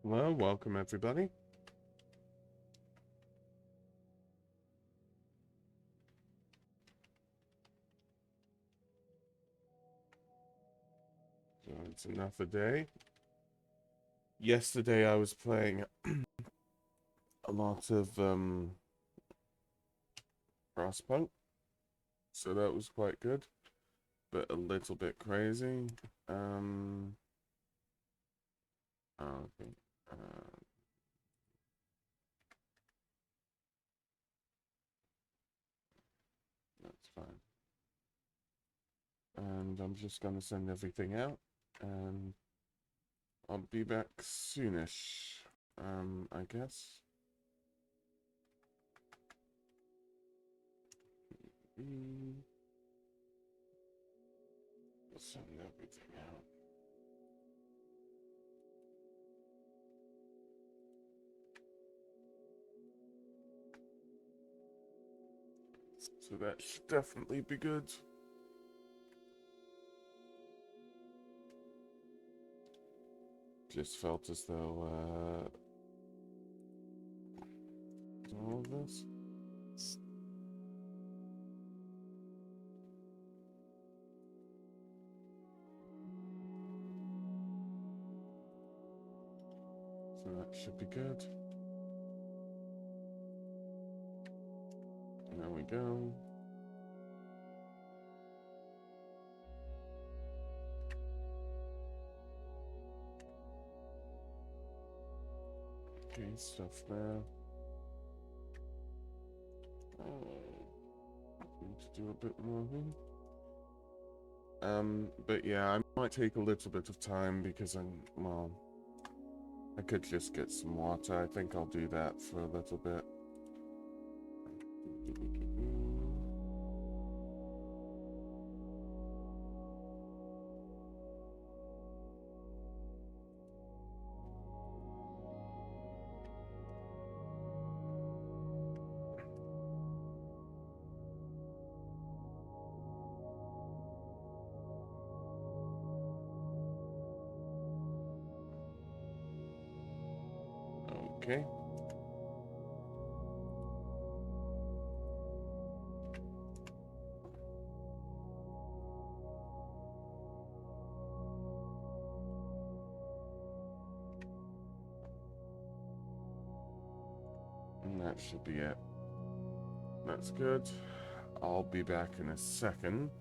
Well, welcome everybody. So it's another day. Yesterday I was playing a lot of Frostpunk, so that was quite good, but a little bit crazy. Okay, that's fine. And I'm just gonna send everything out, and I'll be back soonish. I guess. Send everything out. So that should definitely be good. Just felt as though all of this. So that should be good. There we go. Okay, stuff there. Need to do a bit more here. But yeah, I might take a little bit of time because well, I could just get some water. I think I'll do that for a little bit. Okay. And that should be it. That's good. I'll be back in a second.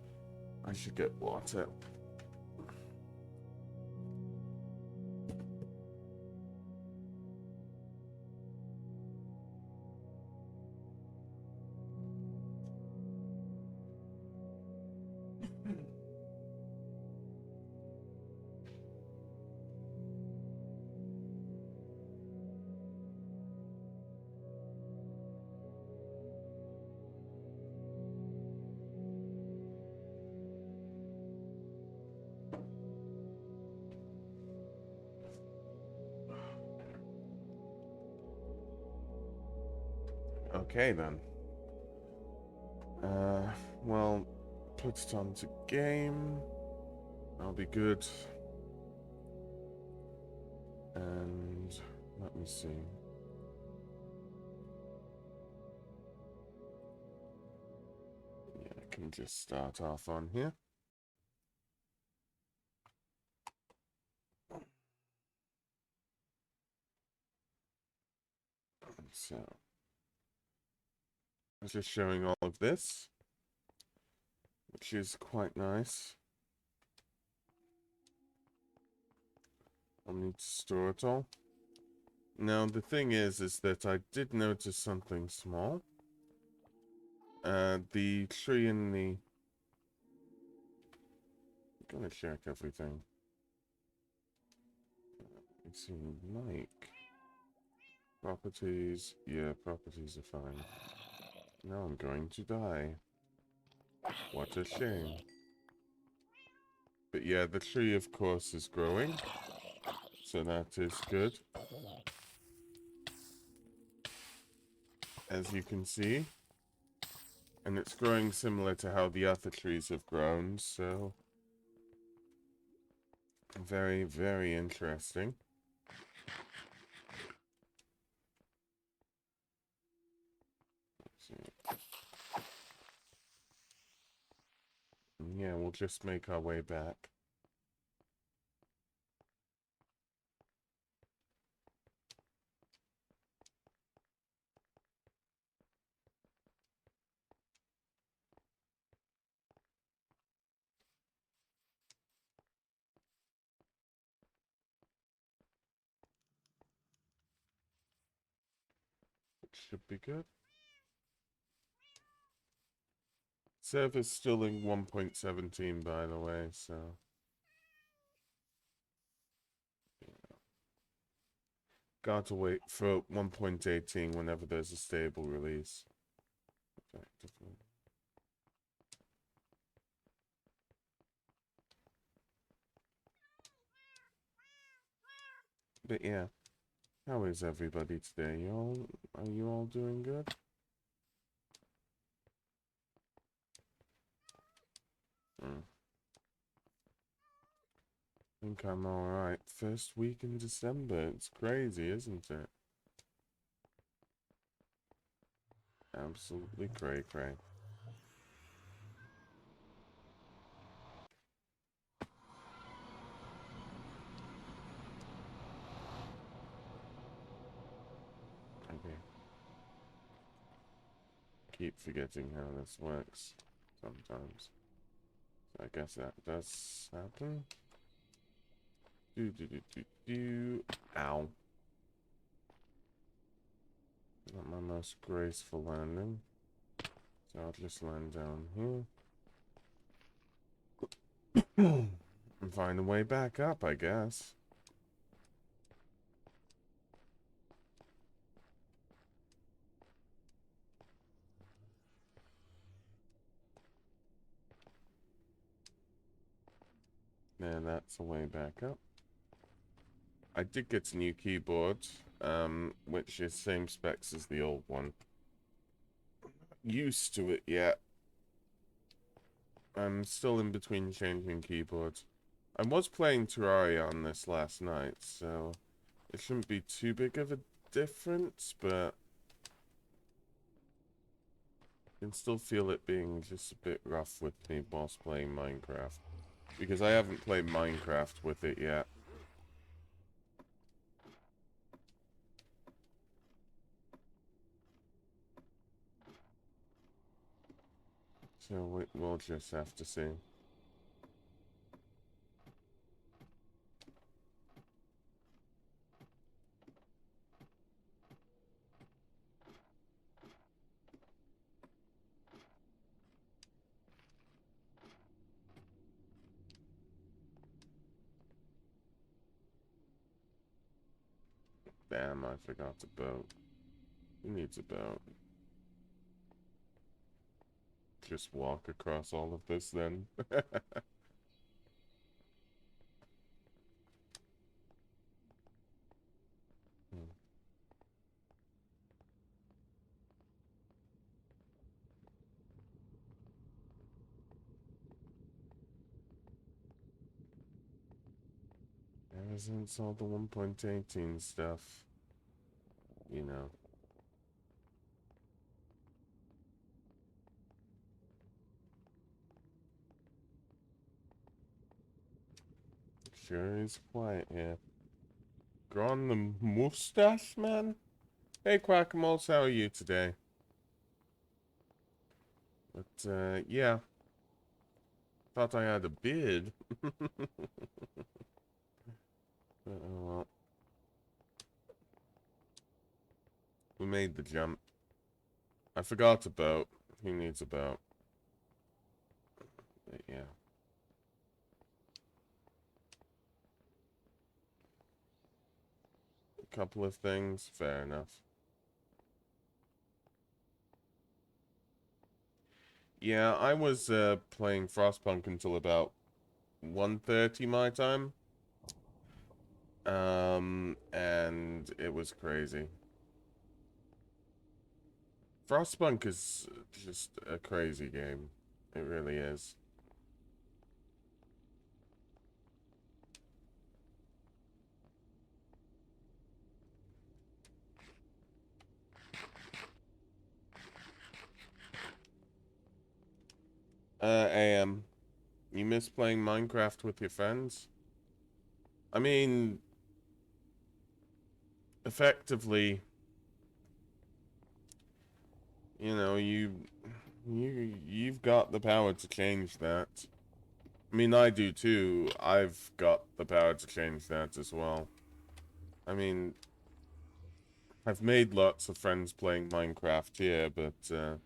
I should get water. Okay then. Well, put it onto game. I'll be good. And let me see. Yeah, I can just start off on here. So, I'm just showing all of this, which is quite nice. I'll need to store it all. Now, the thing is that I did notice something small. The tree in the... I'm gonna check everything. Let's see, like... Properties. Yeah, properties are fine. Now I'm going to die. What a shame. But yeah, the tree, of course, is growing. So that is good. As you can see. And it's growing similar to how the other trees have grown, so... Very, very interesting. Yeah, we'll just make our way back. It should be good. Server's still in 1.17, by the way, so... Got to wait for 1.18 whenever there's a stable release. Effectively. But yeah, how is everybody today? Are you all doing good? Hmm. I think I'm alright. First week in December. It's crazy, isn't it? Absolutely cray cray. Okay. Keep forgetting how this works sometimes. So I guess that does happen. Do. Ow. Not my most graceful landing. So I'll just land down here. And find a way back up, I guess. And that's a way back up. I did get a new keyboard, which is same specs as the old one. Used to it yet. I'm still in between changing keyboards. I was playing Terraria on this last night, so it shouldn't be too big of a difference, but I can still feel it being just a bit rough with me whilst playing Minecraft. Because I haven't played Minecraft with it yet. So we'll just have to see. Damn, I forgot the boat. Who needs a boat? Just walk across all of this then? Hmm. Ever since all the 1.18 stuff, you know. Sure is quiet here. Growing the mustache, man? Hey, Quackamoles, how are you today? But, yeah. Thought I had a beard. Oh, well. We made the jump. I forgot a boat. Who needs a boat? But, yeah. A couple of things. Fair enough. Yeah, I was playing Frostpunk until about 1:30 my time. And it was crazy. Frostpunk is just a crazy game. It really is. AM. You miss playing Minecraft with your friends? I mean, effectively, you know, you've got the power to change that. I mean, I do too. I've got the power to change that as well. I mean, I've made lots of friends playing Minecraft here, but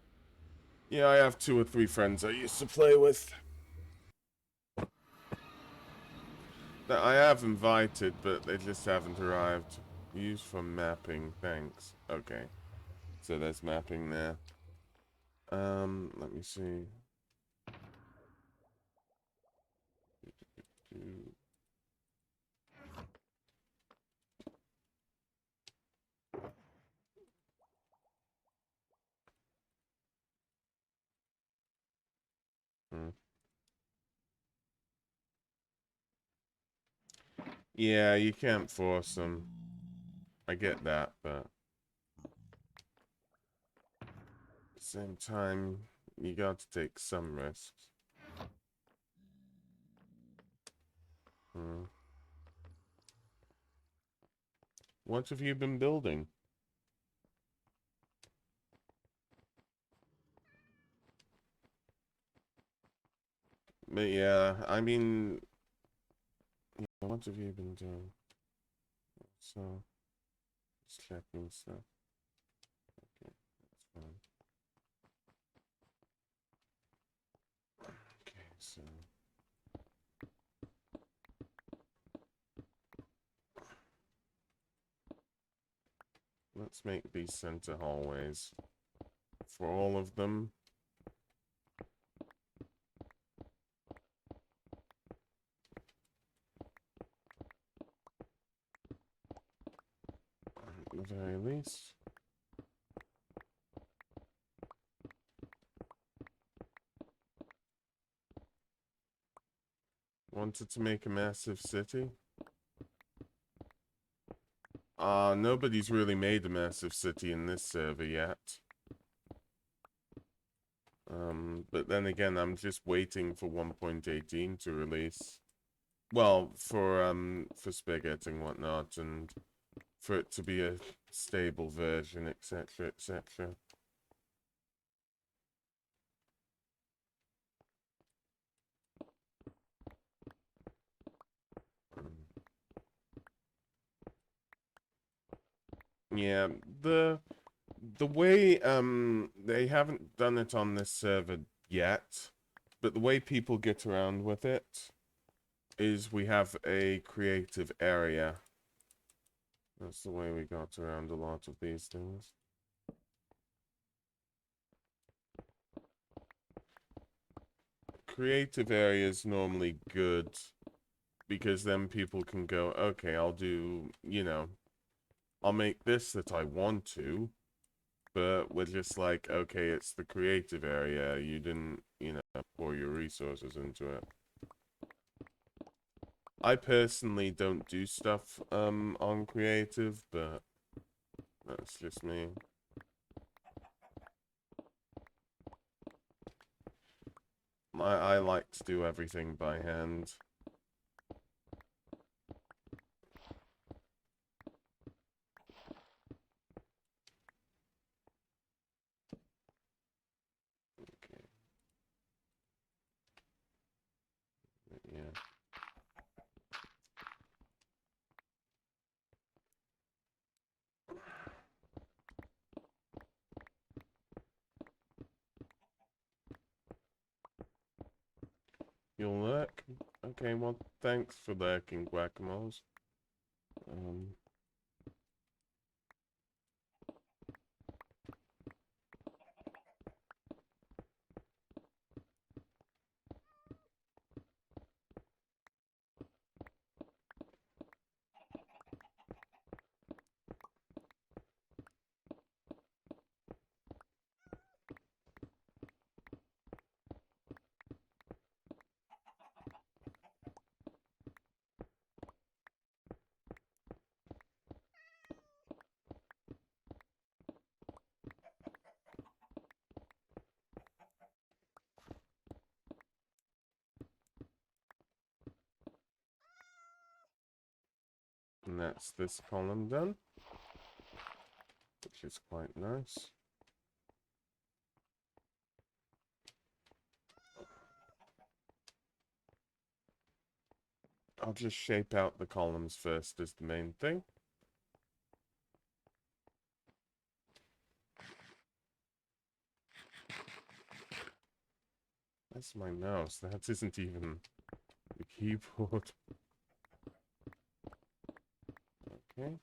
yeah, I have 2 or 3 friends I used to play with that I have invited, but they just haven't arrived. Use for mapping, thanks. Okay, so there's mapping there. Let me see. Hmm. Yeah, you can't force them. I get that, but at the same time, you got to take some risks. Hmm. What have you been building? But yeah, I mean, yeah, what have you been doing? So, just checking stuff. Okay, that's fine. Okay, so let's make these center hallways for all of them. At the very least. Wanted to make a massive city. Nobody's really made a massive city in this server yet. But then again, I'm just waiting for 1.18 to release. Well, for Spaghetti and whatnot, and for it to be a stable version, etc., etc. Yeah, the way they haven't done it on this server yet, but the way people get around with it is we have a creative area. That's the way we got around a lot of these things. Creative area is normally good because then people can go, okay, I'll do, I'll make this that I want to, but we're just like, okay, it's the creative area. You didn't, pour your resources into it. I personally don't do stuff on creative, but that's just me. I like to do everything by hand. Okay. Yeah. You'll lurk? Okay, well, thanks for lurking, guacamoles. Um, And that's this column done, which is quite nice. I'll just shape out the columns first as the main thing. That's my mouse. That isn't even the keyboard. Okay.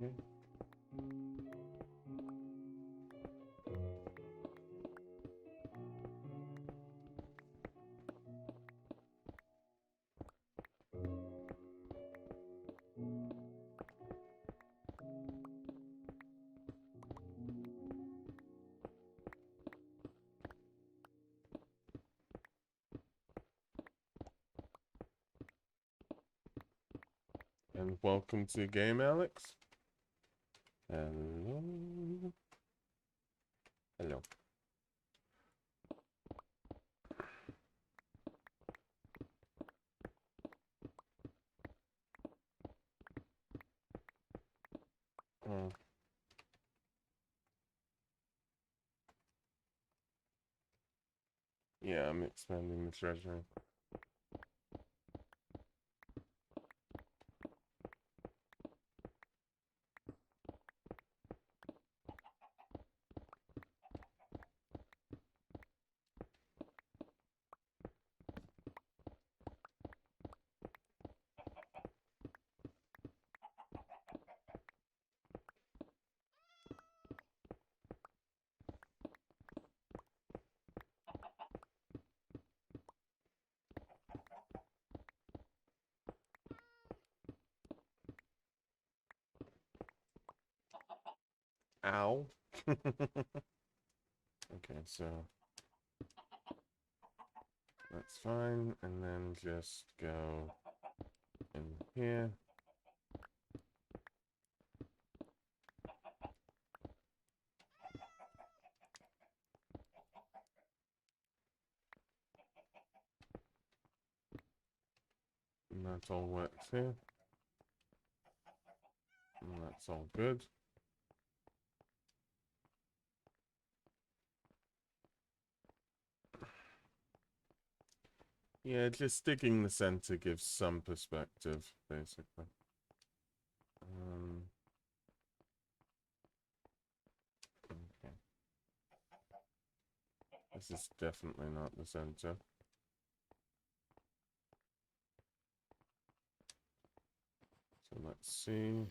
Okay. And welcome to the game, Alex. Hello. Hello. Oh. Yeah, I'm expanding the treasury. Ow. Okay, so that's fine, and then just go in here. And that all works here. And that's all good. Yeah, just sticking the center gives some perspective, basically. Okay. This is definitely not the center. So let's see.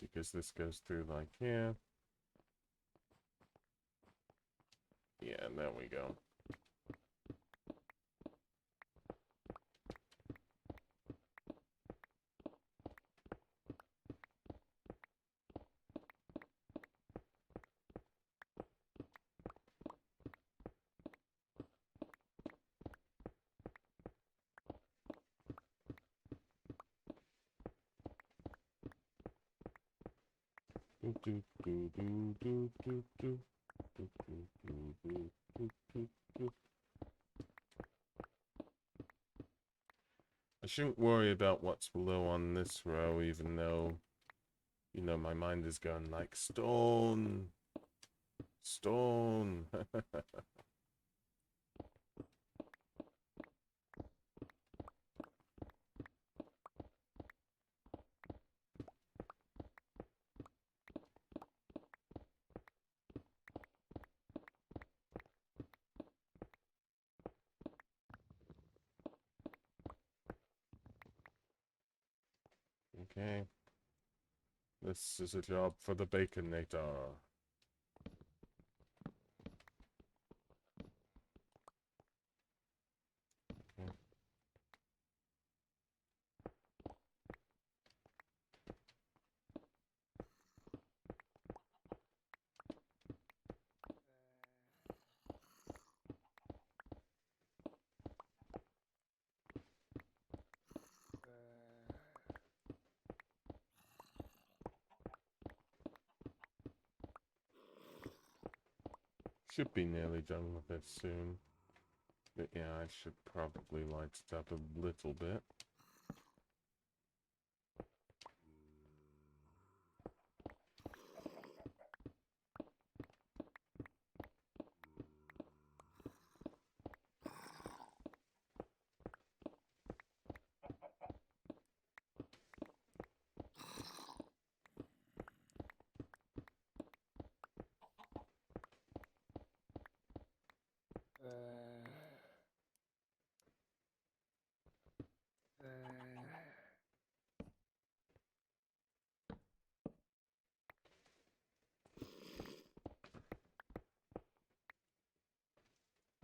Because this goes through like here. Yeah, there we go. I shouldn't worry about what's below on this row, even though, you know, my mind is going like, stone, stone. Okay. This is a job for the Baconator. Okay. Should be nearly done with this soon. But yeah, I should probably light it up a little bit.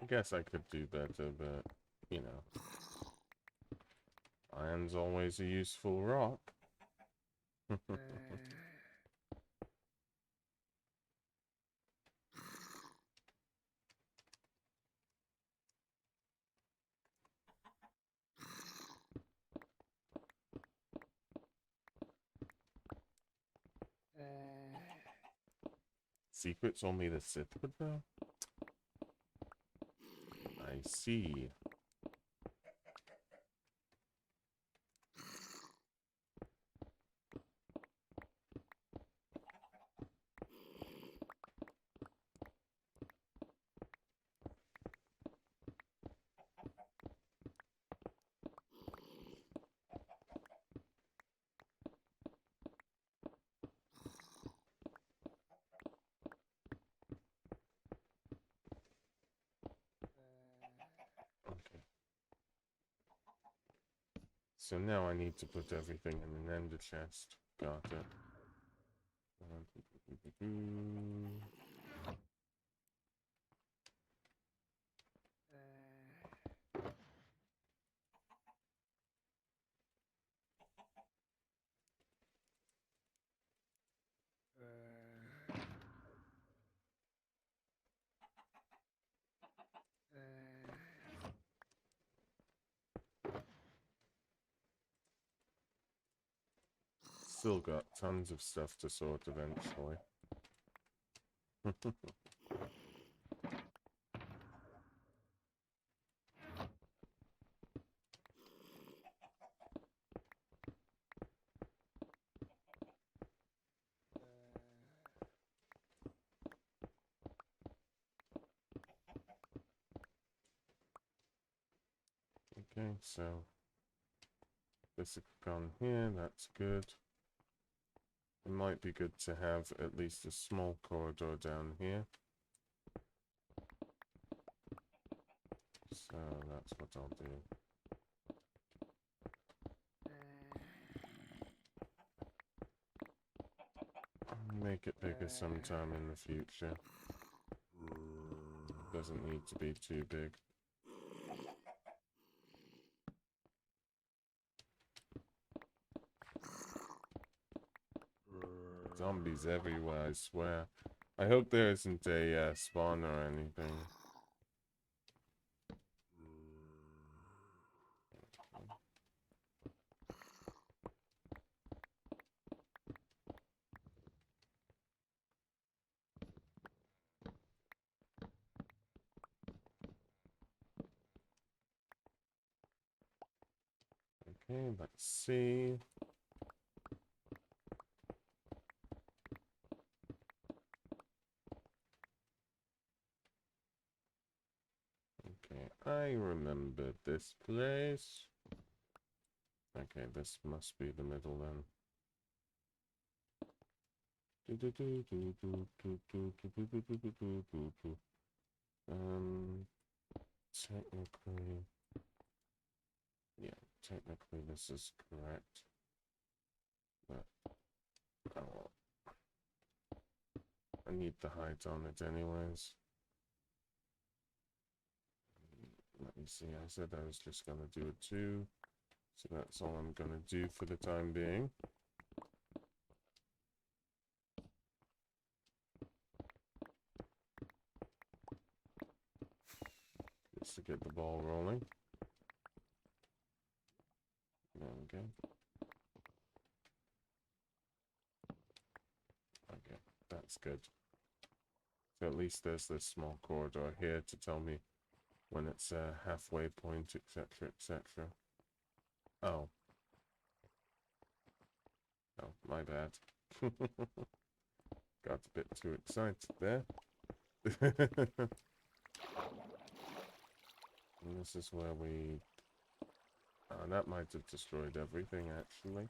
I guess I could do better, but, you know, iron's always a useful rock. Secrets only the Sith would know? I see. Okay. So now I need to put everything in an ender chest. Got it. Still got tons of stuff to sort eventually. Okay, so this has gone here, that's good. It might be good to have at least a small corridor down here. So that's what I'll do. I'll make it bigger sometime in the future. It doesn't need to be too big. Zombies everywhere, I swear. I hope there isn't a spawn or anything. Okay, let's see. Okay, I remember this place. Okay, this must be the middle then. Technically, yeah, technically this is correct. But, oh well. I need the height on it anyways. Let me see, I said I was just gonna do a 2. So that's all I'm gonna do for the time being. Just to get the ball rolling. There we go. Okay, that's good. So at least there's this small corridor here to tell me when it's a halfway point, etc., etc. Oh. Oh, my bad. Got a bit too excited there. And this is where we... that might have destroyed everything, actually.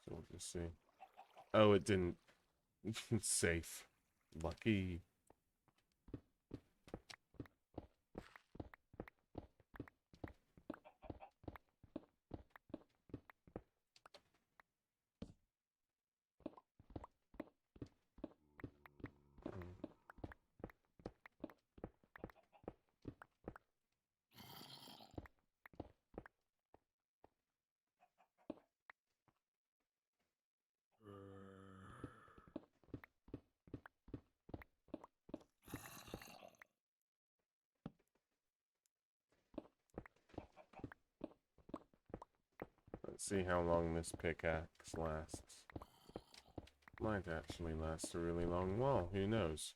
So we'll just see. Oh, it didn't. Safe. Lucky. Let's see how long this pickaxe lasts. Might actually last a really long while, who knows?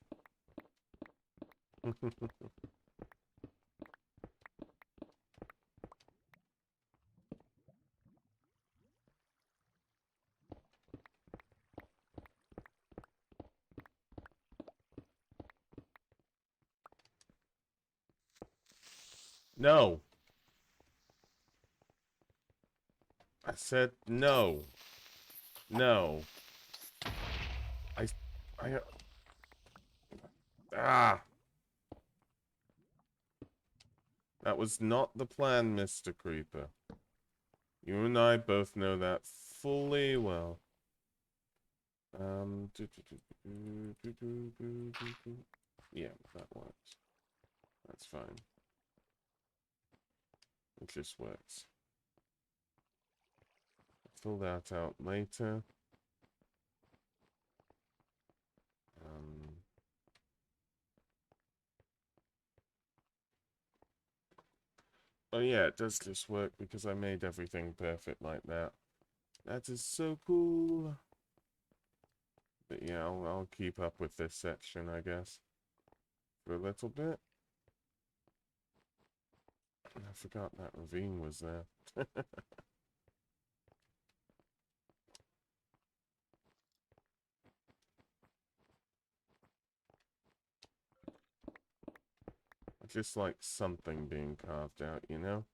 No! I said no. No. I... Ah! That was not the plan, Mr. Creeper. You and I both know that fully well. Yeah, that works. That's fine. It just works. Fill that out later. Oh yeah, it does just work because I made everything perfect like that. That is so cool. But yeah, I'll keep up with this section, I guess, for a little bit. I forgot that ravine was there. I just like something being carved out, you know?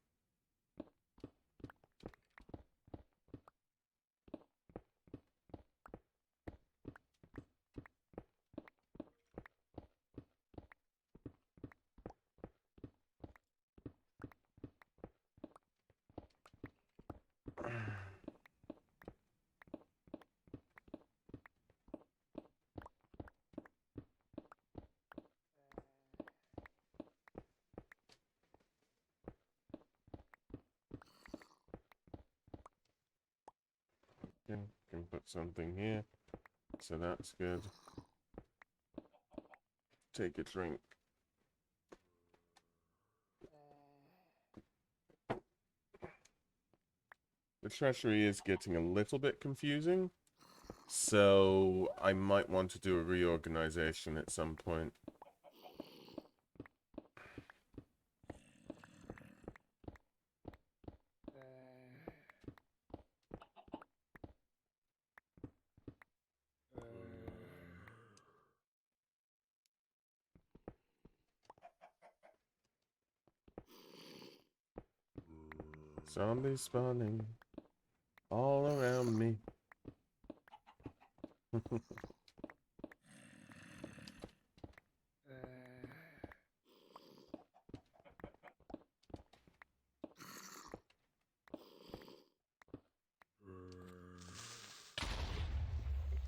Okay, can put something here. So that's good. Take a drink. The treasury is getting a little bit confusing, so I might want to do a reorganization at some point. Zombies spawning all around me.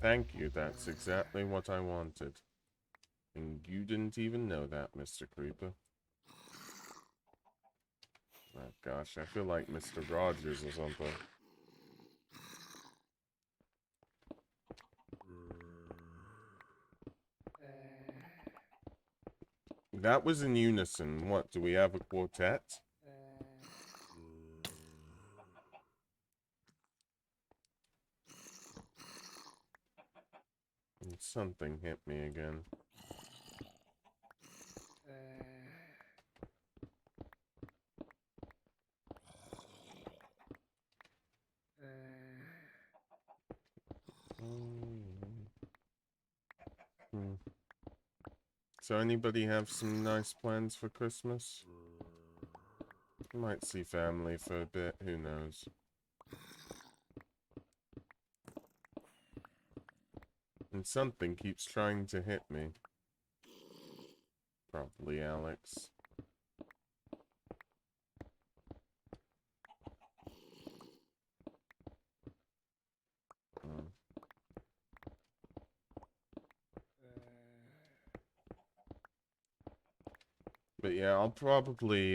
Thank you, that's exactly what I wanted. And you didn't even know that, Mr. Creeper. Oh gosh, I feel like Mr. Rogers or something. That was in unison. What, do we have a quartet? And something hit me again. Hmm. So anybody have some nice plans for Christmas? Might see family for a bit, who knows? And something keeps trying to hit me. Probably Alex. Hmm. But yeah, I'll probably,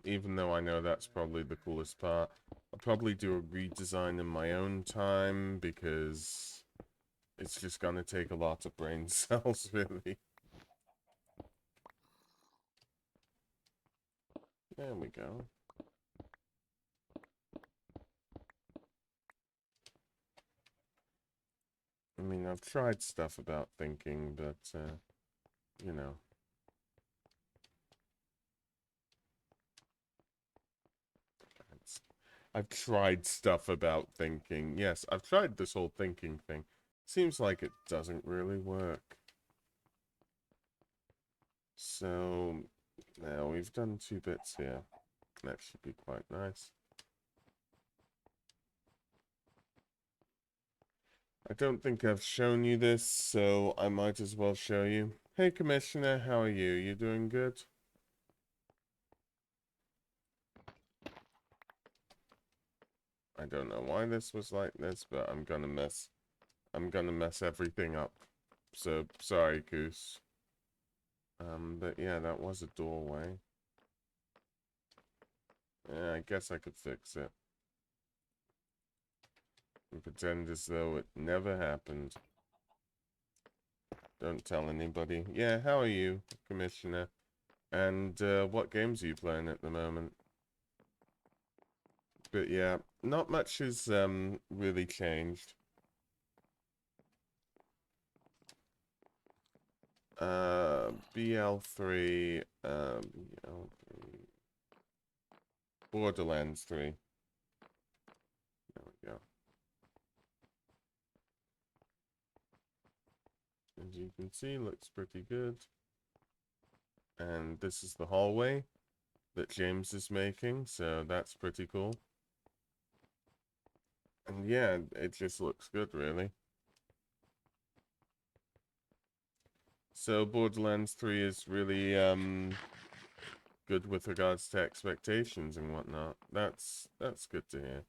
even though I know that's probably the coolest part, I'll probably do a redesign in my own time because it's just gonna take a lot of brain cells, really. There we go. I mean, I've tried stuff about thinking, but, you know. I've tried stuff about thinking. Yes, I've tried this whole thinking thing. Seems like it doesn't really work. So, now we've done 2 bits here. That should be quite nice. I don't think I've shown you this, so I might as well show you. Hey, Commissioner, how are you? You doing good? I don't know why this was like this, but I'm gonna mess everything up. So, sorry, Goose. But yeah, that was a doorway. Yeah, I guess I could fix it. And pretend as though it never happened. Don't tell anybody. Yeah, how are you, Commissioner? And what games are you playing at the moment? But yeah, not much has really changed. BL3, BL3, Borderlands 3. There we go. As you can see, looks pretty good. And this is the hallway that James is making, so that's pretty cool. And yeah, it just looks good, really. So Borderlands 3 is really good with regards to expectations and whatnot. That's good to hear.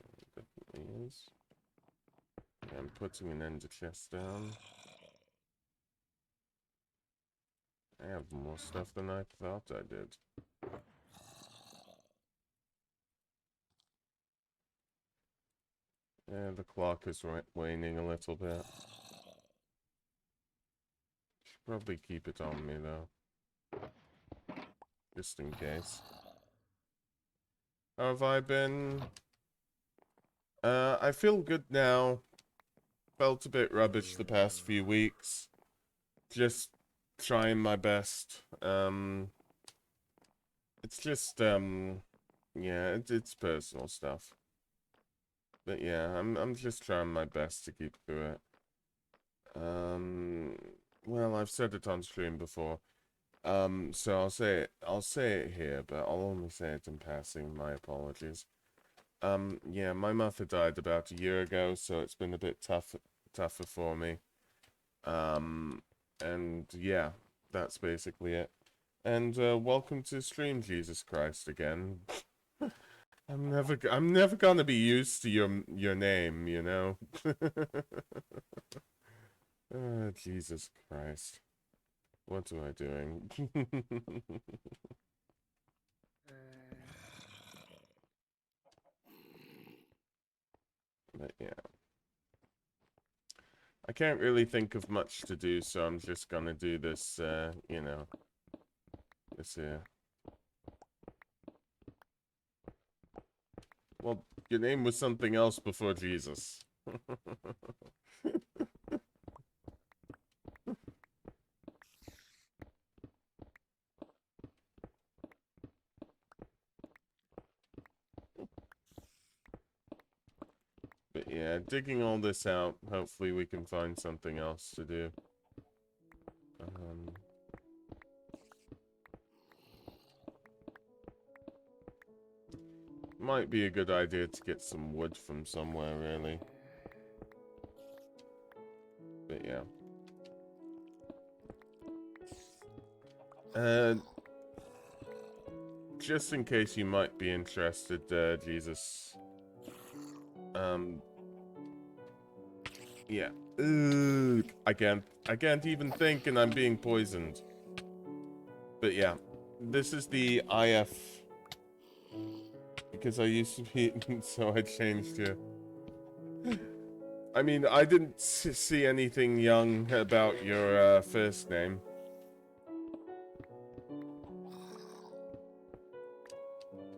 It definitely is. Yeah, I'm putting an ender chest down. I have more stuff than I thought I did. Yeah, the clock is waning a little bit. Should probably keep it on me though. Just in case. How have I been? I feel good now. Felt a bit rubbish the past few weeks. Just trying my best. It's just, yeah, it's personal stuff. But yeah, I'm just trying my best to keep through it. Well, I've said it on stream before. So I'll say it here, but I'll only say it in passing. My apologies. Yeah, my mother died about a year ago, so it's been a bit tougher for me. And yeah, that's basically it. And welcome to stream, Jesus Christ, again. I'm never gonna be used to your name, you know. Oh, Jesus Christ. What am I doing? But yeah. I can't really think of much to do, so I'm just gonna do this, you know, this here. Well, your name was something else before Jesus. But yeah, digging all this out, hopefully we can find something else to do. Might be a good idea to get some wood from somewhere, really. But yeah. Just in case you might be interested, Jesus. Yeah. Ugh, I can't even think and I'm being poisoned. But yeah, this is the IF. Because I used to be, so I changed it. I mean, I didn't see anything young about your first name.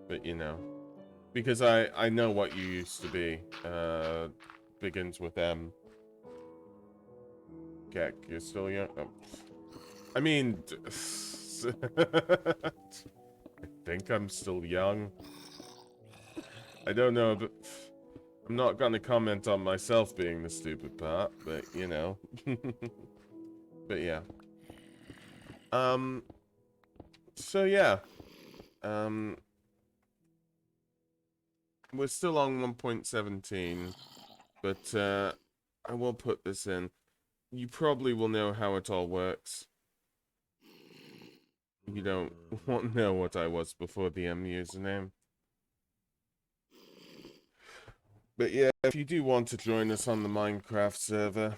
But you know, because I know what you used to be. Begins with M. Gek, you're still young. Oh. I mean, I think I'm still young. I don't know, but I'm not gonna comment on myself being the stupid part, but you know. But yeah. So yeah. We're still on 1.17, but I will put this in. You probably will know how it all works. You don't want to know what I was before the M username. But yeah, if you do want to join us on the Minecraft server,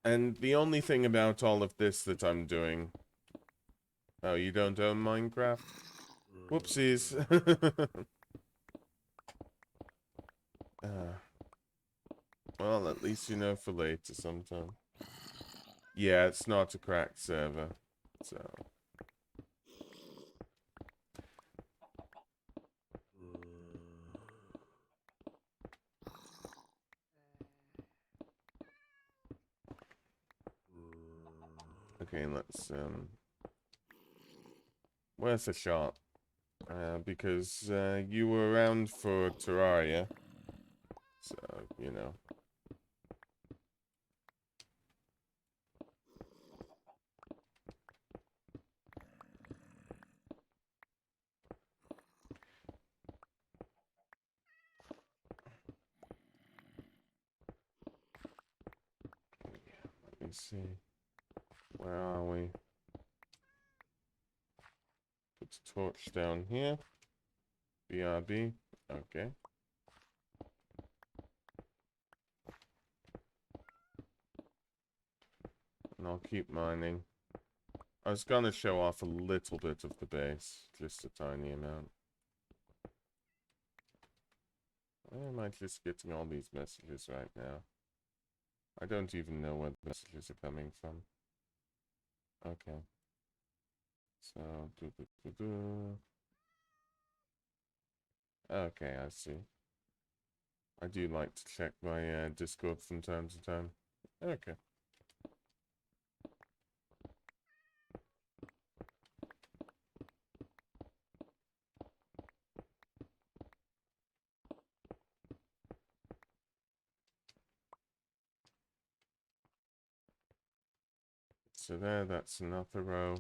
and the only thing about all of this that I'm doing... Oh, you don't own Minecraft? Whoopsies. Well, at least you know for later sometime. Yeah, it's not a cracked server, so... Okay, let's, worth a shot. Because, you were around for Terraria. So, you know. Let me see. Where are we? Put the torch down here. BRB. Okay. And I'll keep mining. I was gonna show off a little bit of the base. Just a tiny amount. Why am I just getting all these messages right now? I don't even know where the messages are coming from. Okay. So, okay, I see. I do like to check my Discord from time to time. Okay. So there, that's another row.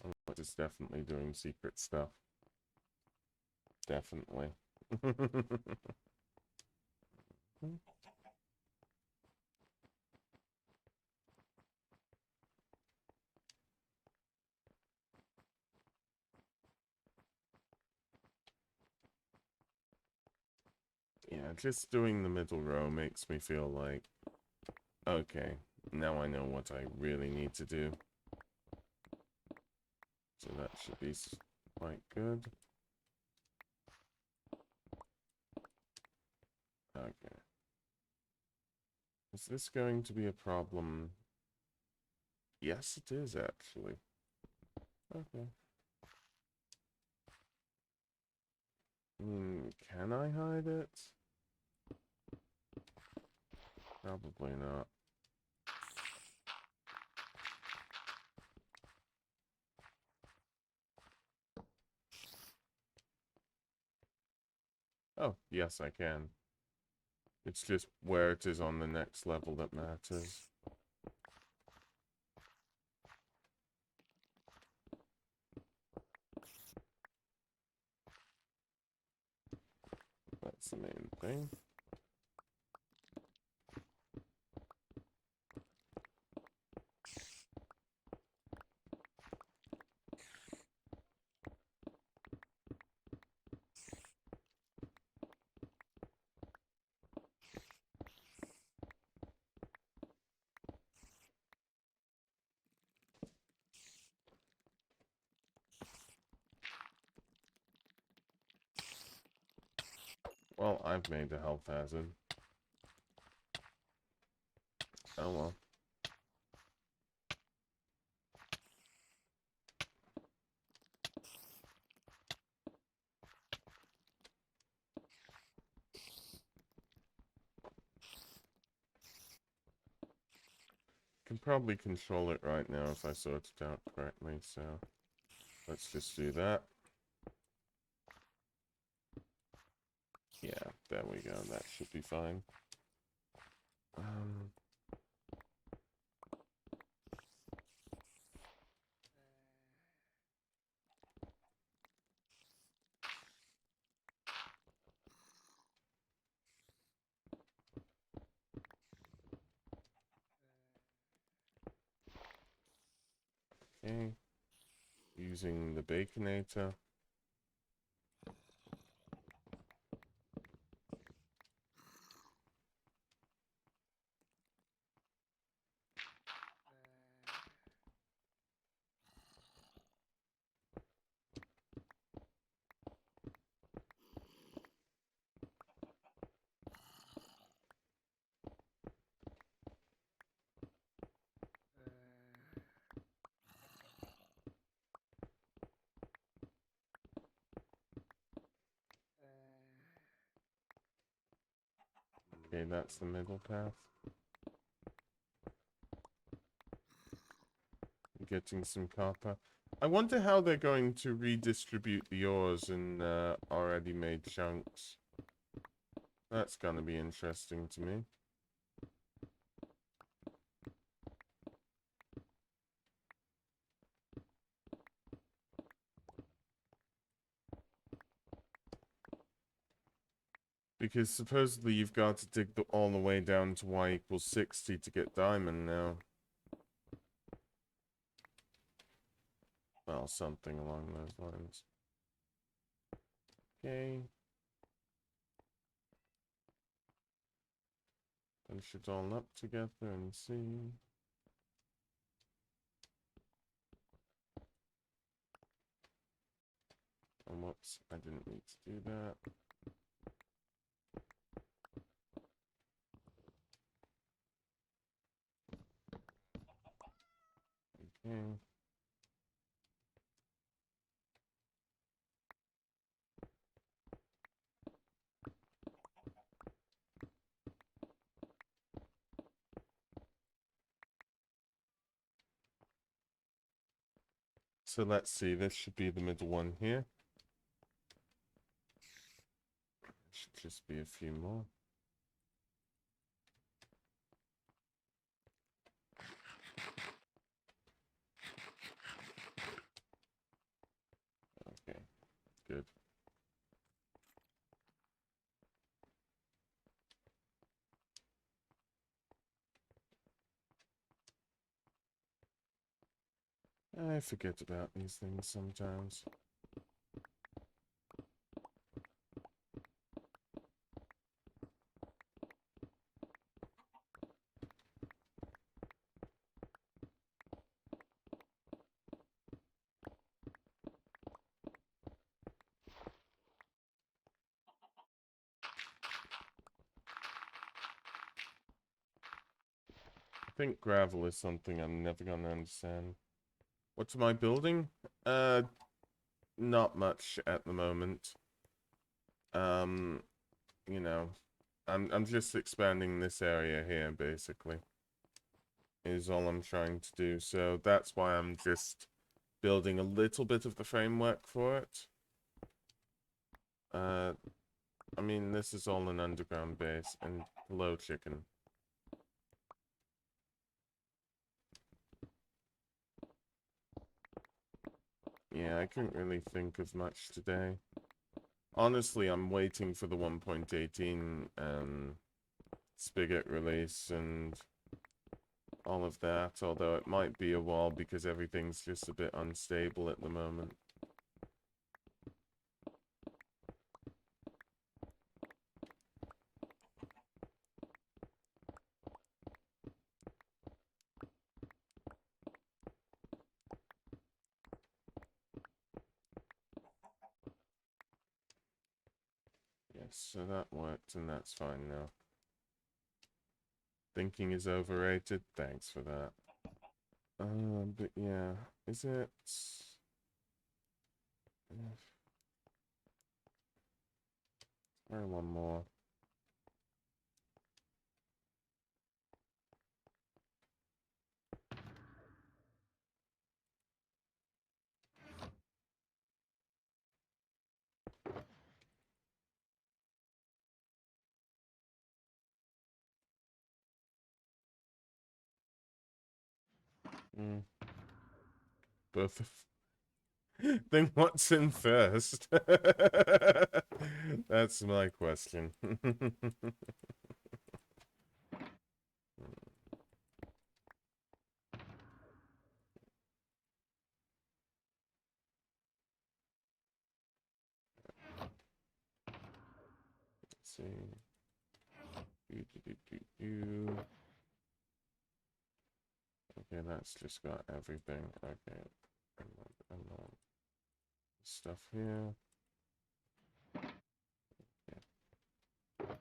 Oh, it's definitely doing secret stuff. Definitely. Yeah, just doing the middle row makes me feel like, okay, now I know what I really need to do. So that should be quite good. Okay. Is this going to be a problem? Yes, it is, actually. Okay. Can I hide it? Probably not. Oh, yes, I can. It's just where it is on the next level that matters. That's the main thing. Well, I've made a health hazard. Oh well. Can probably control it right now if I sort it out correctly, so let's just do that. Yeah, there we go. That should be fine. Okay. Using the Baconator. Okay, that's the middle path. Getting some copper. I wonder how they're going to redistribute the ores in already made chunks. That's gonna be interesting to me. Because supposedly you've got to dig all the way down to y equals 60 to get diamond now. Well, something along those lines. Okay. Punch it all up together and see. Oh, whoops. I didn't need to do that. Okay. So let's see. This should be the middle one here. Should just be a few more. Okay, good. I forget about these things sometimes. think gravel is something I'm never gonna understand. What's my building? Not much at the moment. Um, you know, I'm just expanding this area here, basically. Is all I'm trying to do. So that's why I'm just building a little bit of the framework for it. I mean, this is all an underground base, and hello, chicken. Yeah, I couldn't really think of much today. Honestly, I'm waiting for the 1.18 spigot release and all of that, although it might be a while because everything's just a bit unstable at the moment. Yes, so that worked, and that's fine now. Thinking is overrated. Thanks for that. But yeah, is it? Try one more. Mm, both of. Then what's in first? That's my question. Let's see. Okay, that's just got everything. Okay. And stuff here. Yeah.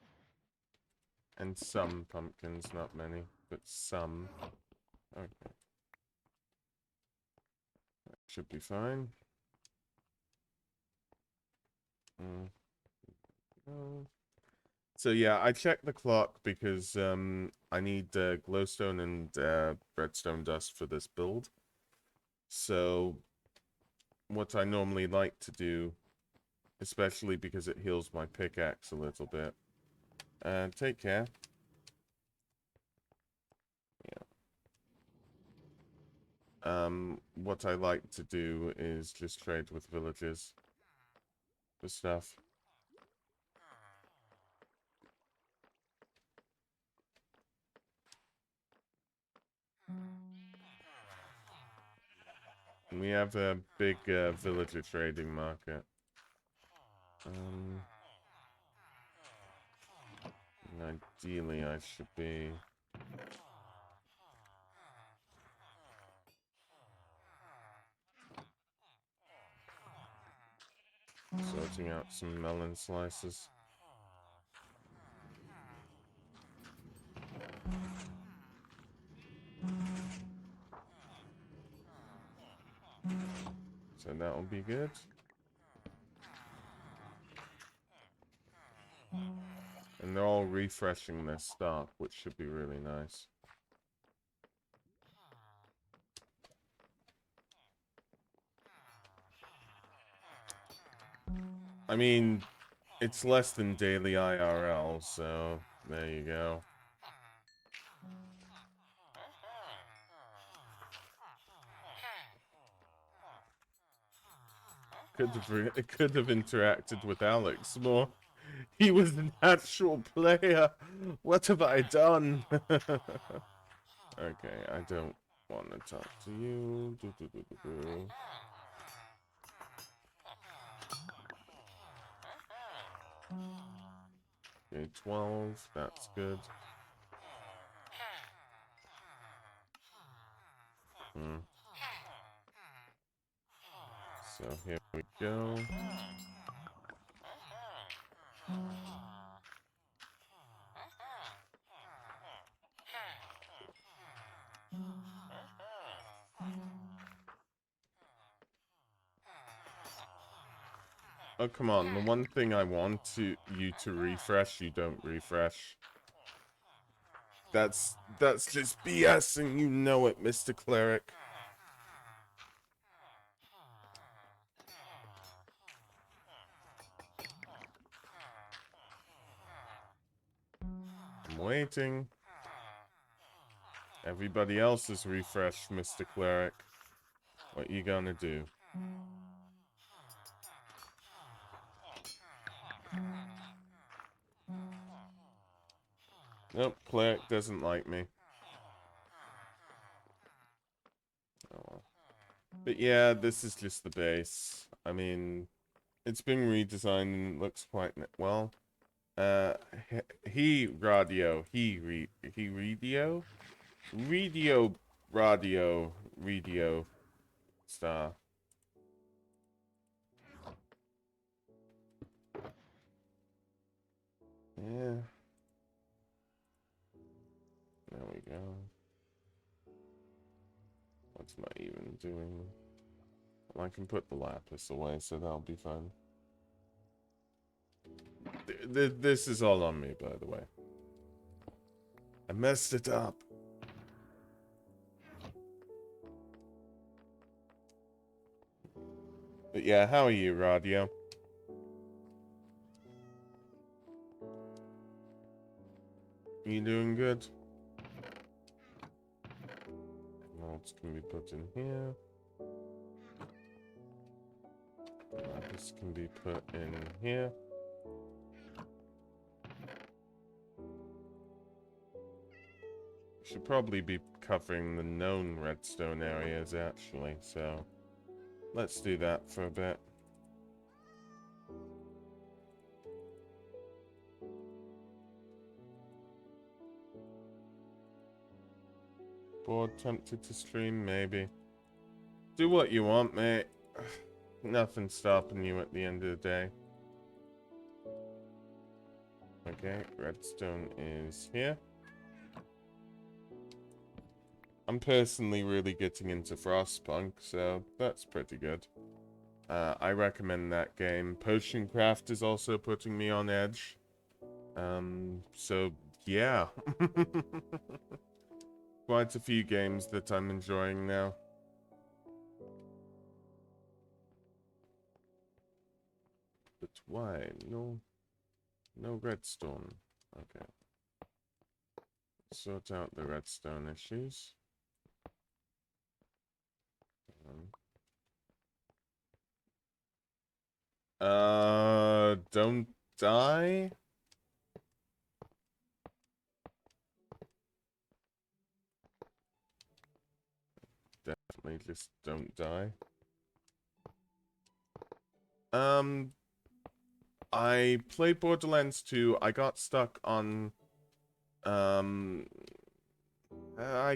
And some pumpkins, not many, but some. Okay. That should be fine. Oh. So yeah, I checked the clock because I need glowstone and redstone dust for this build. So what I normally like to do, especially because it heals my pickaxe a little bit. Take care. Yeah. What I like to do is just trade with villagers for stuff. And we have a big villager trading market. And ideally, I should be sorting out some melon slices. So that will be good. And they're all refreshing their stock, which should be really nice. I mean, it's less than daily IRL, so there you go. Could have interacted with Alex more. He was an actual player. What have I done? Okay, I don't want to talk to you. Okay, 12. That's good. So here we go. Oh, come on. The one thing I want you to refresh, you don't refresh. That's just BS, and you know it, Mr. Cleric. I'm waiting. Everybody else is refreshed, Mr. Cleric. What you gonna do? Nope, Cleric doesn't like me. Oh well. But yeah, this is just the base. I mean, it's been redesigned and it looks quite well. Radio radio star. Yeah. There we go. What's my even doing? Well, I can put the lapis away, so that'll be fun. This is all on me, by the way. I messed it up. But yeah, how are you, Radio? You doing good? Emeralds can be put in here. This can be put in here. Should probably be covering the known redstone areas, actually, so let's do that for a bit. Bored, tempted to stream, maybe. Do what you want, mate. Nothing's stopping you at the end of the day. Okay, redstone is here. I'm personally really getting into Frostpunk, so that's pretty good. I recommend that game. Potion Craft is also putting me on edge. So yeah. Quite a few games that I'm enjoying now. But why? No redstone. Okay. Sort out the redstone issues. Don't die? Definitely just don't die. I played Borderlands 2. I got stuck on, I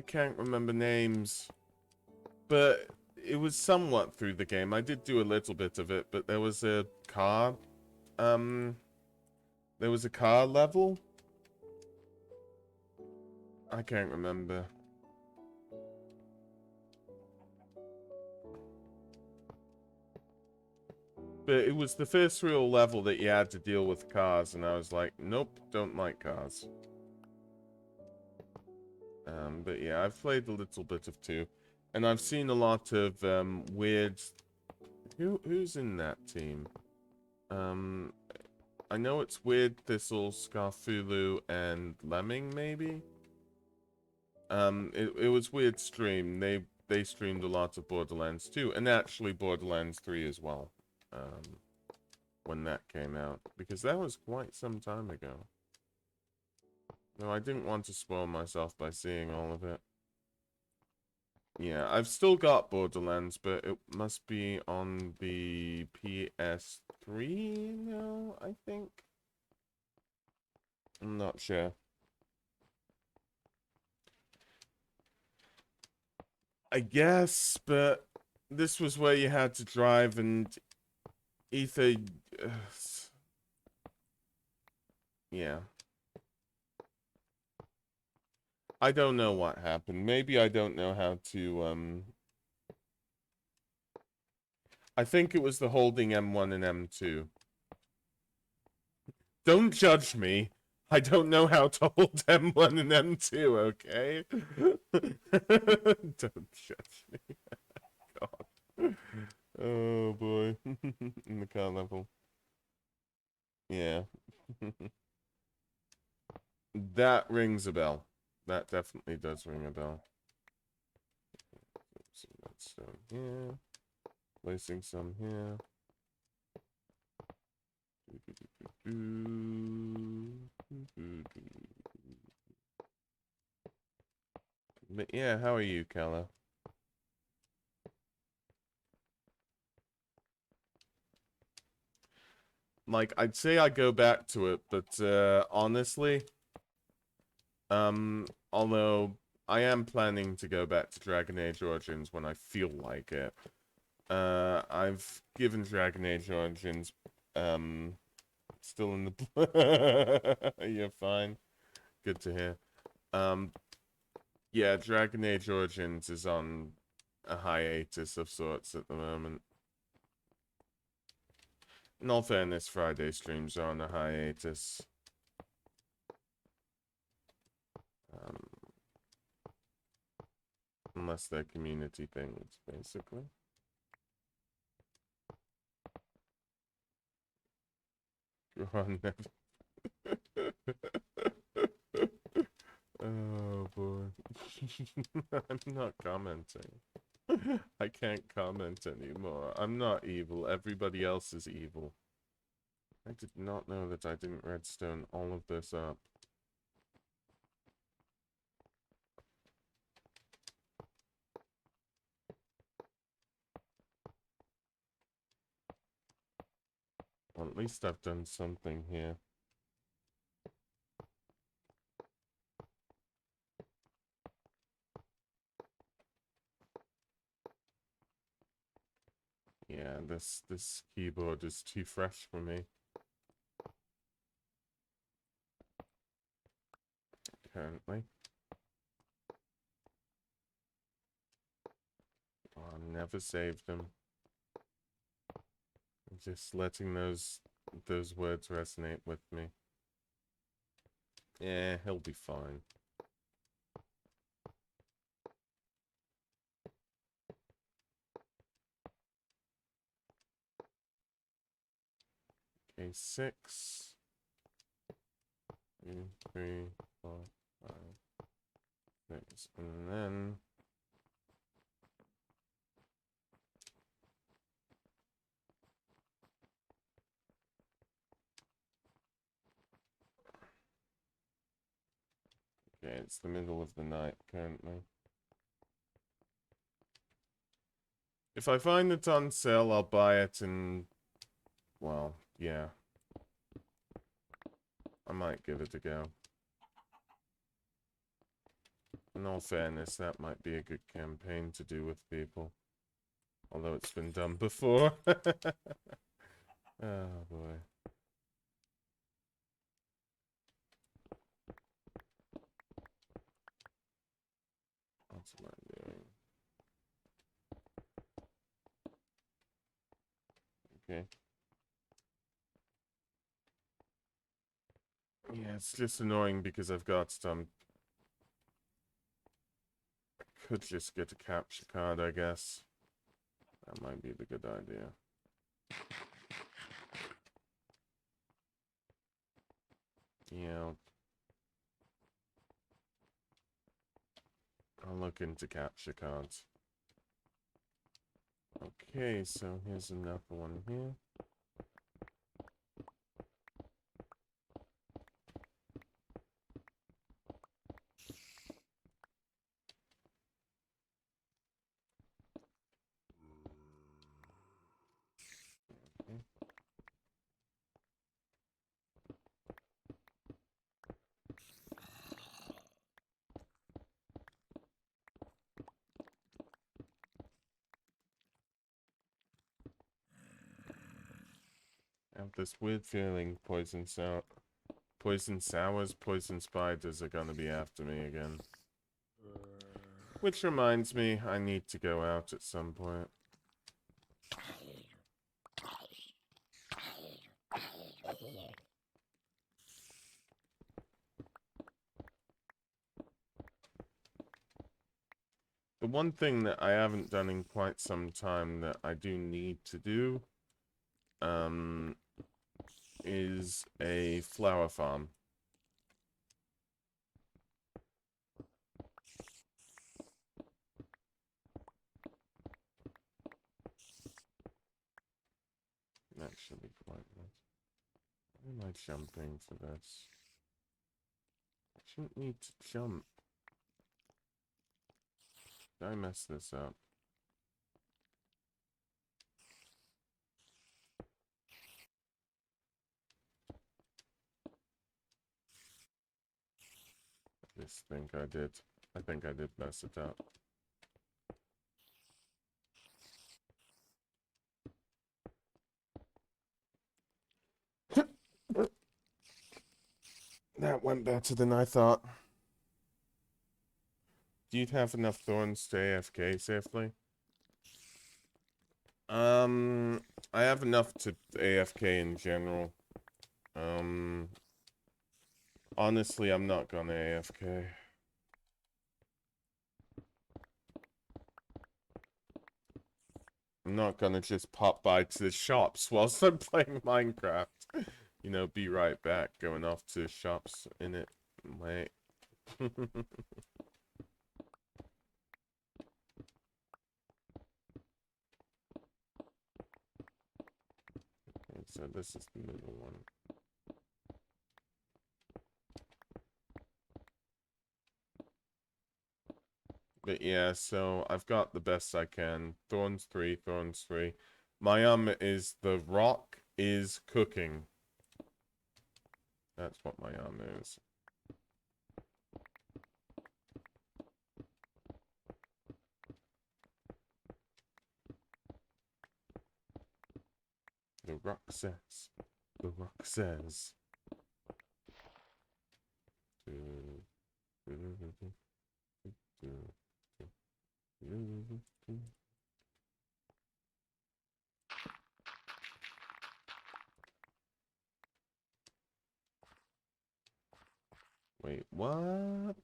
can't remember names, but it was somewhat through the game. I did do a little bit of it, but there was a car, there was a car level. I can't remember. But it was the first real level that you had to deal with cars, and I was like, nope, don't like cars. But yeah, I've played a little bit of 2. And I've seen a lot of weird... Who's in that team? I know it's Weird Thistle, Scarfulu, and Lemming, maybe? It was Weird Stream. They streamed a lot of Borderlands 2, and actually Borderlands 3 as well. When that came out, because that was quite some time ago. No, I didn't want to spoil myself by seeing all of it. Yeah, I've still got Borderlands, but it must be on the PS3 now, I think. I'm not sure. I guess, but this was where you had to drive and Ether... yeah. I don't know what happened. Maybe I don't know how to, I think it was the holding M1 and M2. Don't judge me. I don't know how to hold M1 and M2, okay? Don't judge me. God. Oh boy. In the car level. Yeah. That rings a bell. That definitely does ring a bell. So that's down here. Placing some here. But yeah, how are you, Kala? Like, I'd say I go back to it, but honestly, although I am planning to go back to Dragon Age Origins when I feel like it. I've given Dragon Age Origins, still in the... You're fine. Good to hear. Yeah, Dragon Age Origins is on a hiatus of sorts at the moment. In all fairness, Friday streams are on a hiatus. Um, unless they're community things, basically. Oh, oh boy. I'm not commenting. I can't comment anymore. I'm not evil. Everybody else is evil. I did not know that I didn't redstone all of this up. Well, at least I've done something here. Yeah, this keyboard is too fresh for me. Currently. Oh, I never saved them. Just letting those words resonate with me. Yeah, he'll be fine. Okay, 6. 2, 3, 4, 5, 6, and then okay, it's the middle of the night currently. If I find it on sale, I'll buy it and, well, yeah. I might give it a go. In all fairness, that might be a good campaign to do with people. Although it's been done before. Oh boy. What am I doing? Okay. Yeah, it's just annoying because I've got some... I could just get a capture card, I guess. That might be the good idea. Yeah. I'll look into capture cards. Okay, so here's another one here. Okay. I have this weird feeling poison sours, poison spiders are gonna be after me again. Which reminds me, I need to go out at some point. one thing that I haven't done in quite some time that I do need to do, is a flower farm. Actually, quite nice. Why am I jumping for this? I shouldn't need to jump. Did I mess this up? I just think I did. I think I did mess it up. That went better than I thought. Do you have enough thorns to AFK safely? I have enough to AFK in general. Honestly, I'm not gonna AFK. I'm not gonna just pop by to the shops whilst I'm playing Minecraft. You know, be right back, going off to shops in it. Wait. Okay, so this is the middle one. But yeah, so I've got the best I can. Thorns 3, thorns 3. My is the rock is cooking. That's what my is. The rock says. The rock says. Wait, what?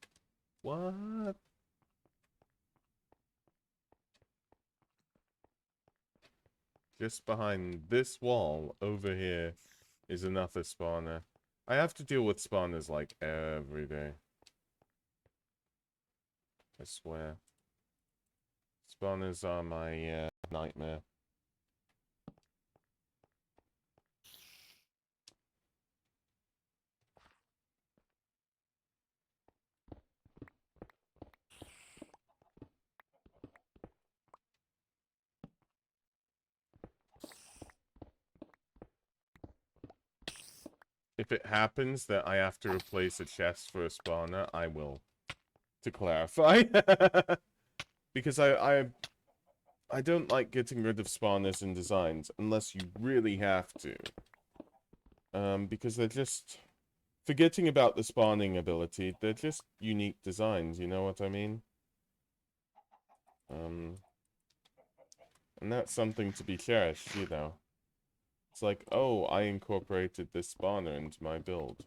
What? Just behind this wall over here is another spawner. I have to deal with spawners like every day. I swear. Spawners are my nightmare. If it happens that I have to replace a chest for a spawner, I will. To clarify. Because I don't like getting rid of spawners in designs unless you really have to. Because they're just... Forgetting about the spawning ability, they're just unique designs, you know what I mean? And that's something to be cherished, you know. It's like, oh, I incorporated this spawner into my build.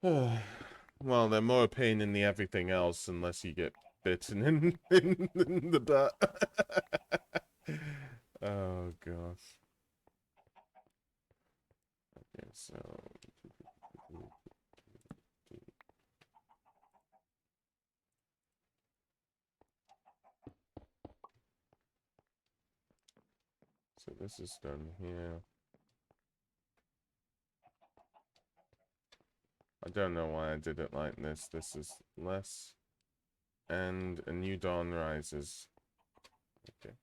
Well, they're more a pain in the everything else unless you get bitten in the butt. Oh, gosh. Okay, so... So this is done here. I don't know why I did it like this. This is less. And a new dawn rises. Okay.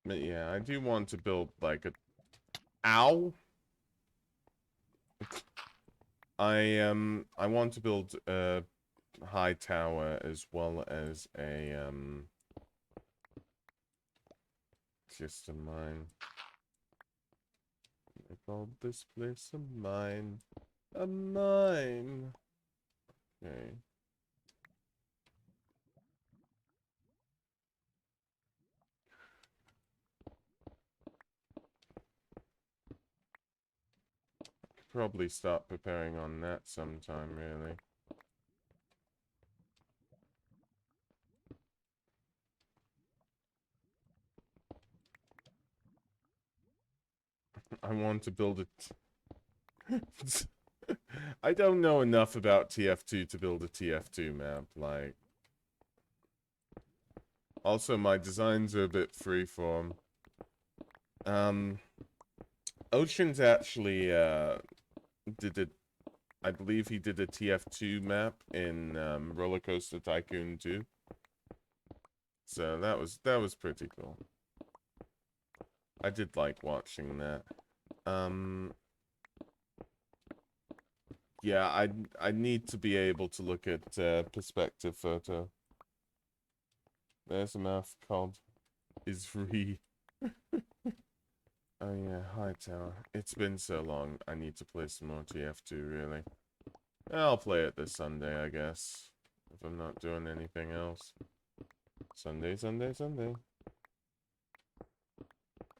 But yeah, I do want to build like a... Ow! I want to build a high tower as well as a just a mine. I called this place a mine. A mine. Okay. Probably start preparing on that sometime, really. I want to build it. I don't know enough about TF2 to build a TF2 map. Like, also my designs are a bit freeform. Um, Ocean's actually did it. I believe he did a TF2 map in Roller Coaster Tycoon 2. So that was pretty cool. I did like watching that. Um, yeah, I need to be able to look at perspective photo. There's a map called Isri. Oh yeah, Hightower. It's been so long. I need to play some more TF2, really. I'll play it this Sunday, I guess. If I'm not doing anything else. Sunday, Sunday, Sunday.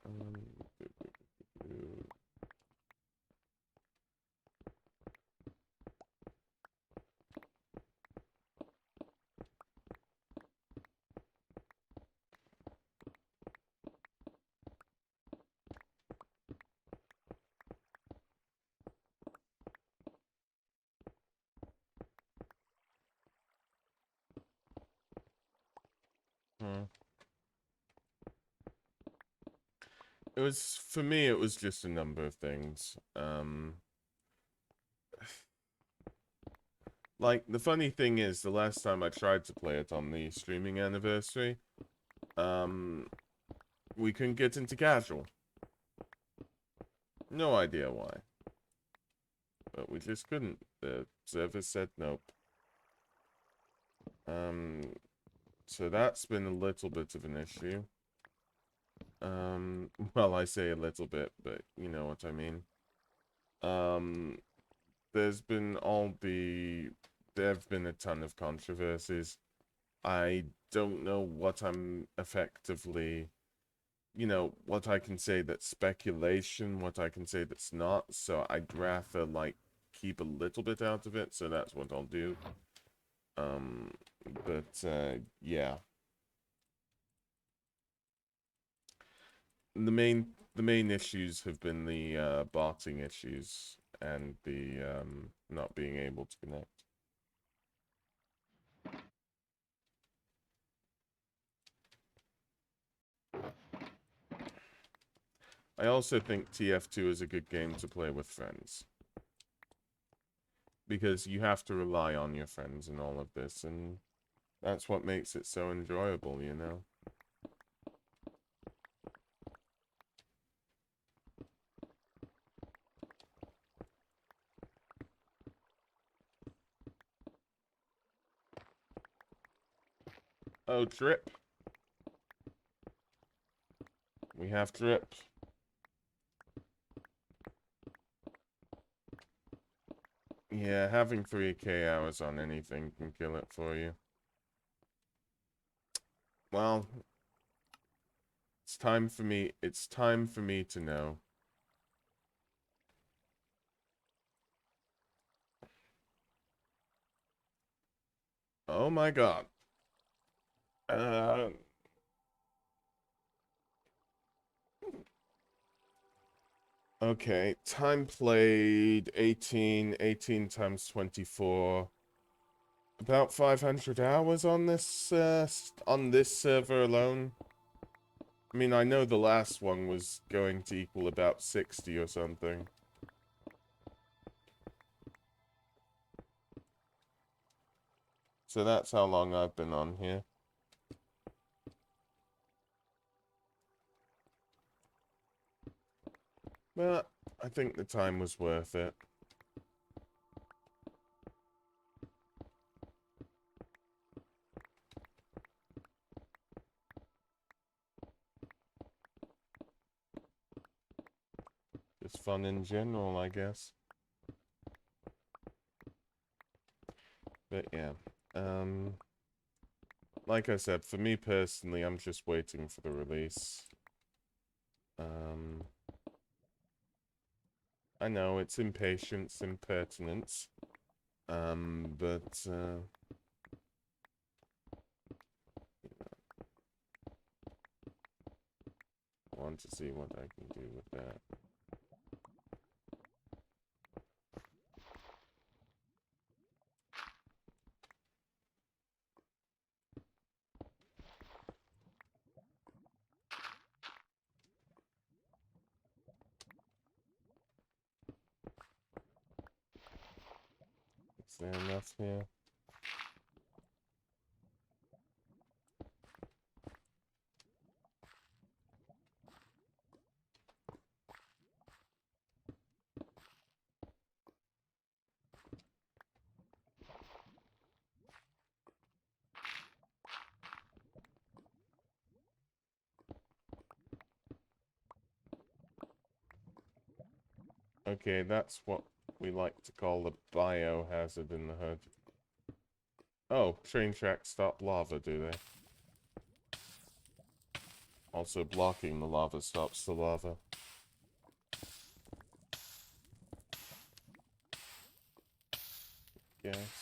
Um, hmm. It was, for me, it was just a number of things. Like, the funny thing is, the last time I tried to play it on the streaming anniversary, um, we couldn't get into casual. No idea why. But we just couldn't. The server said nope. So that's been a little bit of an issue. Well, I say a little bit, but you know what I mean. Um, there's been there have been a ton of controversies. I don't know what I'm effectively, what I can say that's speculation, what I can say that's not. So I'd rather like keep a little bit out of it. So that's what I'll do. Um, yeah, the main issues have been the botting issues and the not being able to connect. I also think TF2 is a good game to play with friends because you have to rely on your friends in all of this, and that's what makes it so enjoyable, you know. Oh, drip. We have drip. Yeah, having 3K hours on anything can kill it for you. Well, it's time for me to know. Oh my god. Uh, okay, time played 18 times 24. About 500 hours on this server alone. I mean, I know the last one was going to equal about 60 or something. So that's how long I've been on here. But I think the time was worth it. Just fun in general, I guess. But yeah. Like I said, for me personally, I'm just waiting for the release. I know it's impatience, impertinence. But I want to see what I can do with that. Is there enough here? Okay, that's what we like to call the biohazard in the hood. Oh, train tracks stop lava, do they? Also, blocking the lava stops the lava. Yes.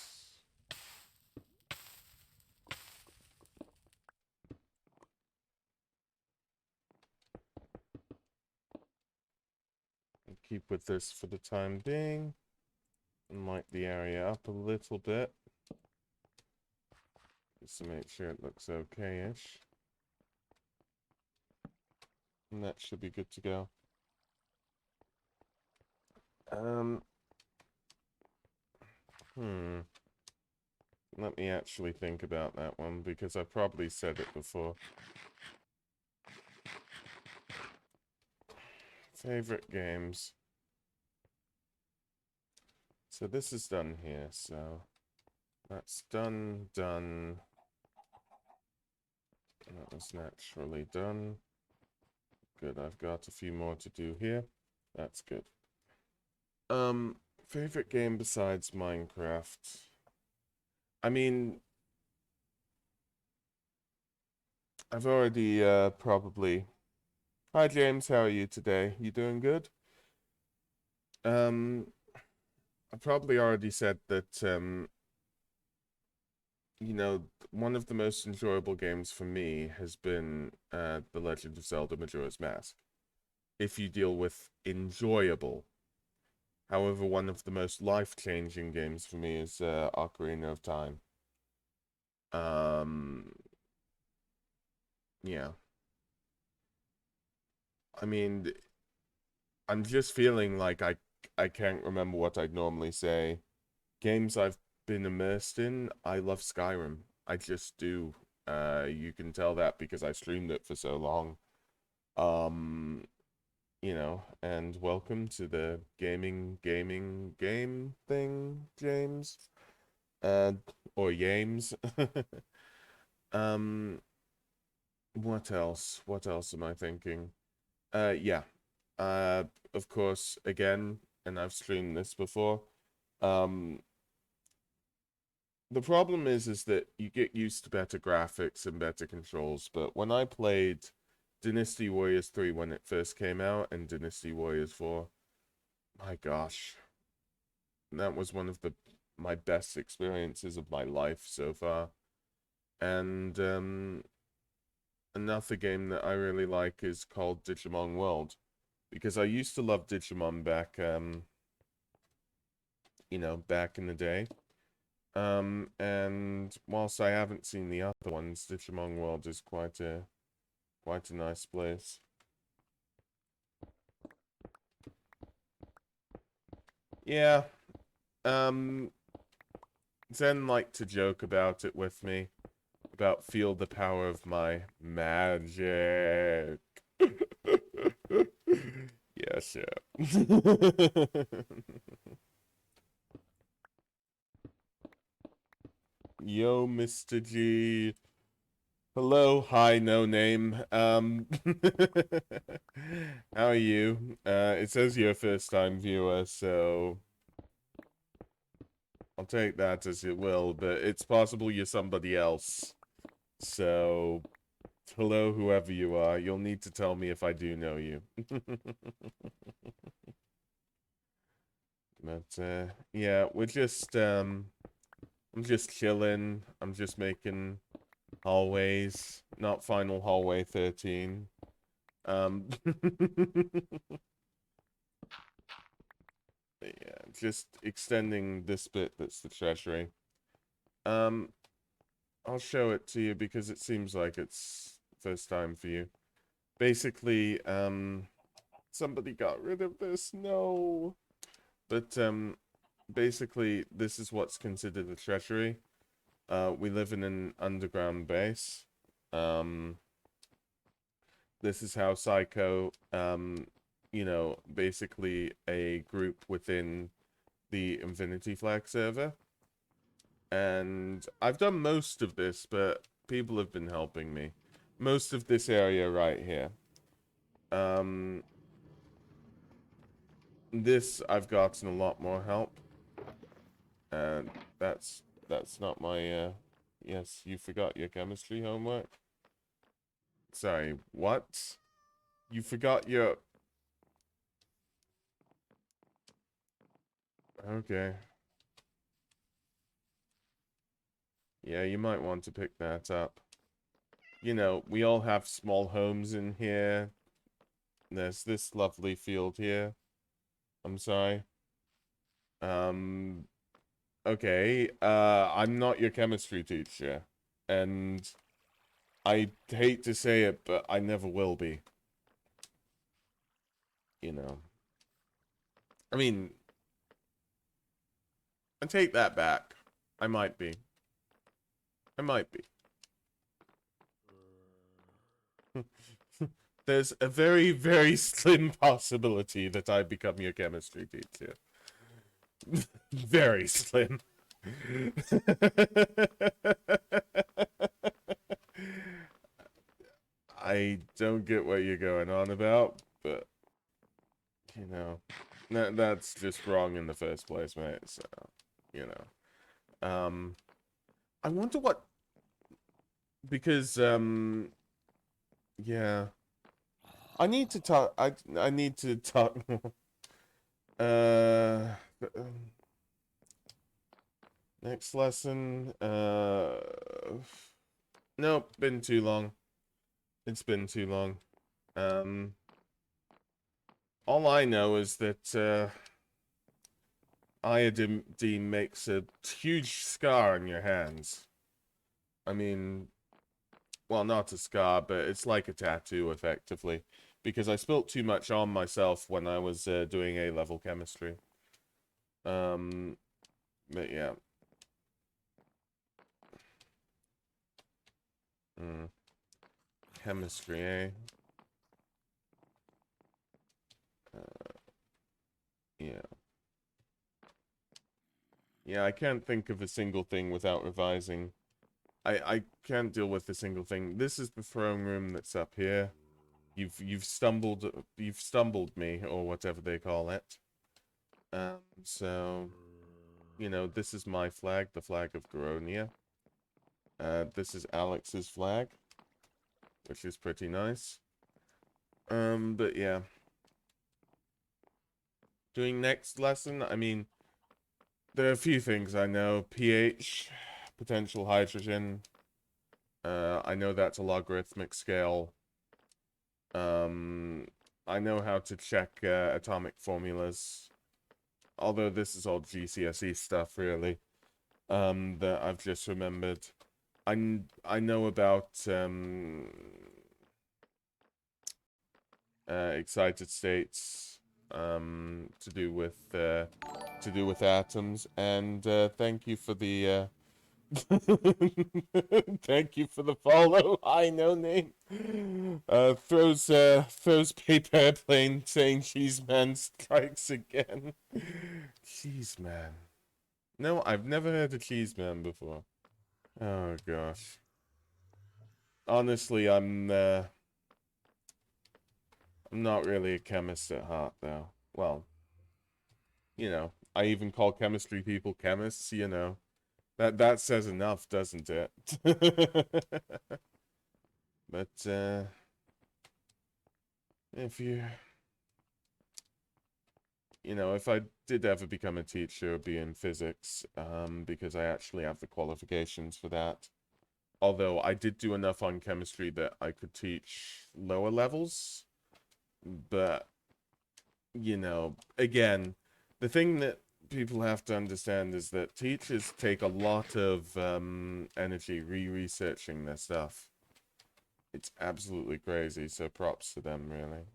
I'll keep with this for the time being. And light the area up a little bit. Just to make sure it looks okay-ish. And that should be good to go. Let me actually think about that one, because I've probably said it before. Favorite games. So this is done here, so that's done. That was naturally done. Good, I've got a few more to do here. That's good. Favorite game besides Minecraft? I mean, I've already probably. Hi James, how are you today? You doing good? I probably already said that you know, one of the most enjoyable games for me has been The Legend of Zelda Majora's Mask. If you deal with enjoyable. However, one of the most life-changing games for me is Ocarina of Time. Um, yeah. I mean, I'm just feeling like I can't remember what I'd normally say. Games I've been immersed in, I love Skyrim. I just do. You can tell that because I streamed it for so long. Um, and welcome to the gaming game thing, James. Uh, or Yames. Um, what else? What else am I thinking? Yeah. Uh, of course, again, and I've streamed this before. Um, the problem is that you get used to better graphics and better controls, but when I played Dynasty Warriors 3 when it first came out and Dynasty Warriors 4, my gosh, that was one of my best experiences of my life so far. And another game that I really like is called Digimon World, because I used to love Digimon back back in the day. And whilst I haven't seen the other ones, Digimon World is quite a nice place. Yeah. Zen liked to joke about it with me, about feel the power of my magic. Yes, yeah. Yo, Mr. G. Hello, hi, no name. How are you? It says you're a first time viewer, so I'll take that as it will, but it's possible you're somebody else. So, hello, whoever you are. You'll need to tell me if I do know you. But, yeah, I'm just chilling. I'm just making hallways, not final hallway 13. Yeah, just extending this bit that's the treasury. I'll show it to you because it seems like it's first time for you. Basically, somebody got rid of this. No. But, basically, this is what's considered a treasury. We live in an underground base. This is how Psycho, you know, basically a group within the Infinity Flag server. And I've done most of this, but people have been helping me. Most of this area right here. This I've gotten a lot more help. And that's not my, yes, you forgot your chemistry homework? Sorry, what? You forgot your... Okay. Yeah, you might want to pick that up. You know, we all have small homes in here. There's this lovely field here. I'm sorry. Okay. I'm not your chemistry teacher. And I hate to say it, but I never will be. You know. I mean, I take that back. I might be. I might be. There's a very, very slim possibility that I become your chemistry teacher. Very slim. I don't get what you're going on about, but, you know, that's just wrong in the first place, mate, so, you know. I wonder what, because, yeah. I need to talk, I need to talk, uh, next lesson, nope, been too long. It's been too long. All I know is that, iodine makes a huge scar on your hands. I mean, well, not a scar, but it's like a tattoo, effectively. Because I spilt too much on myself when I was doing A-level chemistry. But yeah. Chemistry, eh? Yeah. Yeah, I can't think of a single thing without revising. I can't deal with a single thing. This is the throne room that's up here. You've stumbled me, or whatever they call it. So, you know, this is my flag, the flag of Garonia. This is Alex's flag, which is pretty nice. But yeah. Doing next lesson, I mean, there are a few things I know. pH, potential hydrogen. I know that's a logarithmic scale. I know how to check atomic formulas. Although this is all GCSE stuff, really. That I've just remembered. I know about excited states, to do with atoms, and thank you for the thank you for the follow. Hi, no name. Throws paper airplane saying cheese man strikes again. Cheese man. No, I've never heard of cheese man before. Oh gosh. Honestly, I'm not really a chemist at heart, though. Well, you know, I even call chemistry people chemists, you know. That says enough, doesn't it? But if you know, if I did ever become a teacher, it would be in physics, because I actually have the qualifications for that. Although I did do enough on chemistry that I could teach lower levels, but you know, again, the thing that people have to understand is that teachers take a lot of energy re-researching their stuff. It's absolutely crazy, so props to them, really.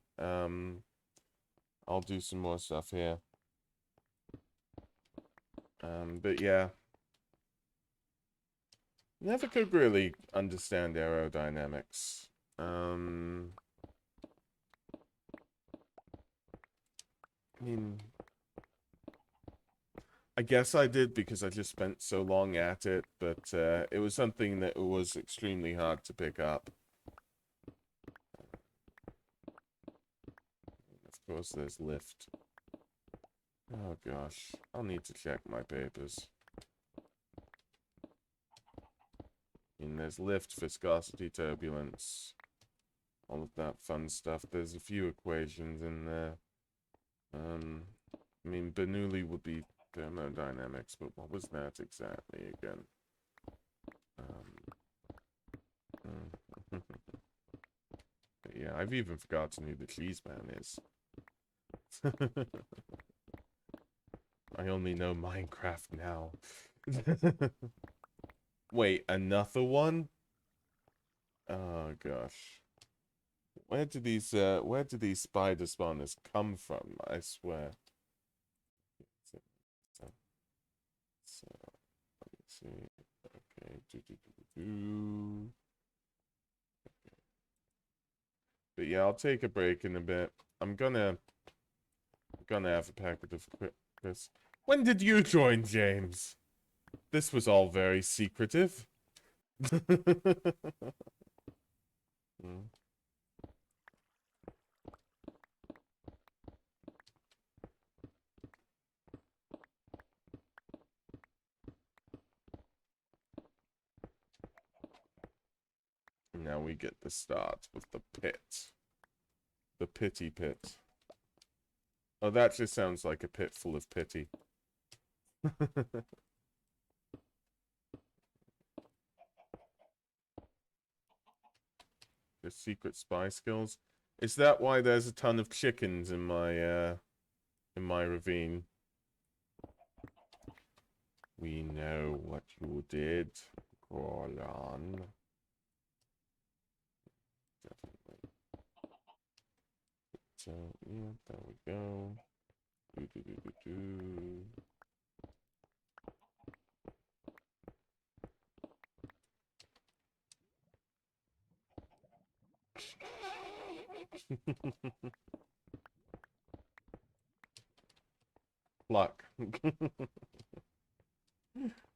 I'll do some more stuff here. But yeah, never could really understand aerodynamics. I mean, I guess I did because I just spent so long at it, but it was something that was extremely hard to pick up. Of course, there's lift. Oh gosh, I'll need to check my papers. I mean, there's lift, viscosity, turbulence, all of that fun stuff. There's a few equations in there. I mean, Bernoulli would be thermodynamics, but what was that exactly again? But yeah, I've even forgotten who the cheese man is. I only know Minecraft now. Wait, another one? Oh gosh. Where do these spider spawners come from? I swear. So let's see. Okay. But yeah, I'll take a break in a bit. I'm gonna have a packet of Chris. When did you join, James? This was all very secretive. Hmm. Now we get the start of the pit. The pity pit. Oh, that just sounds like a pit full of pity. The secret spy skills. Is that why there's a ton of chickens in my ravine? We know what you did, Gorlan. Definitely. So yeah, there we go. Do, do, do, do, do. Luck.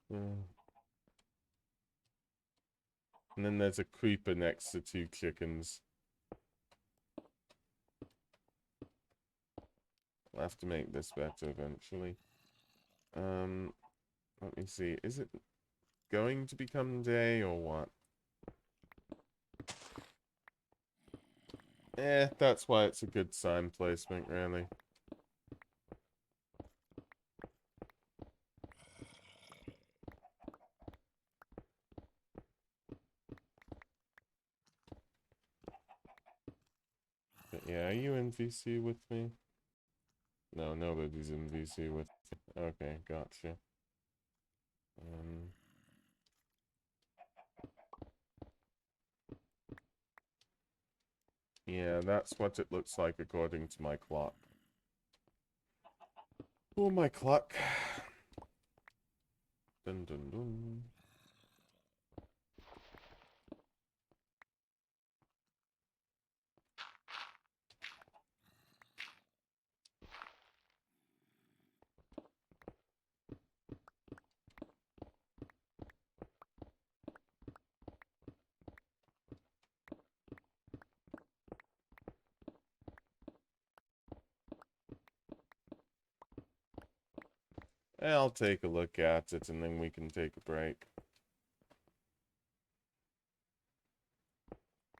And then there's a creeper next to two chickens. I'll have to make this better eventually. Let me see. Is it going to become day or what? That's why it's a good sign placement, really. But yeah, are you in VC with me? No, nobody's in VC with me. Okay, gotcha. Yeah, that's what it looks like according to my clock. Oh, my clock. Dun dun dun. I'll take a look at it and then we can take a break.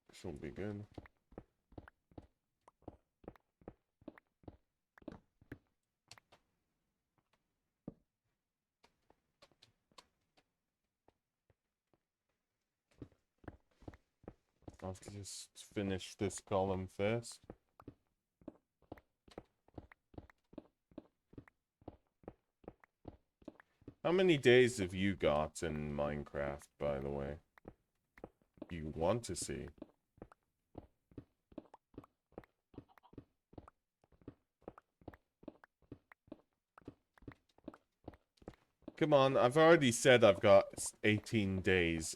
This'll be good. I'll have to just finish this column first. How many days have you got in Minecraft, by the way? You want to see? Come on, I've already said I've got 18 days.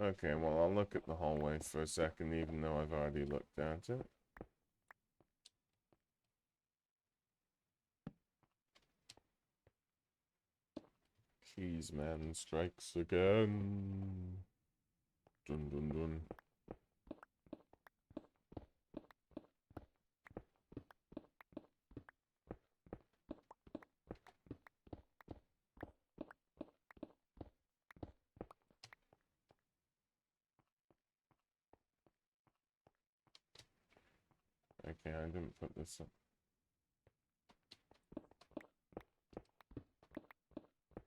Okay, well, I'll look at the hallway for a second, even though I've already looked at it. Keys man strikes again. Dun dun dun. Okay, I didn't put this up.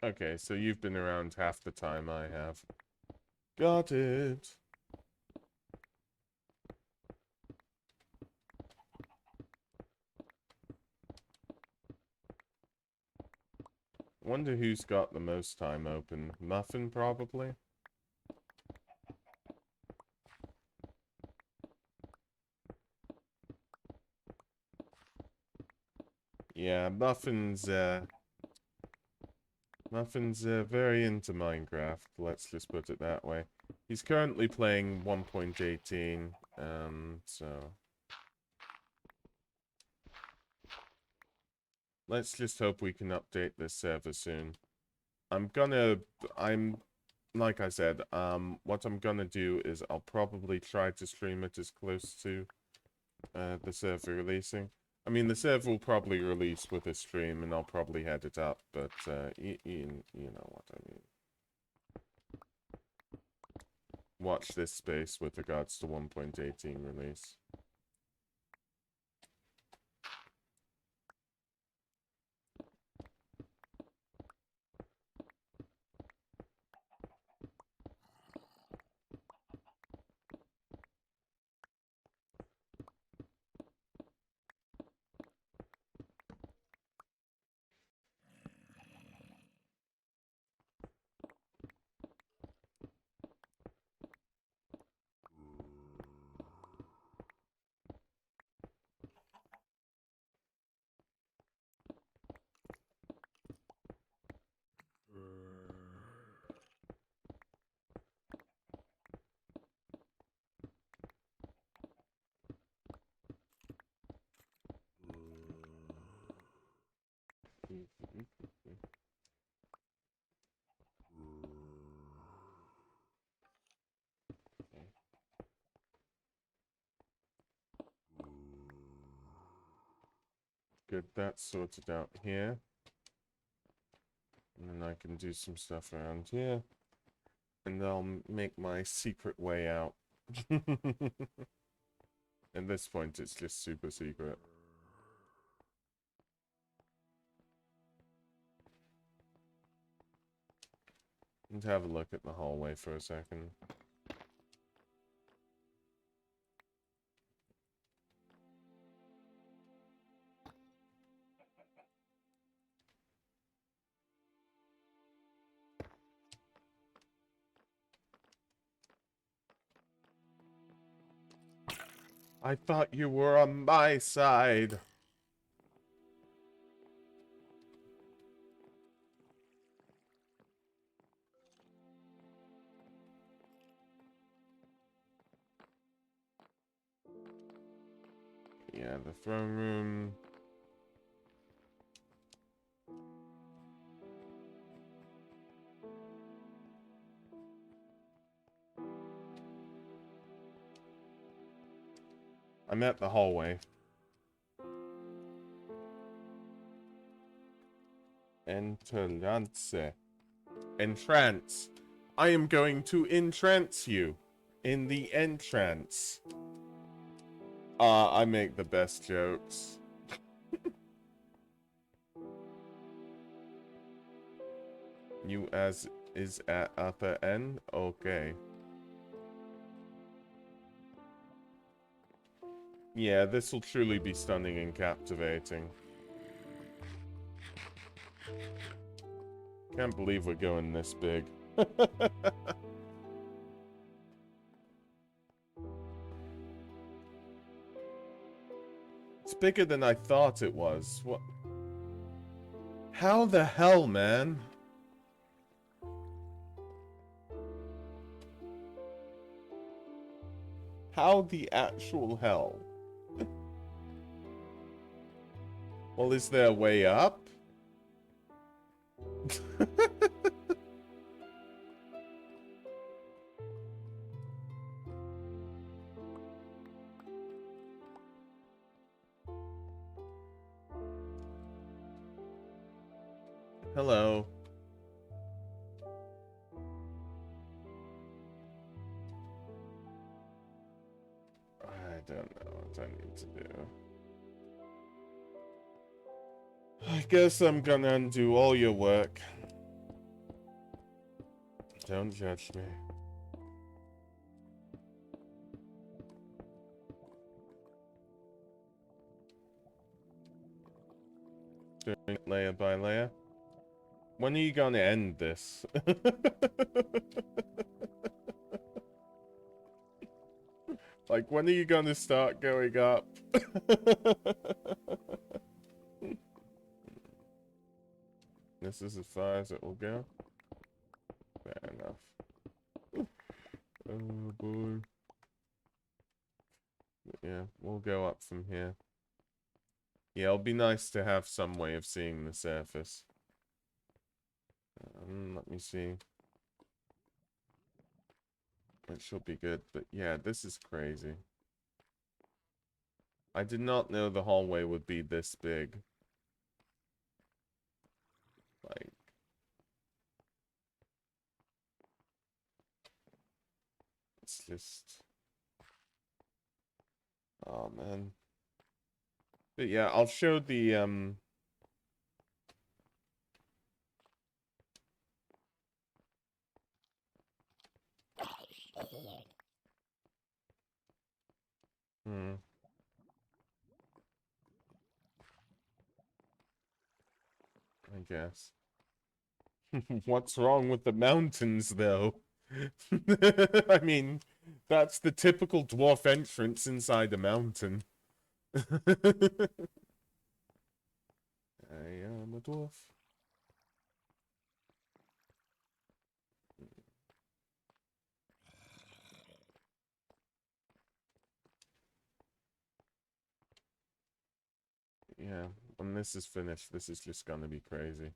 Okay, so you've been around half the time I have. Got it. Wonder who's got the most time open. Muffin, probably? Yeah, Muffin's very into Minecraft, let's just put it that way. He's currently playing 1.18, so... Let's just hope we can update this server soon. Like I said, what I'm gonna do is I'll probably try to stream it as close to, the server releasing. I mean, the server will probably release with a stream, and I'll probably head it up, but, you know what I mean. Watch this space with regards to 1.18 release. Good, that's sorted out here. And then I can do some stuff around here. And I'll make my secret way out. At this point, it's just super secret. And have a look at the hallway for a second. I thought you were on my side. Yeah, the throne room. I'm at the hallway. Entrance. Entrance. I am going to entrance you in the entrance. I make the best jokes. You as is at upper end? Okay. Yeah, this will truly be stunning and captivating. Can't believe we're going this big. It's bigger than I thought it was. What? How the hell, man? How the actual hell? Well, is there a way up? Hello. I don't know what I need to do. I guess I'm gonna undo all your work. Don't judge me. Doing it layer by layer. When are you gonna end this? Like, when are you gonna start going up? This is as far as it will go. Fair enough. Oh boy. Yeah, we'll go up from here. Yeah, it'll be nice to have some way of seeing the surface. Let me see. It should be good, but yeah, this is crazy. I did not know the hallway would be this big. Like, it's just... Oh, man. But yeah, I'll show the, I guess. What's wrong with the mountains, though? I mean, that's the typical dwarf entrance inside a mountain. I am a dwarf. Yeah, when this is finished, this is just gonna be crazy.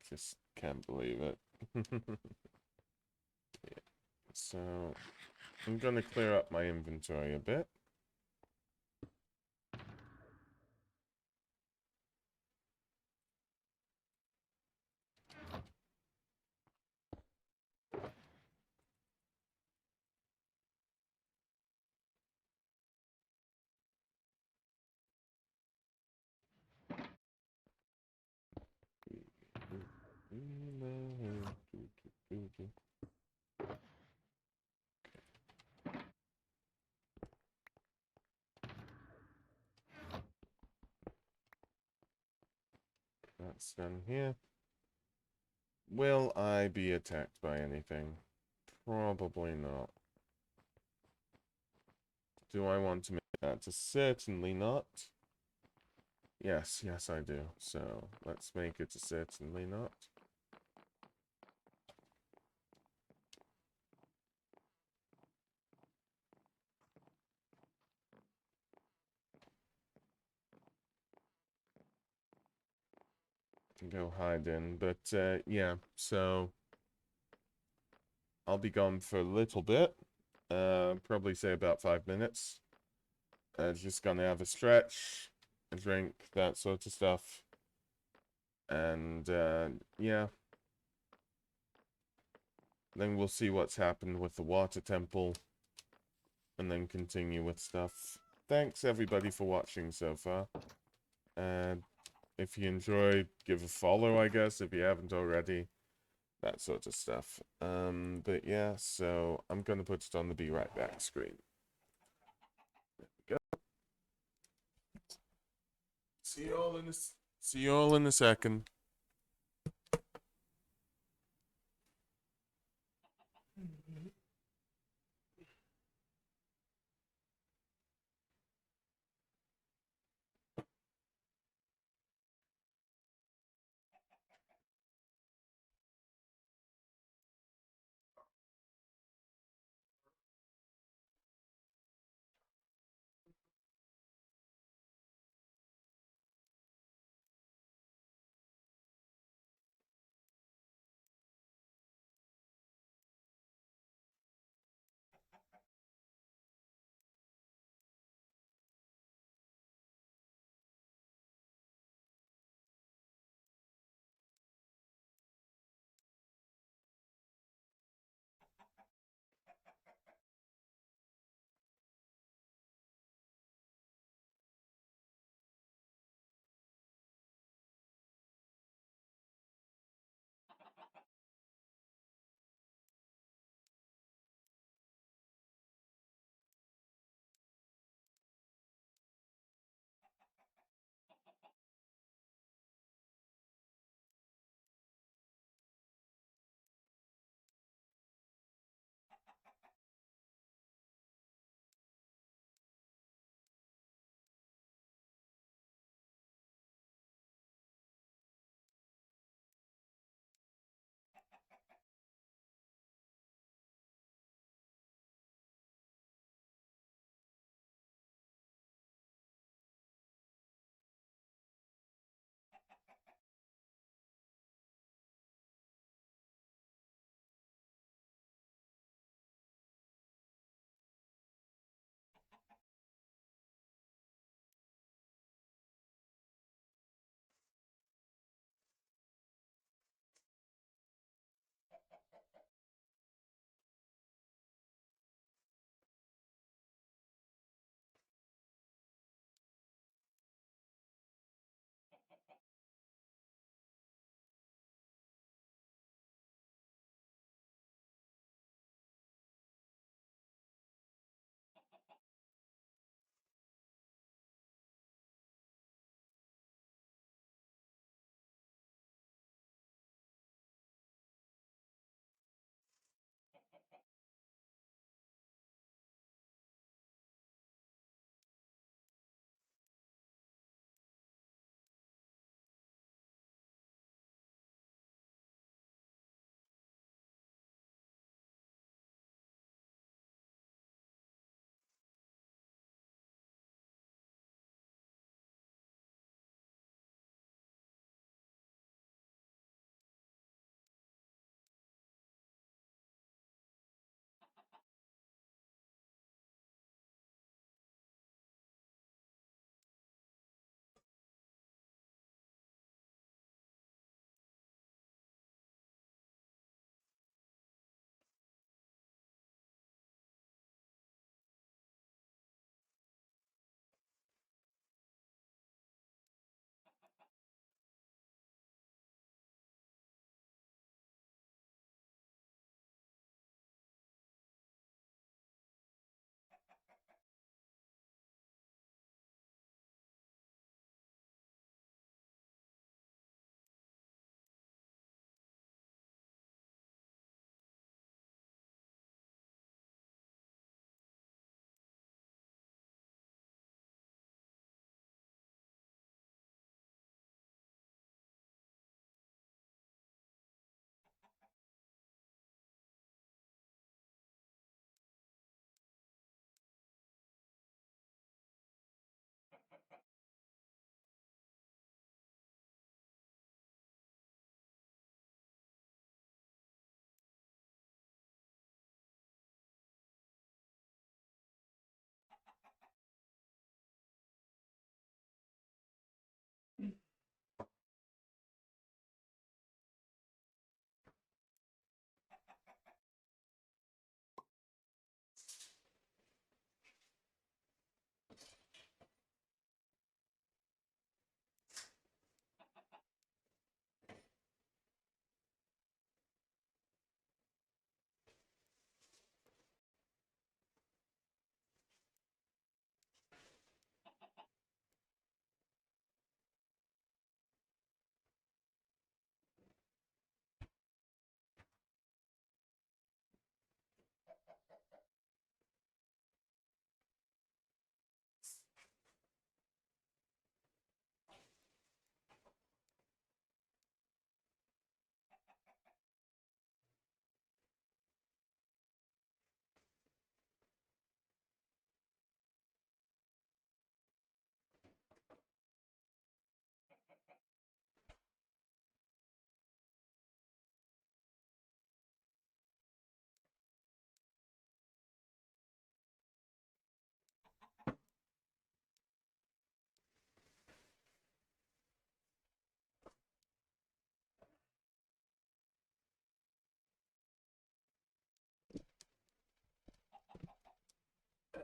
Just can't believe it. Yeah. So, I'm gonna clear up my inventory a bit. That's done here. Will I be attacked by anything? Probably not. Do I want to make that? Certainly not. Yes, yes I do. So, let's make it a certainly not. go hide in. But yeah, so I'll be gone for a little bit. Probably say about 5 minutes. Just gonna have a stretch, a drink, that sort of stuff. And yeah, then we'll see what's happened with the water temple, and then continue with stuff. Thanks everybody for watching so far. And if you enjoyed, give a follow, I guess, if you haven't already. That sort of stuff. But yeah, so I'm gonna put it on the be right back screen. There we go. See you all in a second.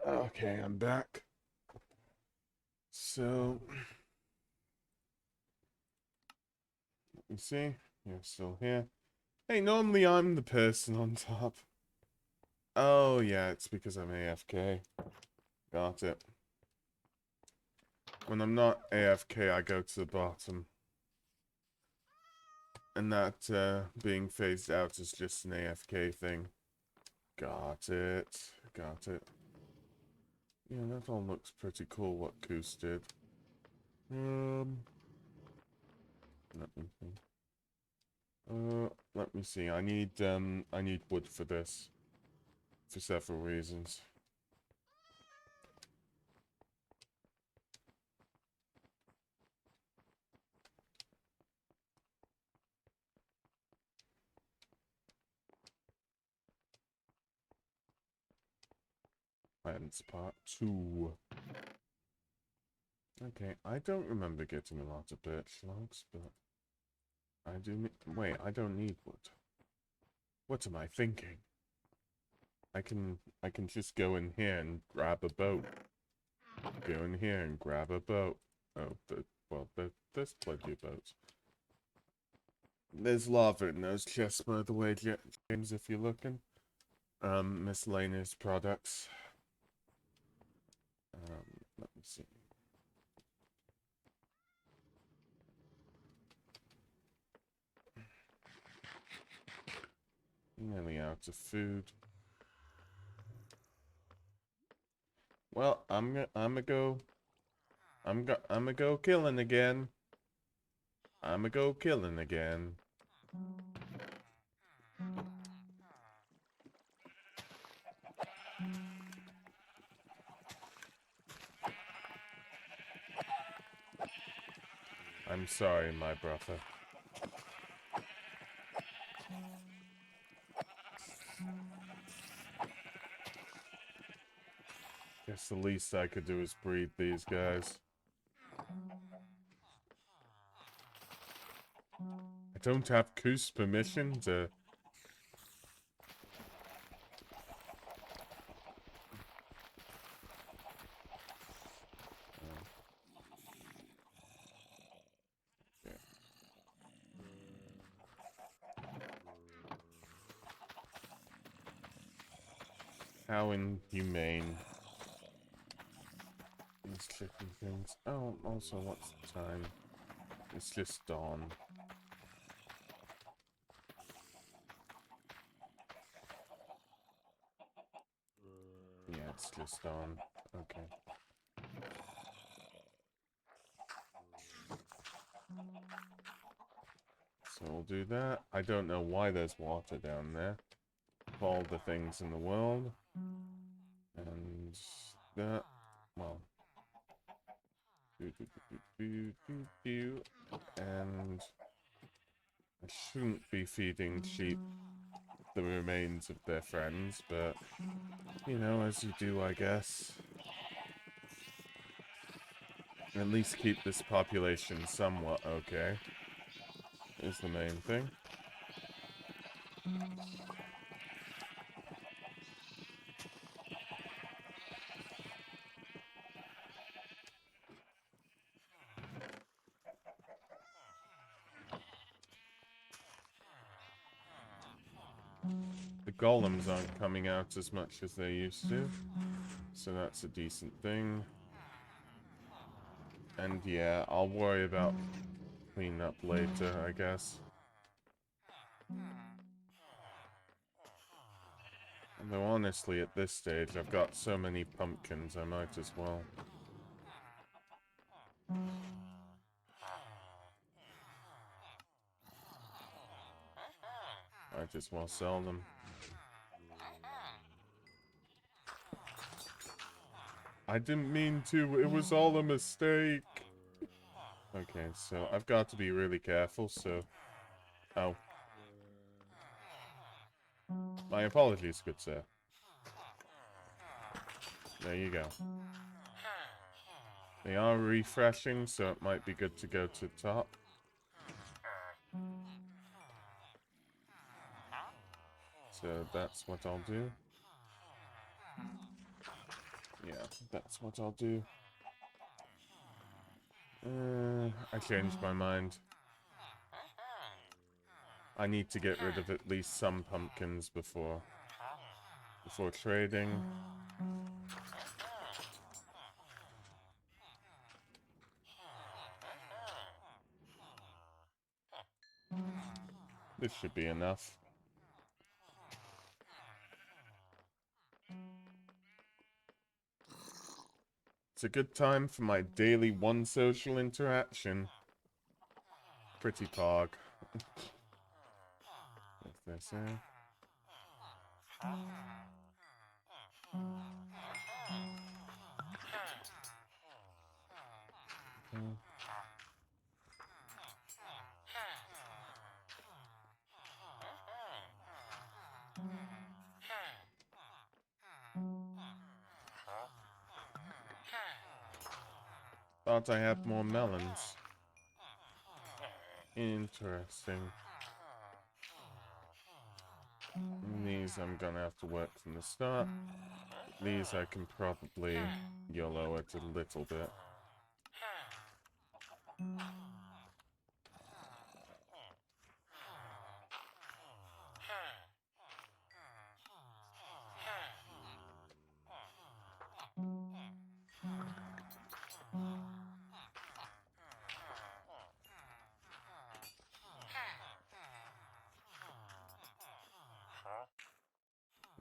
Okay, I'm back. So, let me see. You're still here. Hey, normally I'm the person on top. Oh, yeah, it's because I'm AFK. Got it. When I'm not AFK, I go to the bottom. And that being phased out is just an AFK thing. Got it. Got it. Yeah, that all looks pretty cool what Goose did. Let me see. Let me see. I need wood for this. For several reasons. Plans part 2. Okay, I don't remember getting a lot of birch logs, but I do. Wait, I don't need wood. What am I thinking? I can just go in here and grab a boat. Go in here and grab a boat. Oh, well, there's plenty of boats. There's lava in those chests, by the way, James, if you're looking. Miscellaneous products. Let me see. Nearly out of food. Well, I'm gonna go killing again. I'm gonna go killing again. I'm sorry, my brother. Guess the least I could do is breed these guys. I don't have Koos permission to... Okay. How inhumane. These chicken things. Oh, also, what's the time? It's just dawn. Yeah, it's just dawn. Okay. So we'll do that. I don't know why there's water down there. Of all the things in the world. And that... Well... And... I shouldn't be feeding sheep the remains of their friends, but... You know, as you do, I guess. At least keep this population somewhat okay. Is the main thing. The golems aren't coming out as much as they used to. So that's a decent thing. And yeah, I'll worry about cleaning up later, I guess. Though honestly, at this stage, I've got so many pumpkins, I might as well. Might as well sell them. I didn't mean to, it was all a mistake. Okay, so I've got to be really careful, so... Oh. My apologies, good sir. There you go. They are refreshing, so it might be good to go to the top. So that's what I'll do. Yeah, that's what I'll do. I changed my mind. I need to get rid of at least some pumpkins before trading. This should be enough. It's a good time for my daily one social interaction. Pretty pog. What's this here? Thought I had more melons. Interesting. These I'm gonna have to work from the start. These I can probably YOLO it a little bit.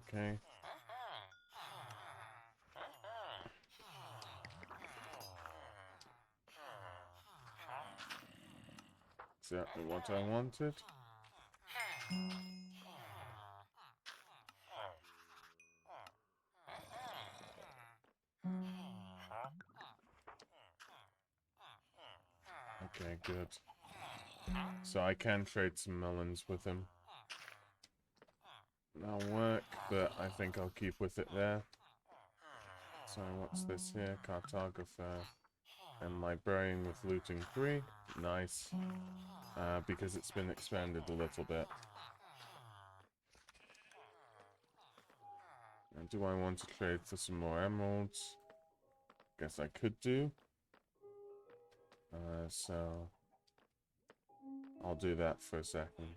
Okay. Exactly what I wanted. Okay, good. So I can trade some melons with him. That'll work, but I think I'll keep with it there. So what's this here? Cartographer. And librarian with looting 3. Nice. Because it's been expanded a little bit. Now, do I want to trade for some more emeralds? Guess I could do. So I'll do that for a second.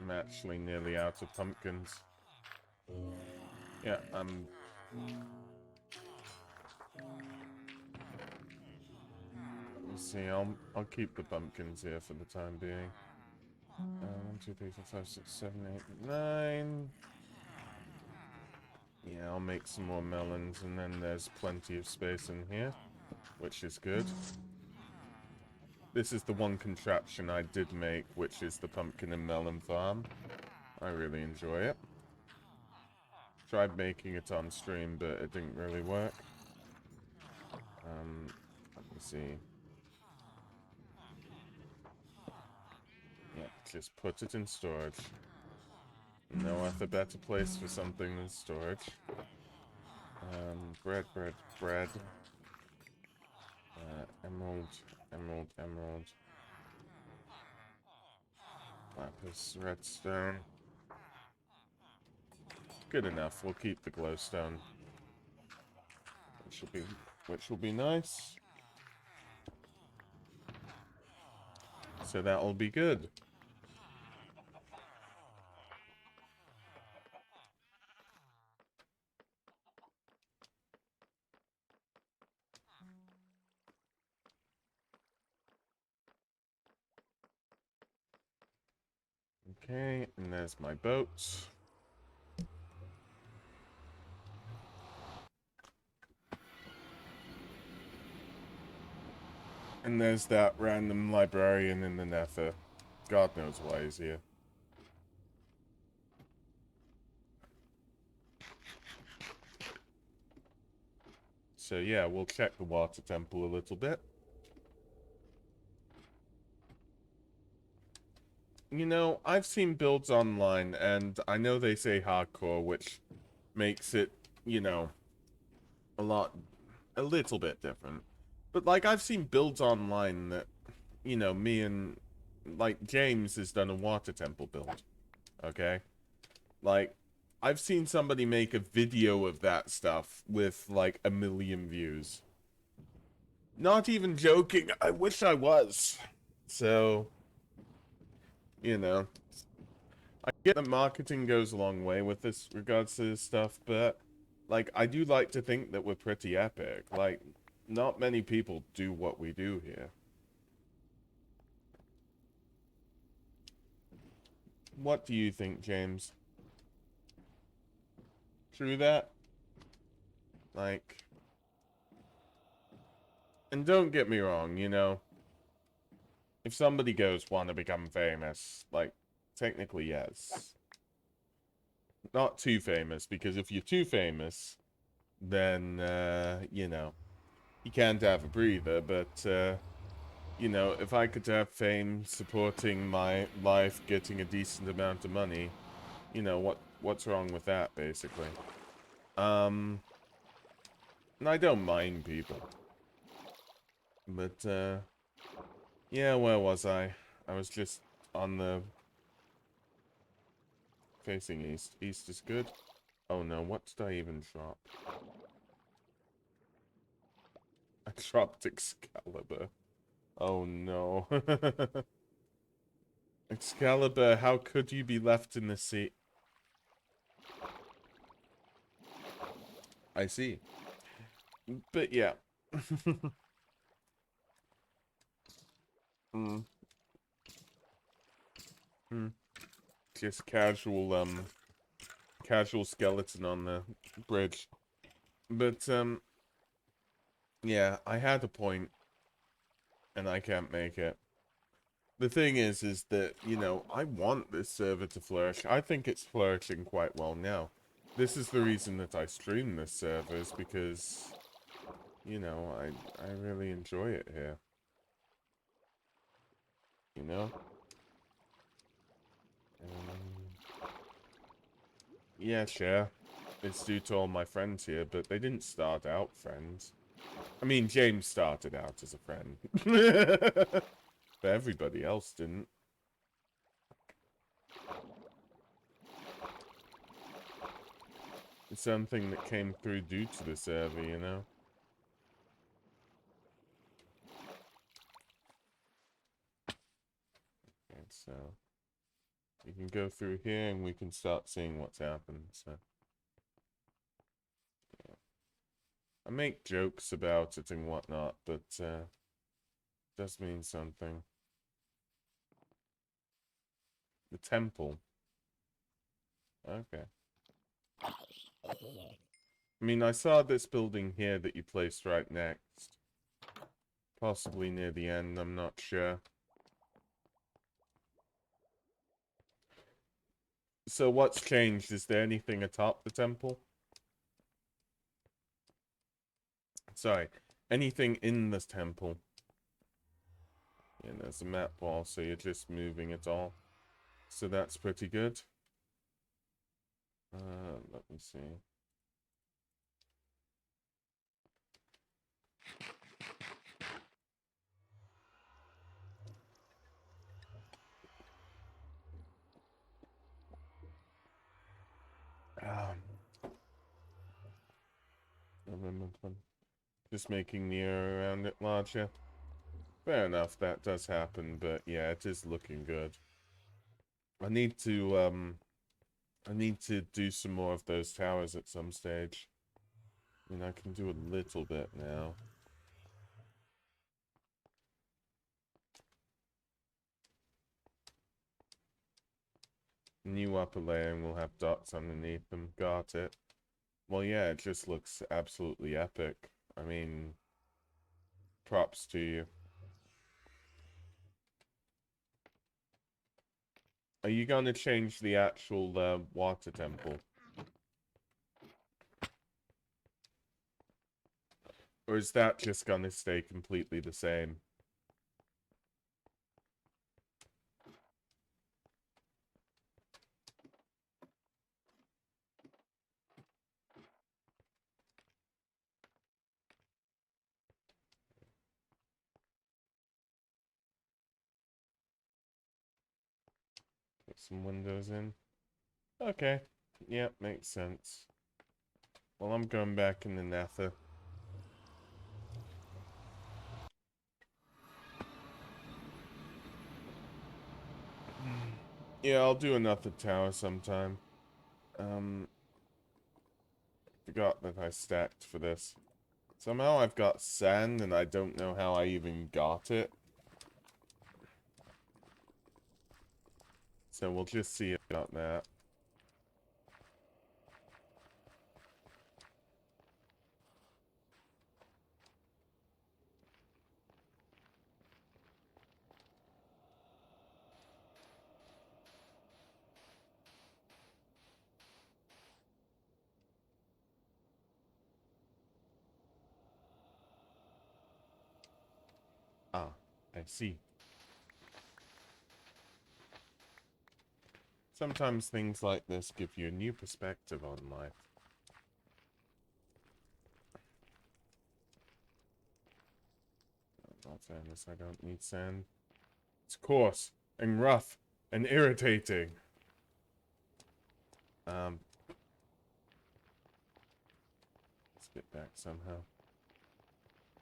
I'm actually nearly out of pumpkins. Yeah, let me see, I'll keep the pumpkins here for the time being. 1, 2, 3, 4, 5, 6, 7, 8, 9. Yeah, I'll make some more melons, and then there's plenty of space in here, which is good. This is the one contraption I did make, which is the pumpkin and melon farm. I really enjoy it. Tried making it on stream, but it didn't really work. Let me see. Yeah, just put it in storage. No other better place for something than storage. Bread. Emerald. Lapis, redstone. Good enough. We'll keep the glowstone, which will be nice. So that'll be good. Okay, and there's my boat. And there's that random librarian in the nether. God knows why he's here. So yeah, we'll check the water temple a little bit. You know, I've seen builds online, and I know they say hardcore, which makes it, you know, a little bit different. But, like, I've seen builds online that, you know, me and, like, James has done a water temple build, okay? Like, I've seen somebody make a video of that stuff with, like, 1 million views. Not even joking, I wish I was. So, you know, I get that marketing goes a long way with this regards to this stuff, but like I do like to think that we're pretty epic. Like, not many people do what we do here. What do you think, James? True that? Like, and don't get me wrong, you know, if somebody goes want to become famous, like, technically yes. Not too famous, because if you're too famous, then, you know, you can't have a breather, but, you know, if I could have fame supporting my life, getting a decent amount of money, you know, what's wrong with that, basically? And I don't mind people. But, yeah, where was I? I was just on the facing east. East is good. Oh no, what did I even drop? I dropped Excalibur. Oh no. Excalibur, how could you be left in the sea? I see. But yeah. mm. Mm. Just casual skeleton on the bridge. But, yeah, I had a point, and I can't make it. The thing is that, you know, I want this server to flourish. I think it's flourishing quite well now. This is the reason that I stream this server, is because, you know, I really enjoy it here. You know? Yeah, sure. It's due to all my friends here, but they didn't start out friends. I mean, James started out as a friend. But everybody else didn't. It's something that came through due to the server, you know? And so, we can go through here and we can start seeing what's happened, so. Yeah. I make jokes about it and whatnot, but, it does mean something. The temple. Okay. I mean, I saw this building here that you placed right next. Possibly near the end, I'm not sure. So what's changed? Is there anything atop the temple? Sorry, anything in this temple? Yeah, there's a map wall, so you're just moving it all. So that's pretty good. Let me see. Just making the area around it larger. Fair enough, that does happen, but yeah, it is looking good. I need to do some more of those towers at some stage. I mean, I can do a little bit now. New upper layer and we'll have dots underneath them. Got it. Well, yeah, it just looks absolutely epic. I mean, props to you. Are you gonna change the actual water temple? Or is that just gonna stay completely the same? Put some windows in. Okay. Yep, makes sense. Well, I'm going back in the nether. Yeah, I'll do another tower sometime. Forgot that I stacked for this. Somehow I've got sand and I don't know how I even got it. So we'll just see about that. Ah, I see. Sometimes things like this give you a new perspective on life. Not saying this, I don't need sand. It's coarse and rough and irritating. Let's get back somehow.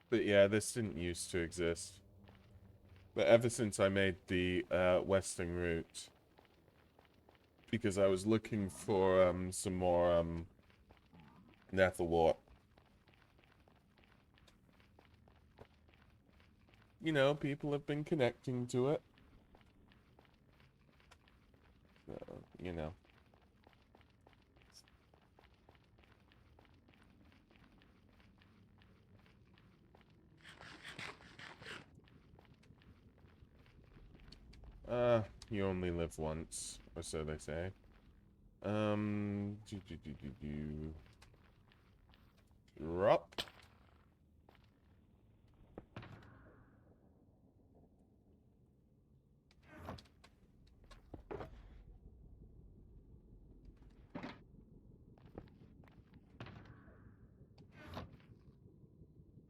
But yeah, this didn't used to exist. But ever since I made the western route, because I was looking for some more netherwort. You know, people have been connecting to it. You know. You only live once, or so they say. Drop.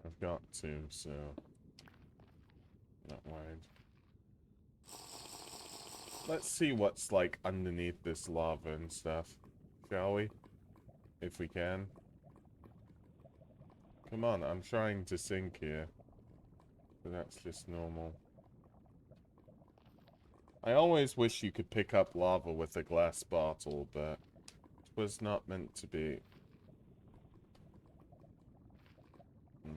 I've got to, so not worried. Let's see what's like underneath this lava and stuff, shall we? If we can. Come on, I'm trying to sink here. But that's just normal. I always wish you could pick up lava with a glass bottle, but it was not meant to be.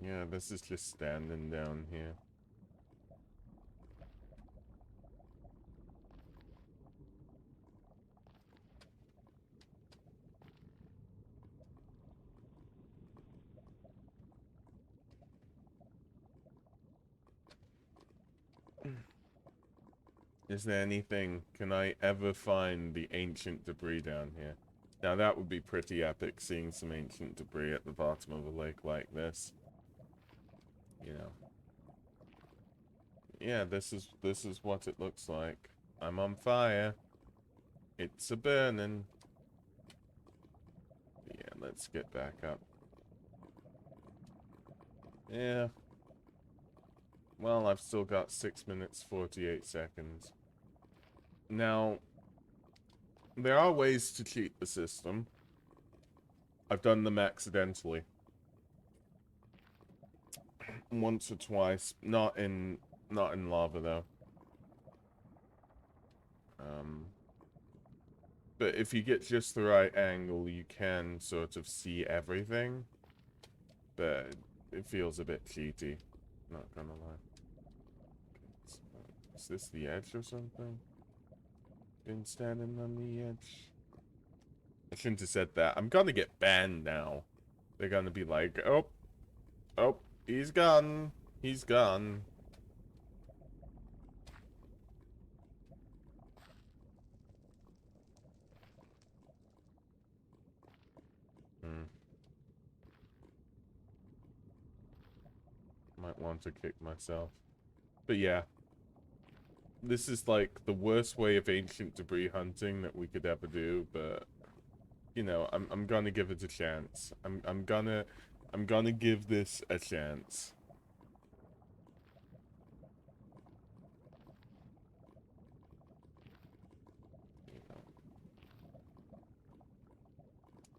Yeah, this is just standing down here. Is there anything? Can I ever find the ancient debris down here? Now that would be pretty epic, seeing some ancient debris at the bottom of a lake like this. You know. Yeah, this is what it looks like. I'm on fire. It's a burning. Yeah, let's get back up. Yeah. Well, I've still got 6 minutes, 48 seconds. Now, there are ways to cheat the system. I've done them accidentally. Once or twice. Not in lava, though. But if you get just the right angle, you can sort of see everything. But it feels a bit cheaty. Not gonna lie. Is this the edge or something? Been standing on the edge. I shouldn't have said that. I'm gonna get banned now. They're gonna be like, oh, oh, he's gone. He's gone. Might want to kick myself. But yeah. This is like the worst way of ancient debris hunting that we could ever do, but you know, I'm gonna give it a chance. I'm gonna give this a chance.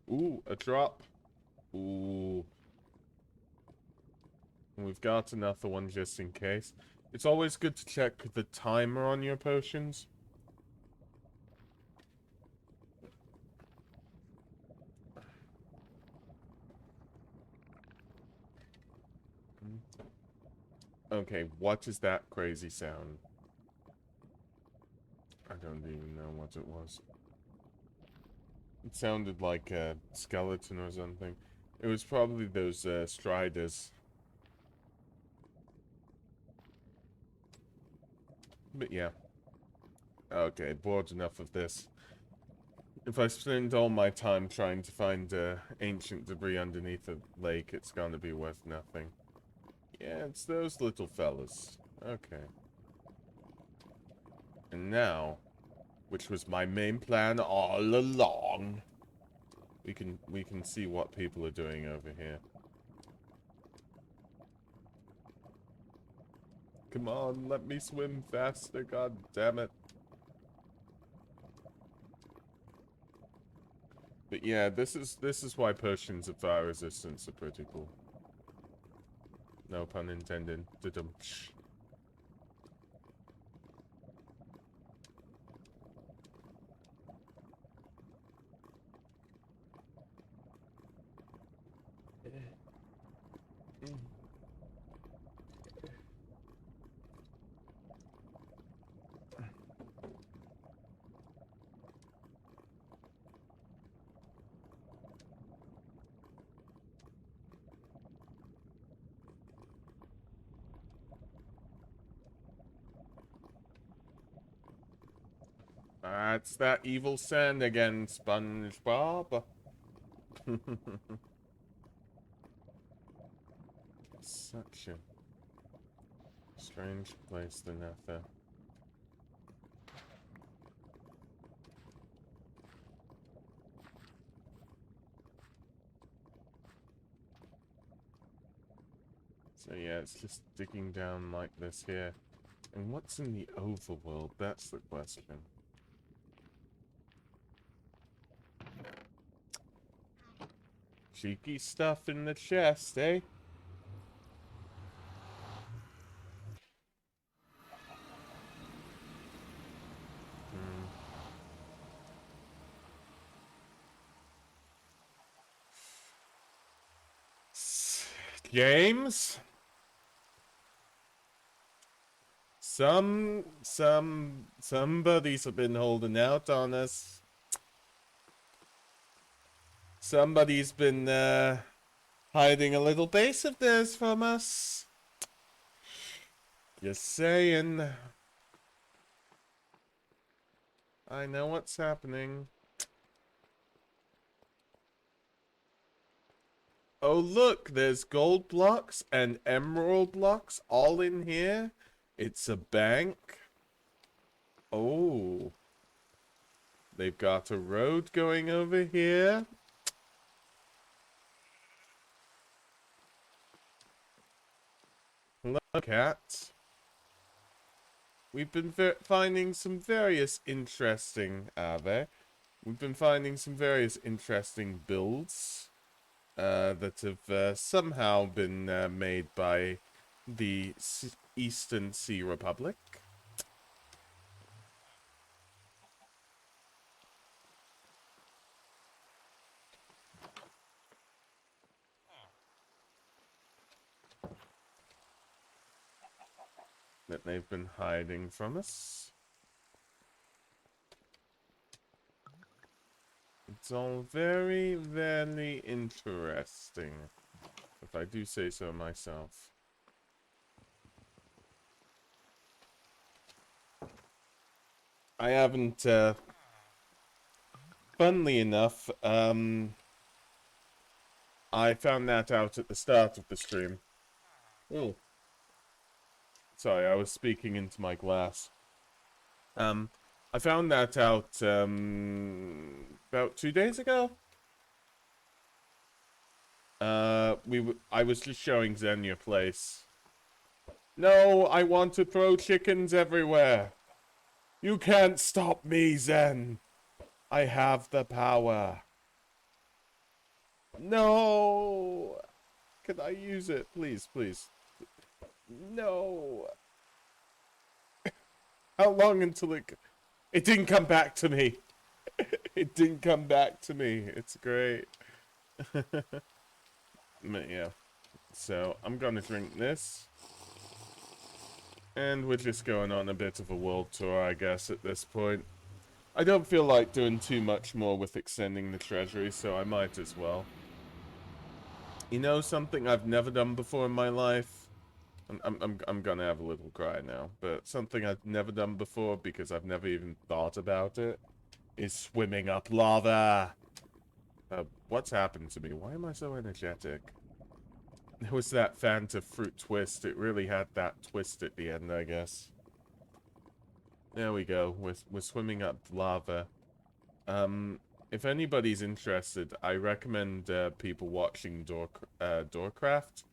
Ooh, a drop. Ooh. We've got another one just in case. It's always good to check the timer on your potions. Okay, what is that crazy sound? I don't even know what it was. It sounded like a skeleton or something. It was probably those striders. But yeah. Okay, bored enough of this. If I spend all my time trying to find ancient debris underneath a lake, it's gonna be worth nothing. Yeah, it's those little fellas. Okay. And now, which was my main plan all along, we can see what people are doing over here. Come on, let me swim faster, god damn it. But yeah, this is why potions of fire resistance are pretty cool. No pun intended. Da-dum. That's that evil sand again, SpongeBob. Such a strange place, the Nether. So yeah, it's just digging down like this here. And what's in the overworld? That's the question. Cheeky stuff in the chest, eh? James? Somebody's been holding out on us. Somebody's been, hiding a little base of theirs from us. Just saying. I know what's happening. Oh, look, there's gold blocks and emerald blocks all in here. It's a bank. Oh. They've got a road going over here. Hello, cat. We've been finding some various interesting, we've been finding some various interesting builds that have somehow been made by the Eastern Sea Republic. That they've been hiding from us. It's all very, very interesting, if I do say so myself. I haven't, funnily enough, I found that out at the start of the stream. Oh, Sorry, I was speaking into my glass. I found that out, about 2 days ago. I was just showing Zen your place. No, I want to throw chickens everywhere. You can't stop me, Zen. I have the power. No. Can I use it? Please, please. No. How long until it... It didn't come back to me. It didn't come back to me. It's great. But yeah. So, I'm gonna drink this. And we're just going on a bit of a world tour, I guess, at this point. I don't feel like doing too much more with extending the Treasury, so I might as well. You know something I've never done before in my life? I'm gonna have a little cry now, but something I've never done before because I've never even thought about it is swimming up lava. What's happened to me? Why am I so energetic? It was that Fanta fruit twist. It really had that twist at the end, I guess. There we go. We're swimming up lava. If anybody's interested, I recommend people watching Doorcraft.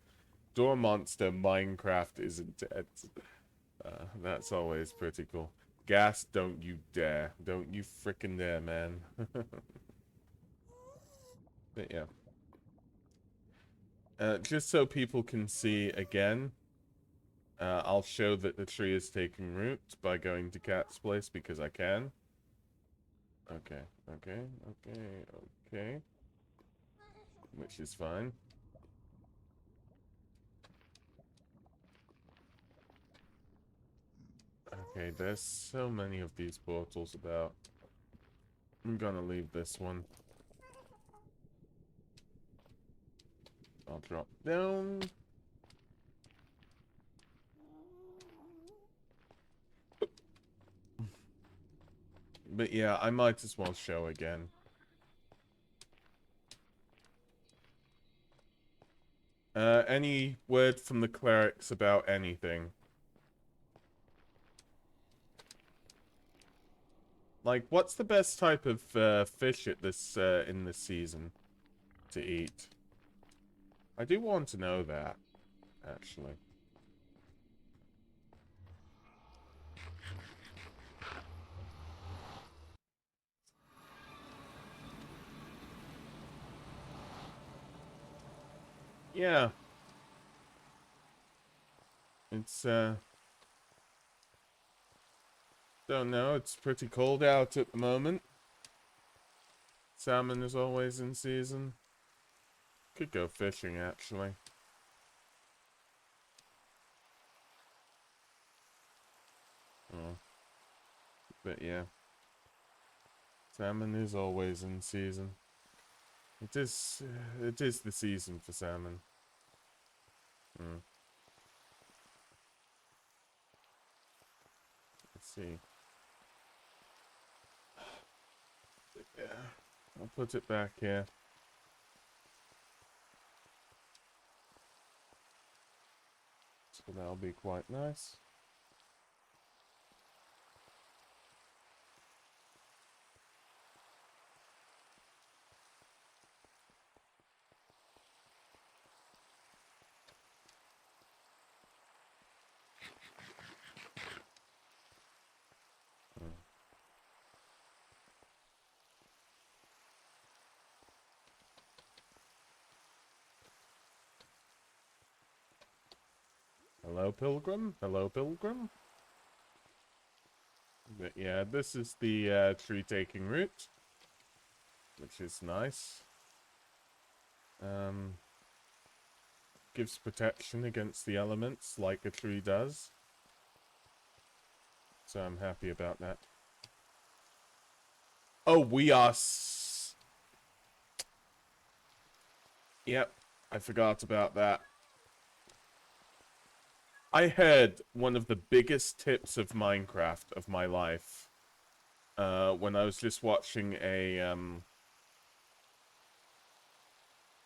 Door Monster Minecraft is intense. That's always pretty cool. Gas, don't you dare. Don't you frickin' dare, man. But yeah. Just so people can see again, I'll show that the tree is taking root by going to Cat's place because I can. Okay, okay, okay, okay. Which is fine. Okay, there's so many of these portals about. I'm gonna leave this one. I'll drop down. But yeah, I might as well show again. Any word from the clerics about anything? Like, what's the best type of fish at this in this season to eat? I do want to know that, actually. Yeah. It's don't know, it's pretty cold out at the moment. Salmon is always in season. Could go fishing, actually. Oh. But yeah. Salmon is always in season. It is the season for salmon. Hmm. Let's see. Yeah. I'll put it back here. So that'll be quite nice. Hmm. Hello, Pilgrim? Hello, Pilgrim? But yeah, this is the tree taking route, which is nice. Gives protection against the elements like a tree does. So I'm happy about that. Oh, we are... Yep, I forgot about that. I heard one of the biggest tips of Minecraft of my life when I was just watching a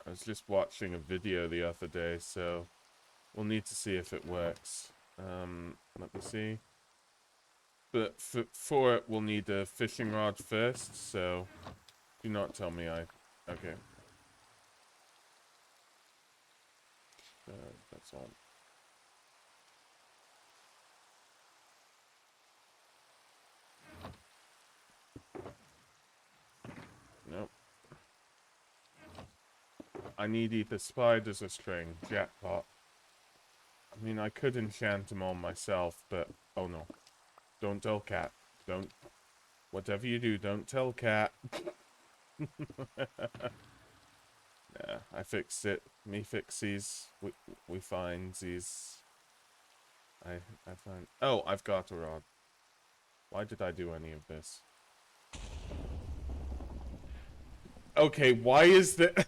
I was just watching a video the other day, so we'll need to see if it works. Let me see. But for it, we'll need a fishing rod first, so do not tell me I... Okay. That's on. Nope. I need either spiders or string. Jackpot. I mean, I could enchant them on myself, but... Oh no. Don't tell Cat. Don't... Whatever you do, don't tell Cat. Yeah, I fixed it. Me fixies. We find these... I find... Oh, I've got a rod. Why did I do any of this? Okay, why is that...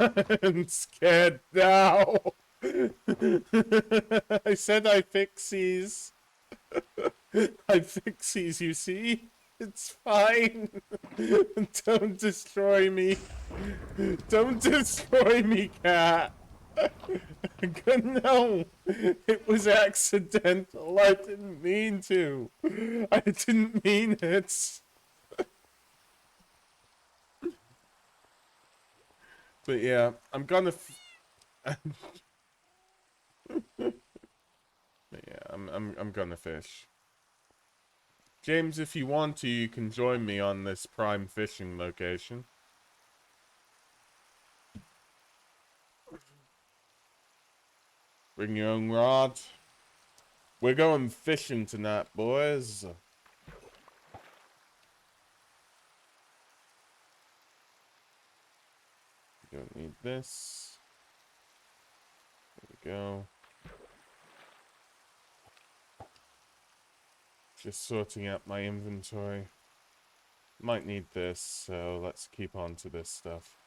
I'm scared now. I said I fixies. I fixies, you see? It's fine. Don't destroy me. Don't destroy me, cat. No, it was accidental. I didn't mean to. I didn't mean it. But yeah, I'm gonna. But yeah, I'm gonna fish. James, if you want to, you can join me on this prime fishing location. Bring your own rod. We're going fishing tonight, boys. Don't need this. There we go. Just sorting out my inventory. Might need this, so let's keep on to this stuff.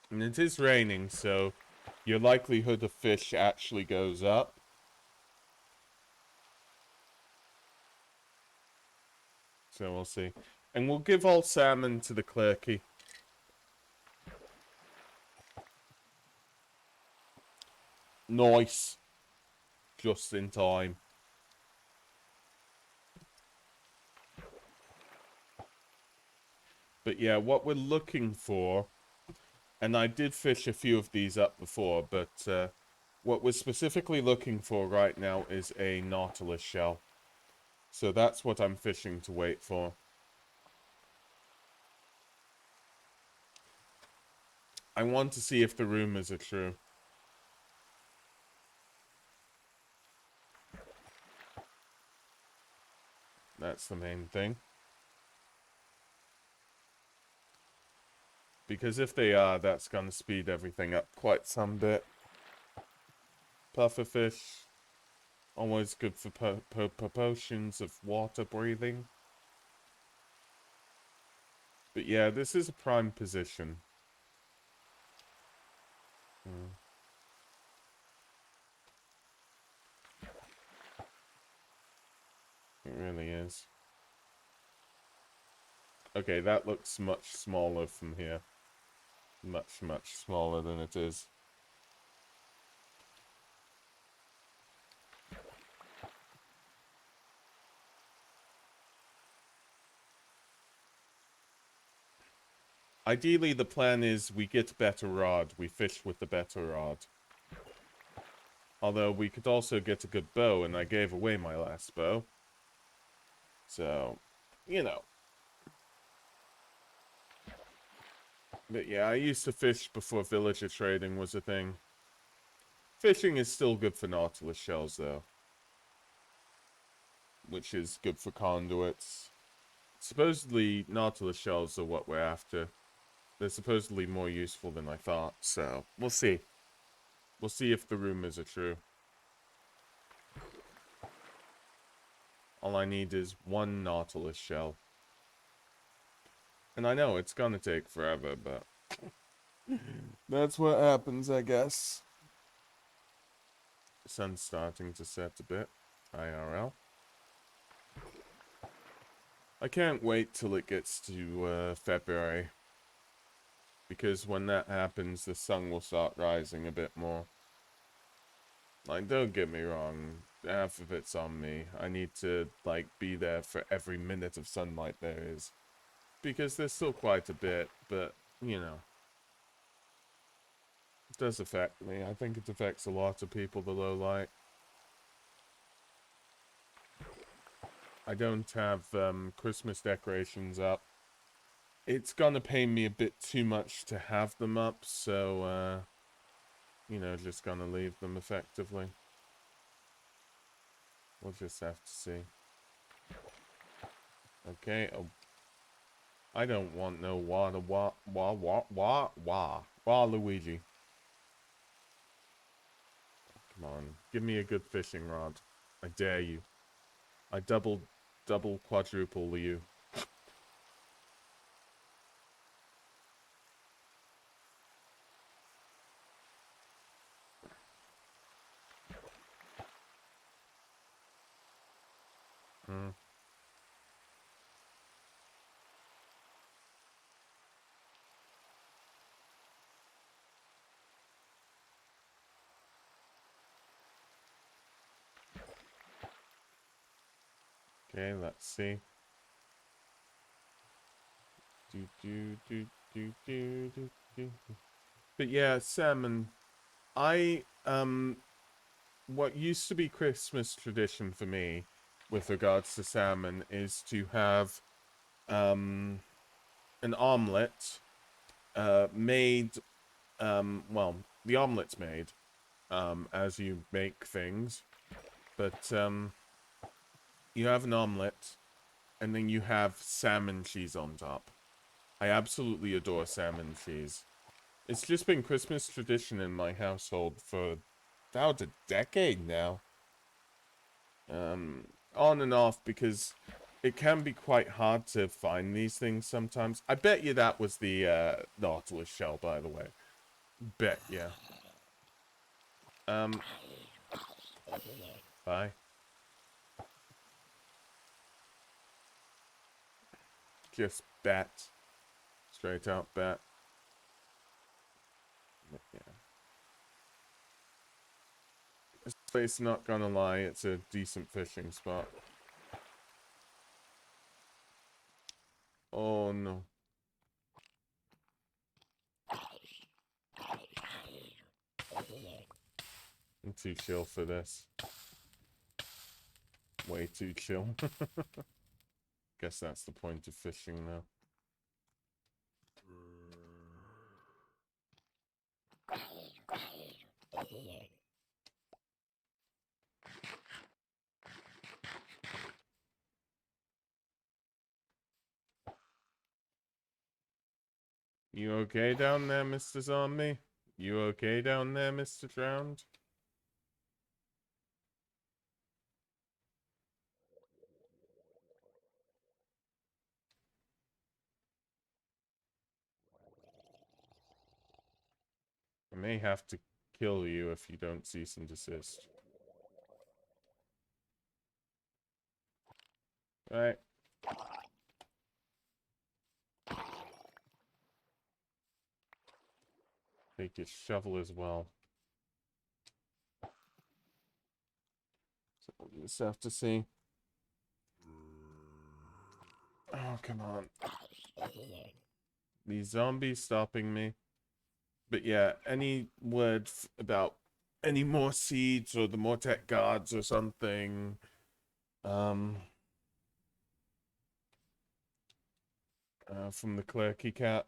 And it is raining, so your likelihood of fish actually goes up. So we'll see. And we'll give all salmon to the clerky. Nice. Just in time. But yeah, what we're looking for... And I did fish a few of these up before, but what we're specifically looking for right now is a nautilus shell. So that's what I'm fishing to wait for. I want to see if the rumors are true. That's the main thing. Because if they are, that's going to speed everything up quite some bit. Pufferfish. Always good for potions of water breathing. But yeah, this is a prime position. It really is. Okay, that looks much smaller from here. Much, much smaller than it is. Ideally, the plan is we get a better rod. We fish with the better rod. Although, we could also get a good bow, and I gave away my last bow. So, you know. But yeah, I used to fish before villager trading was a thing. Fishing is still good for nautilus shells, though. Which is good for conduits. Supposedly, nautilus shells are what we're after. They're supposedly more useful than I thought, so we'll see. We'll see if the rumors are true. All I need is one nautilus shell. And I know it's gonna take forever, but that's what happens, I guess. The sun's starting to set a bit. IRL. I can't wait till it gets to February. Because when that happens, the sun will start rising a bit more. Like, don't get me wrong. Half of it's on me. I need to, like, be there for every minute of sunlight there is. Because there's still quite a bit, but, you know. It does affect me. I think it affects a lot of people, the low light. I don't have Christmas decorations up. It's gonna pay me a bit too much to have them up, so, you know, just gonna leave them effectively. We'll just have to see. Okay, oh, I don't want no water, Luigi. Come on, give me a good fishing rod. I dare you. I double, quadruple you. Hmm. Okay, let's see. But yeah, salmon. What used to be Christmas tradition for me with regards to salmon is to have, an omelet, made, well, the omelet's made, as you make things, but, you have an omelet, and then you have salmon cheese on top. I absolutely adore salmon cheese. It's just been Christmas tradition in my household for about a decade now. On and off because it can be quite hard to find these things sometimes. I bet you that was the Nautilus shell, by the way. Bet yeah. Bye. Just bet. Straight out bet. Yeah. This place, not gonna lie, it's a decent fishing spot. Oh no. I'm too chill for this. Way too chill. Guess that's the point of fishing now. You okay down there, Mr. Zombie? You okay down there, Mr. Drowned? I may have to kill you if you don't cease and desist. Alright. Take your shovel as well. So we'll just have to see. Oh, come on. These zombies stopping me. But yeah, any word about any more seeds or the Mortec guards or something? From the clerky cat.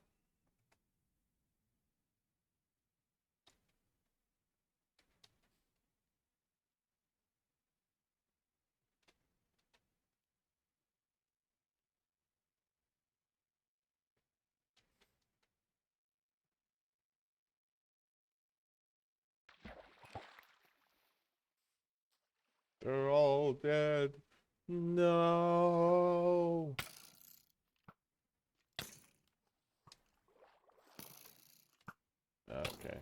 They're all dead. No. Okay.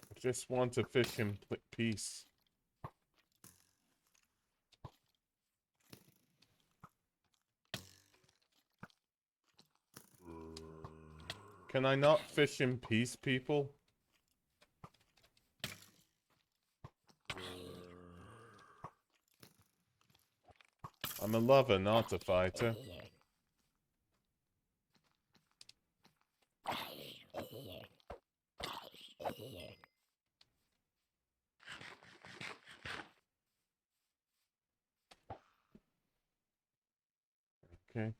I just want to fish in peace. Can I not fish in peace, people? I'm a lover, not a fighter. Okay.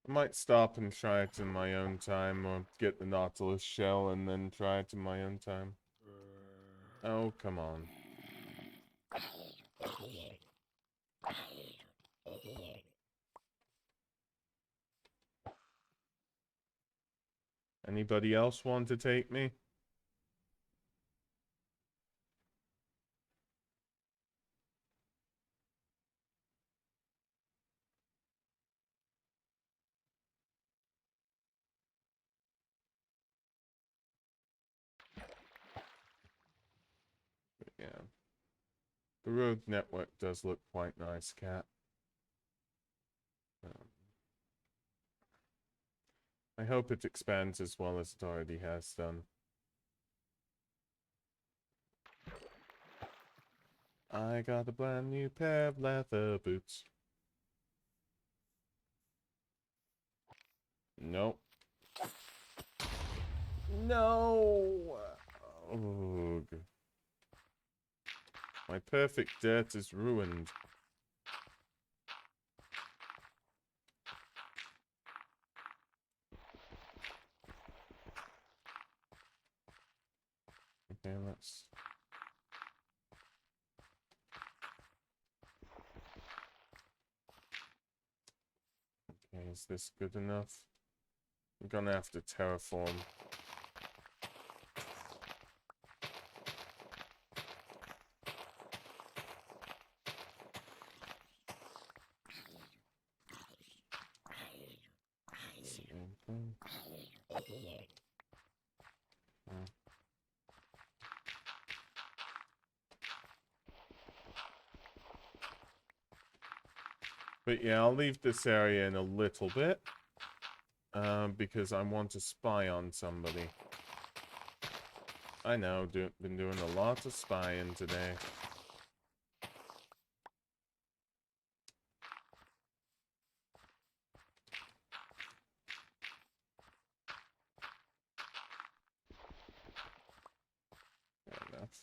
I might stop and try it in my own time, or get the Nautilus shell and then try it in my own time. Oh, come on. Anybody else want to take me? But yeah. The road network does look quite nice, Cat. I hope it expands as well as it already has done. I got a brand new pair of leather boots. Nope. No! Ugh. My perfect dirt is ruined. Okay, let's... Okay, is this good enough? I'm gonna have to terraform. Same thing. Hmm. But yeah, I'll leave this area in a little bit. Because I want to spy on somebody. I know, been doing a lot of spying today. Fair enough.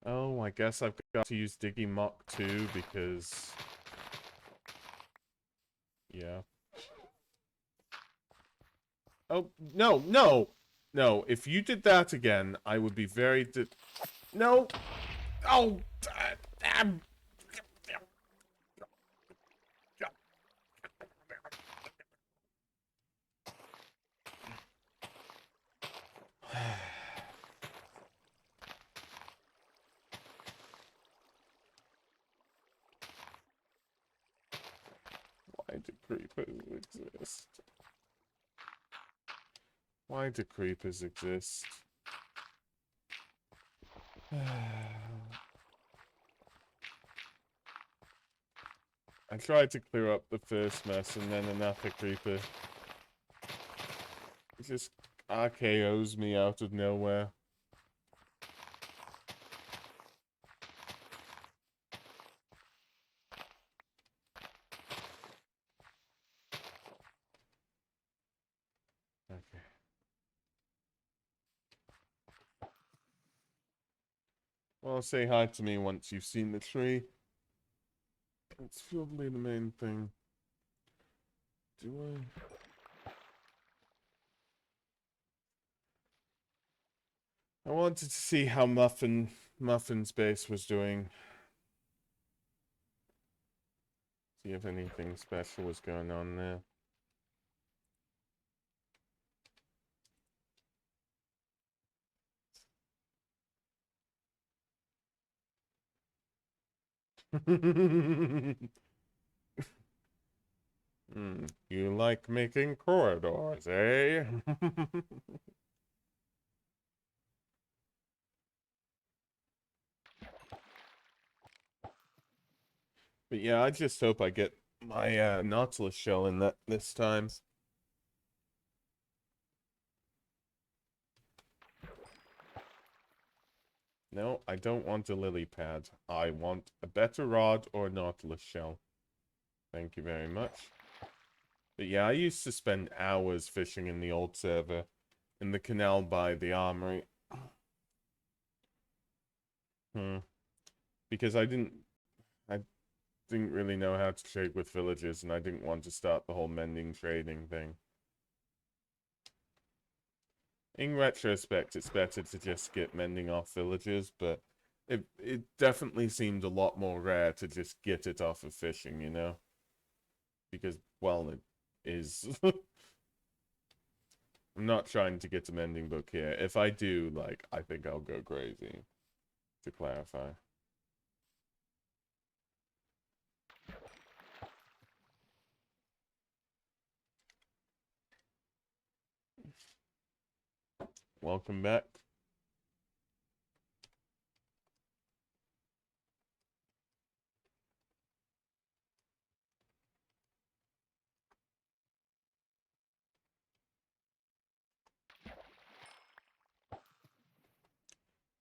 Oh, I guess I've got to use Diggy Mock too, because... Yeah. Oh, no, no! No, if you did that again, I would be very No! Oh! Damn! Why do creepers exist? Why do creepers exist? I tried to clear up the first mess, and then another creeper just RKOs me out of nowhere. Okay. Well, say hi to me once you've seen the tree. It's probably the main thing. Do I wanted to see how Muffin's base was doing. See if anything special was going on there. You like making corridors, eh? But yeah, I just hope I get my Nautilus shell in that this time. No, I don't want a lily pad. I want a better rod or a Nautilus shell. Thank you very much. But yeah, I used to spend hours fishing in the old server in the canal by the armory. Because I didn't really know how to trade with villagers, and I didn't want to start the whole mending trading thing. In retrospect, it's better to just get mending off villagers, but it definitely seemed a lot more rare to just get it off of fishing, you know? Because, well, it is. I'm not trying to get a mending book here. If I do, like, I think I'll go crazy, to clarify. Welcome back.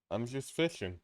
I'm just fishing.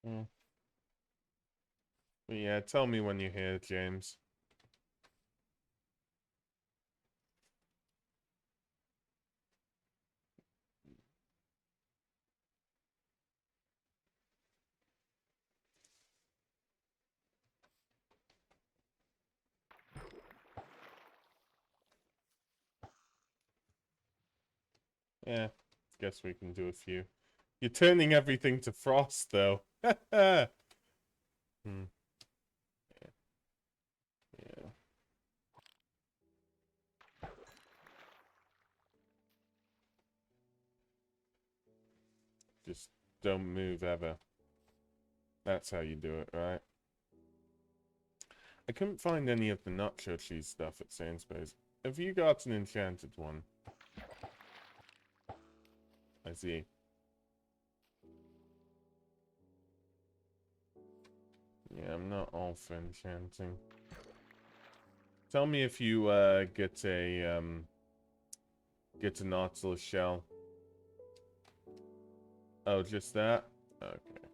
Mm. But yeah, tell me when you're here, James. Yeah, guess we can do a few. You're turning everything to frost, though. Hmm. Yeah. Just don't move ever. That's how you do it, right? I couldn't find any of the nacho cheese stuff at Sainsbury's. Have you got an enchanted one? I see. Yeah, I'm not all for enchanting. Tell me if you get a Nautilus shell. Oh, just that? Okay.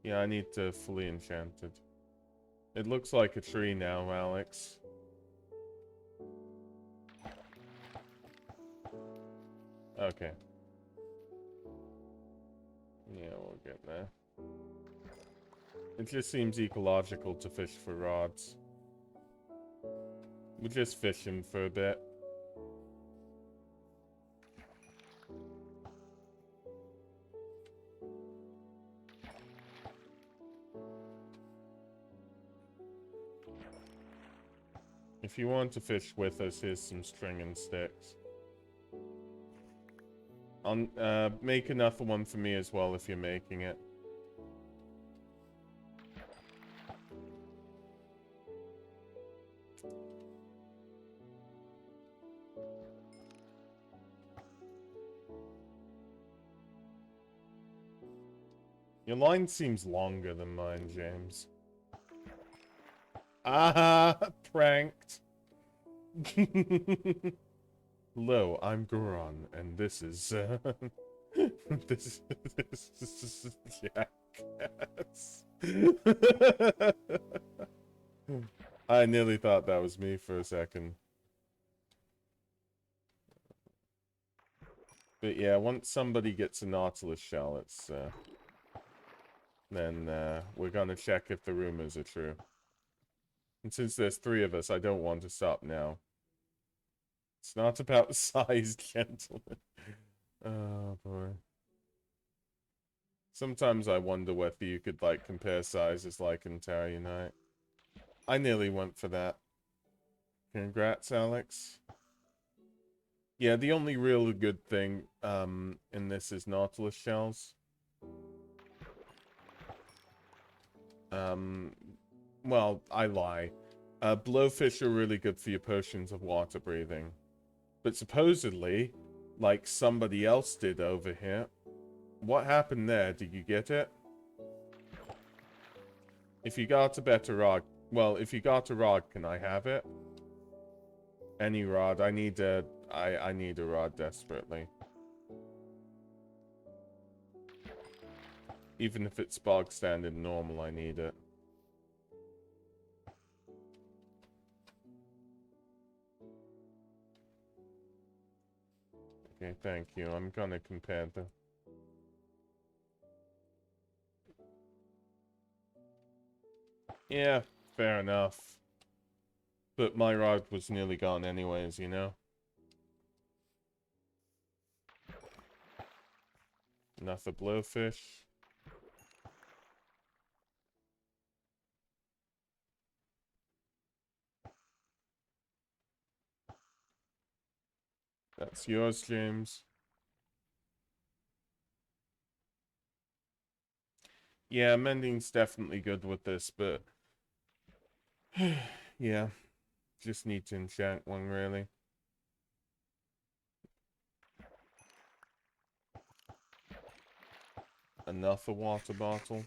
Yeah, I need to fully enchanted. It looks like a tree now, Alex. Okay. Yeah, we'll get there. It just seems ecological to fish for rods. We're just fishing for a bit. If you want to fish with us, here's some string and sticks. I'll make another one for me as well if you're making it. Your line seems longer than mine, James. Ah, pranked. Hello, I'm Goron, and this is, this is Jackass. I nearly thought that was me for a second. But yeah, once somebody gets a Nautilus shell, it's, then, we're gonna check if the rumors are true. And since there's 3 of us, I don't want to stop now. It's not about size, gentlemen. Oh, boy. Sometimes I wonder whether you could, like, compare sizes like in Terra Unite. I nearly went for that. Congrats, Alex. Yeah, the only real good thing in this is Nautilus shells. Well, I lie. Blowfish are really good for your potions of water breathing. But supposedly, like somebody else did over here. What happened there? Did you get it? If you got a better rod... Well, if you got a rod, can I have it? Any rod. I need a... I need a rod desperately. Even if it's bog standard normal, I need it. Okay, thank you. I'm gonna compare the... Yeah, fair enough. But my rod was nearly gone anyways, you know? Another blowfish. That's yours, James. Yeah, mending's definitely good with this, but... yeah, just need to enchant one, really. Another water bottle.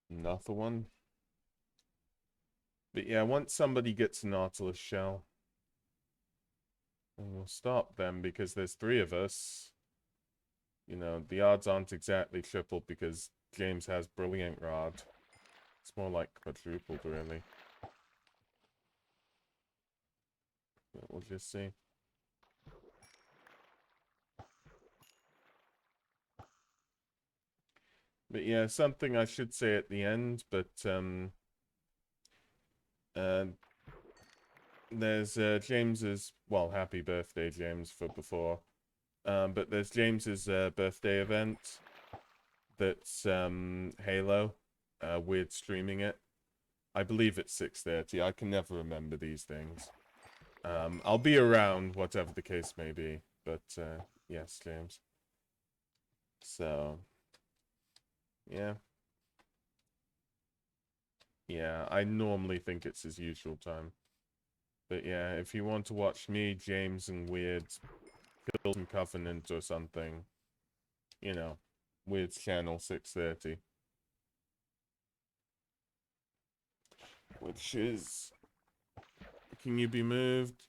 Another one. But yeah, once somebody gets a Nautilus shell, we'll stop them because there's 3 of us. You know, the odds aren't exactly tripled because James has Brilliant Rod. It's more like quadrupled, really. But we'll just see. But yeah, something I should say at the end, but there's James's, well, happy birthday, James, for before. But there's James's birthday event that's Halo. Weird streaming it. I believe it's 6:30. I can never remember these things. I'll be around, whatever the case may be. But yes, James. So, yeah. Yeah, I normally think it's his usual time. But yeah, if you want to watch me, James, and Weird kill some Covenant or something, you know, Weird's channel 6:30. Which is... Can you be moved?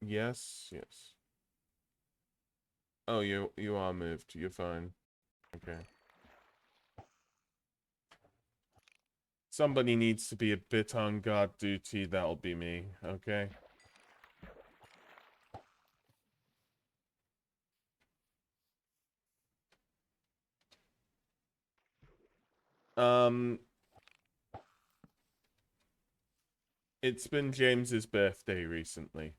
Yes, yes. Oh, you are moved. You're fine. Okay. Somebody needs to be a bit on guard duty. That'll be me. Okay. It's been James's birthday recently.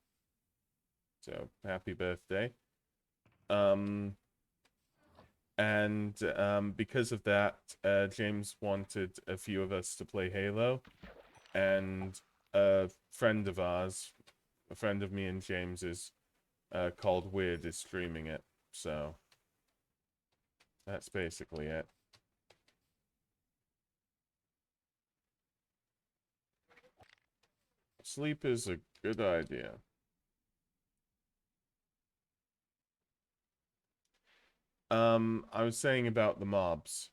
So, happy birthday. And because of that, James wanted a few of us to play Halo. And a friend of ours, a friend of me and James's, called Weird, is streaming it. So, that's basically it. Sleep is a good idea. I was saying about the mobs.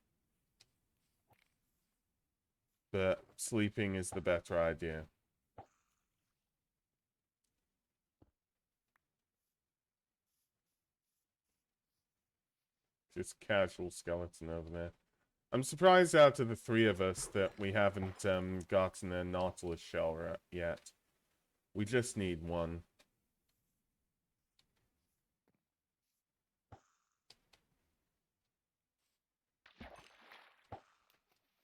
But sleeping is the better idea. Just casual skeleton over there. I'm surprised out of the 3 of us that we haven't gotten a Nautilus shell yet. We just need one.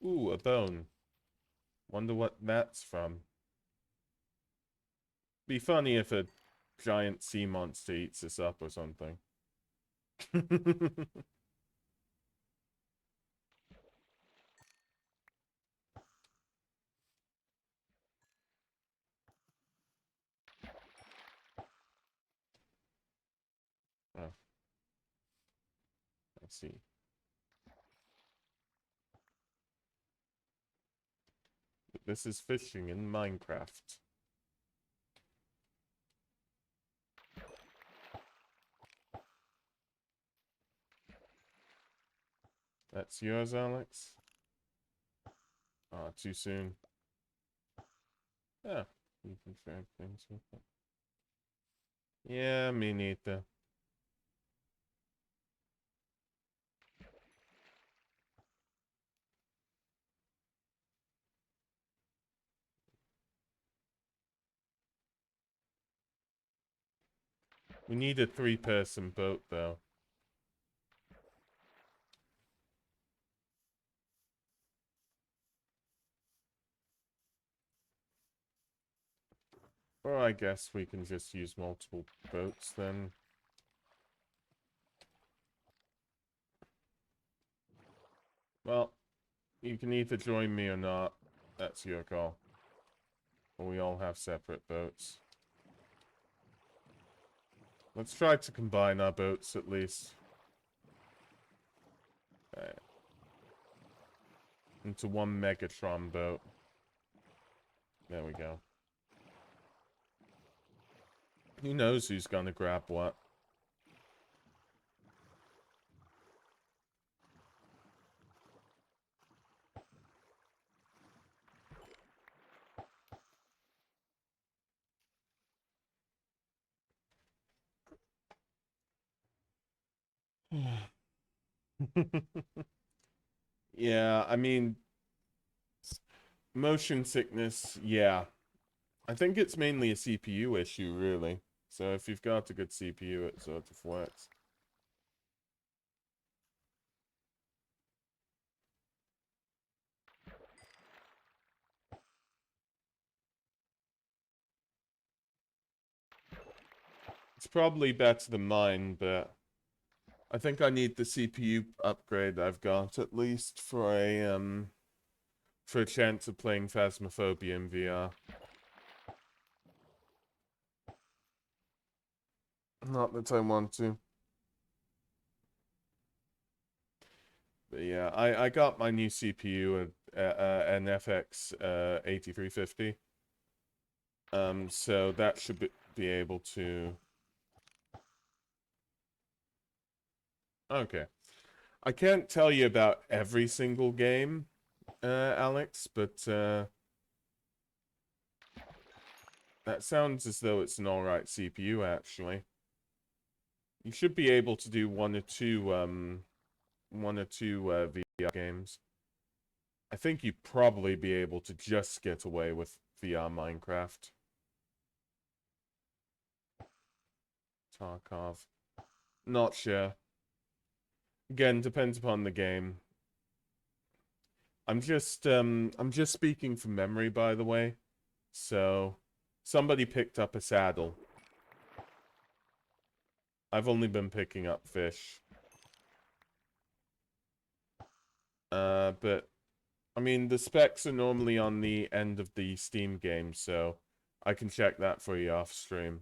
Ooh, a bone. Wonder what that's from. Be funny if a giant sea monster eats us up or something. Oh, I see. This is fishing in Minecraft. That's yours, Alex? Oh, too soon. Yeah, you can drag things with it. Yeah, me neither. We need a 3-person boat, though. Or I guess we can just use multiple boats then. Well, you can either join me or not. That's your call. Or we all have separate boats. Let's try to combine our boats at least. Into one Megatron boat. There we go. Who knows who's gonna grab what? Yeah, I mean, motion sickness, yeah. I think it's mainly a CPU issue, really. So if you've got a good CPU, it sort of works. It's probably better than mine, but I think I need the CPU upgrade I've got at least for a chance of playing Phasmophobia in VR. Not that I want to. But yeah, I got my new CPU at an FX 8350. So that should be able to. Okay. I can't tell you about every single game, Alex, but that sounds as though it's an alright CPU, actually. You should be able to do one or two VR games. I think you'd probably be able to just get away with VR Minecraft. Tarkov. Not sure. Again, depends upon the game. I'm just speaking from memory, by the way. So somebody picked up a saddle. I've only been picking up fish. But I mean the specs are normally on the end of the Steam game, so I can check that for you off stream.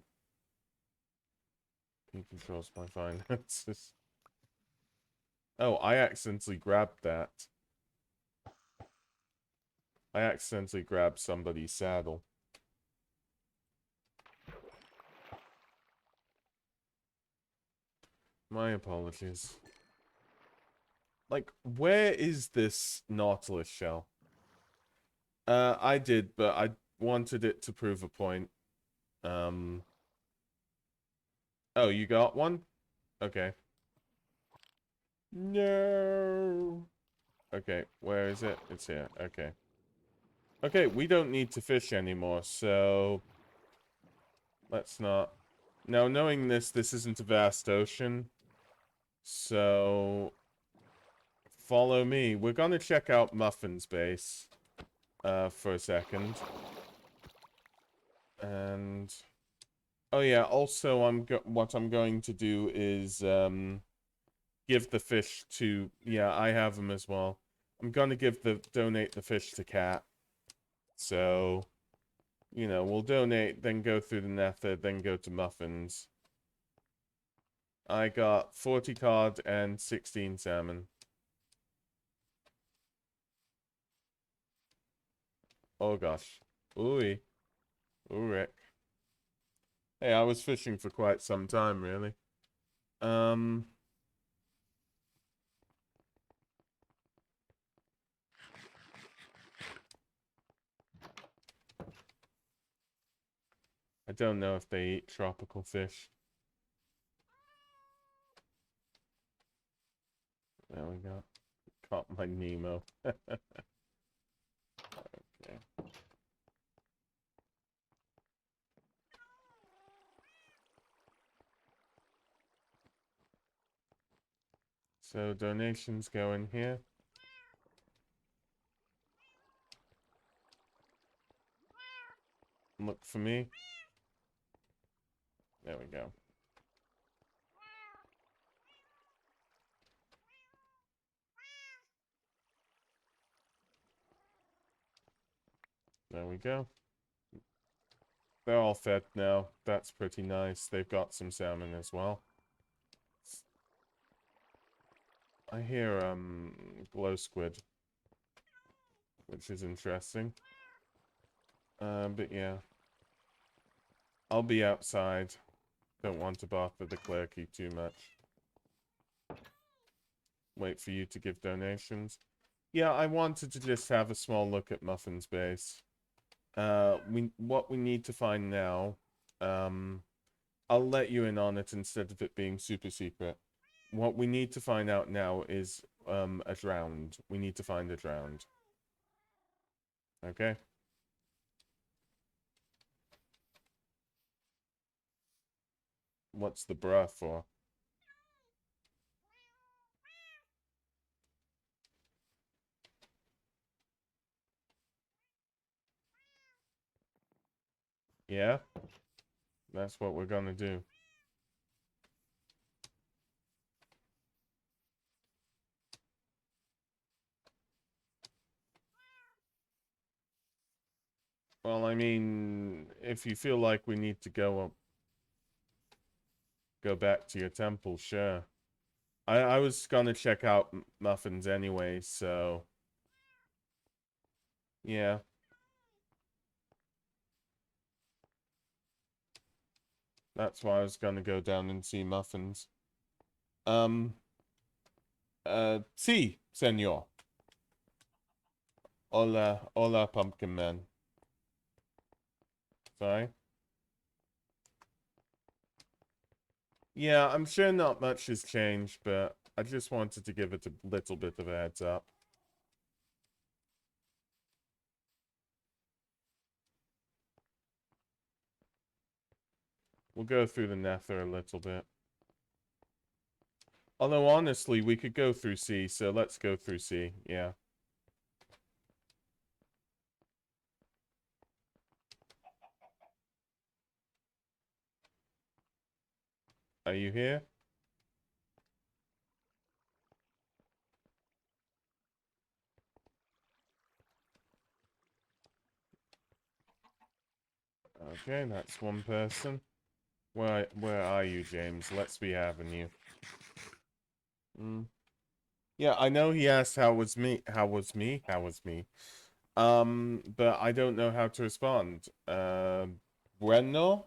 He controls my finances. Oh, I accidentally grabbed that. I accidentally grabbed somebody's saddle. My apologies. Like, where is this Nautilus shell? I did, but I wanted it to prove a point. Oh, you got one? Okay. No. Okay, where is it? It's here. Okay. Okay, we don't need to fish anymore, so let's not. Now, knowing this isn't a vast ocean, so follow me. We're gonna check out Muffin's base for a second. And Oh yeah, also what I'm going to do is give the fish to, yeah, I have them as well. I'm gonna donate the fish to Cat. So, you know, we'll donate, then go through the nether, then go to muffins. I got 40 cod and 16 salmon. Oh gosh. Ooh. Ooh, Rick. Hey, I was fishing for quite some time, really. Um, I don't know if they eat tropical fish. There we go. Caught my Nemo. Okay. So donations go in here. Look for me. There we go. There we go. They're all fed now. That's pretty nice. They've got some salmon as well. I hear glow squid, which is interesting. But yeah. I'll be outside. Don't want to bother the clerky too much. Wait for you to give donations. Yeah, I wanted to just have a small look at Muffin's base. What we need to find now, I'll let you in on it instead of it being super secret. What we need to find out now is a drowned. We need to find a drowned. Okay? What's the bruh for? Yeah? That's what we're gonna do. Well, I mean, if you feel like we need to go back to your temple, sure. I was gonna check out Muffins anyway, so yeah. That's why I was gonna go down and see Muffins. Um, sí, señor. Hola, hola, Pumpkin Man. Sorry. Yeah, I'm sure not much has changed, but I just wanted to give it a little bit of a heads up. We'll go through the nether a little bit. Although, honestly, we could go through C, so let's go through C, yeah. Are you here? Okay, that's one person. Where are you, James? Let's be having you. Mm. Yeah, I know he asked how was me, how was me, how was me. But I don't know how to respond. Bueno?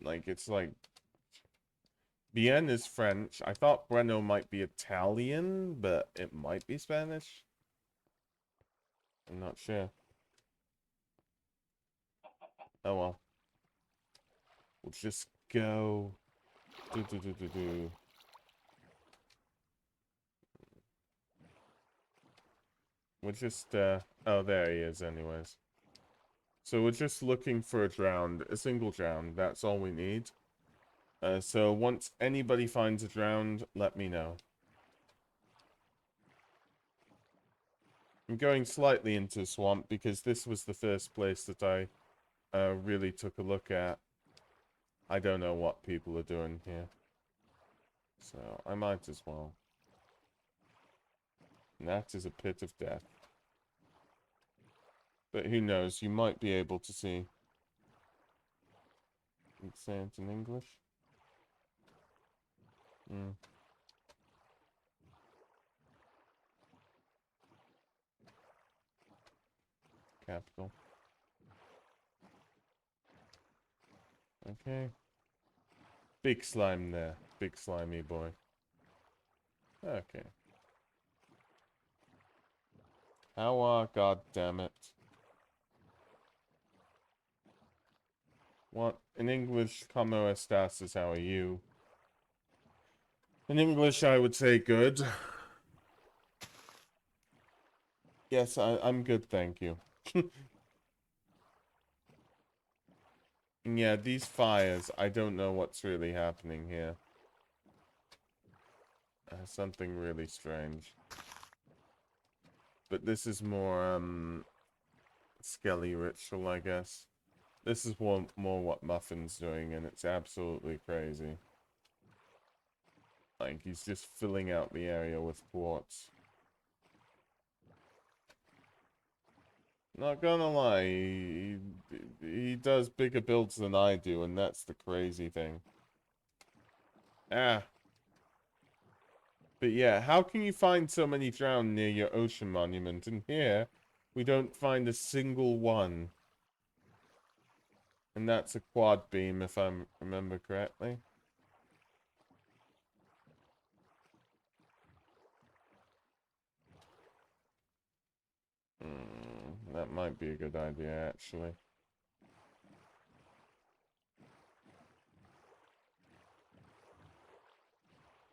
Like, it's like, bien is French. I thought bueno might be Italian, but it might be Spanish. I'm not sure. Oh well. We'll just go. Do. We'll just, oh, there he is, anyways. So we're just looking for a single drowned. That's all we need. So once anybody finds a drowned, let me know. I'm going slightly into swamp because this was the first place that I really took a look at. I don't know what people are doing here. So, I might as well. And that is a pit of death. But who knows, you might be able to see. Let's say it in English. Capital. Okay. Big slime there. Big slimy boy. Okay. How God damn it. What? In English, como estas is how are you? In English, I would say good. Yes, I'm good, thank you. Yeah, these fires, I don't know what's really happening here. Something really strange. But this is more, Skelly ritual, I guess. This is more what Muffin's doing, and it's absolutely crazy. Like, he's just filling out the area with quartz. Not gonna lie, he does bigger builds than I do, and that's the crazy thing. Ah. But yeah, how can you find so many drowned near your ocean monument? And here, we don't find a single one. And that's a quad beam, if I remember correctly. That might be a good idea, actually.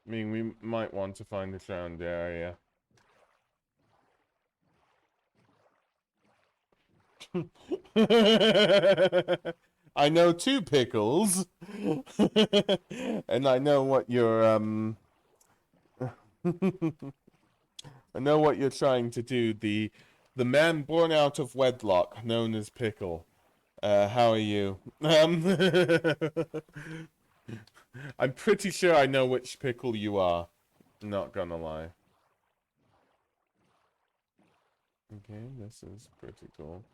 I mean, we might want to find a drowned area. I know two pickles. And I know what you're, I know what you're trying to do. The man born out of wedlock, known as Pickle. How are you? I'm pretty sure I know which pickle you are. Not gonna lie. Okay, this is pretty cool.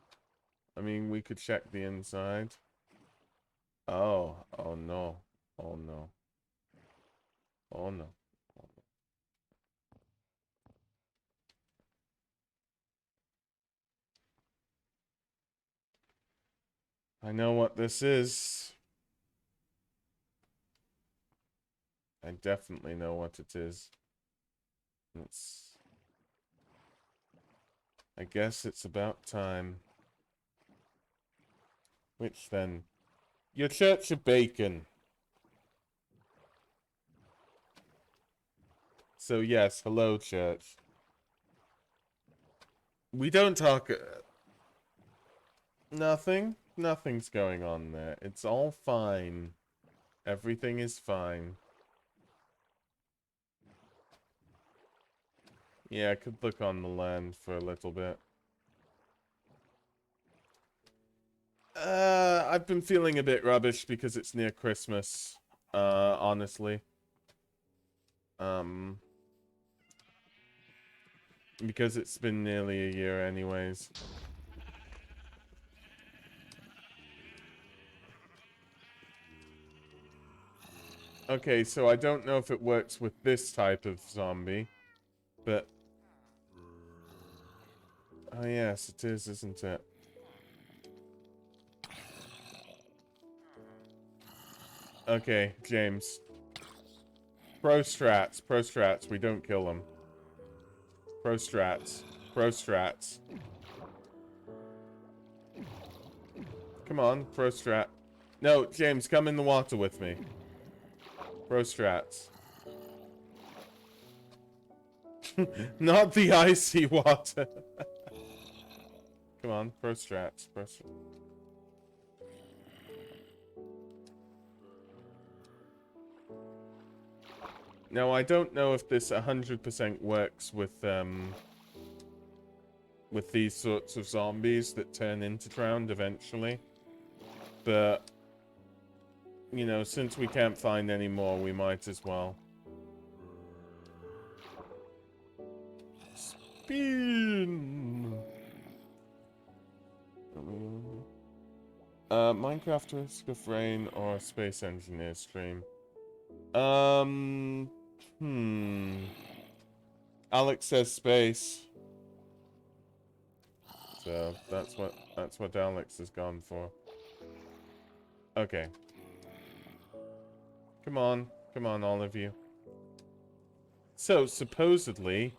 I mean, we could check the inside. Oh no. Oh no. Oh no. I know what this is. I definitely know what it is. I guess it's about time. Which then? Your Church of Bacon. So yes, hello, church. We don't talk... Nothing's going on there. It's all fine. Everything is fine. Yeah, I could look on the land for a little bit. I've been feeling a bit rubbish because it's near Christmas. Honestly. Because it's been nearly a year anyways. Okay, so I don't know if it works with this type of zombie, but... Oh yes, it is, isn't it? Okay, James. Pro strats, we don't kill them. Pro strats. Come on, pro strat. No, James, come in the water with me. Pro strats. Not the icy water. Come on, pro strats. Now, I don't know if this 100% works with these sorts of zombies that turn into drowned eventually. But, you know, since we can't find any more, we might as well. Spin! Minecraft Risk of Rain or Space Engineer stream? Alex says space. So that's what Alex has gone for. Okay. Come on, all of you. So supposedly,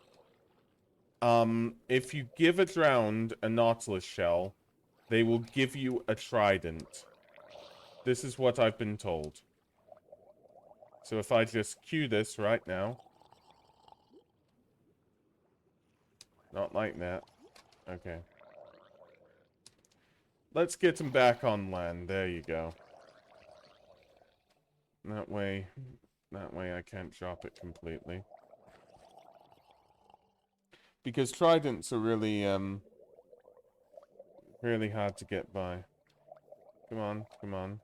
if you give a drowned a Nautilus shell, they will give you a trident. This is what I've been told. So if I just cue this right now. Not like that. Okay. Let's get him back on land. There you go. That way I can't drop it completely. Because tridents are really, really hard to get by. Come on, come on.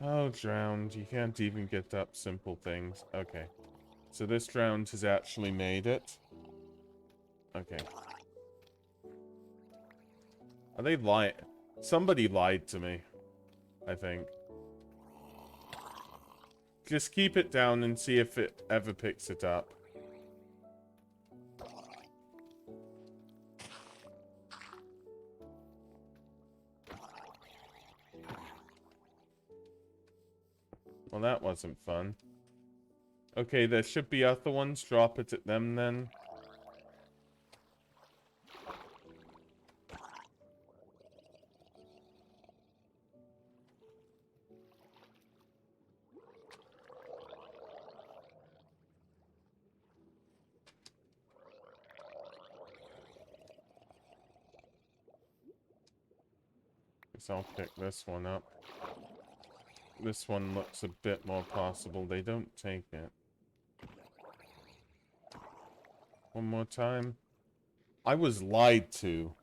Oh, drowned. You can't even get up simple things. Okay. So this drowned has actually made it. Okay. Are they lying? Somebody lied to me, I think. Just keep it down and see if it ever picks it up. Well, that wasn't fun. Okay, there should be other ones. Drop it at them, then. Guess I'll pick this one up. This one looks a bit more possible. They don't take it. One more time. I was lied to.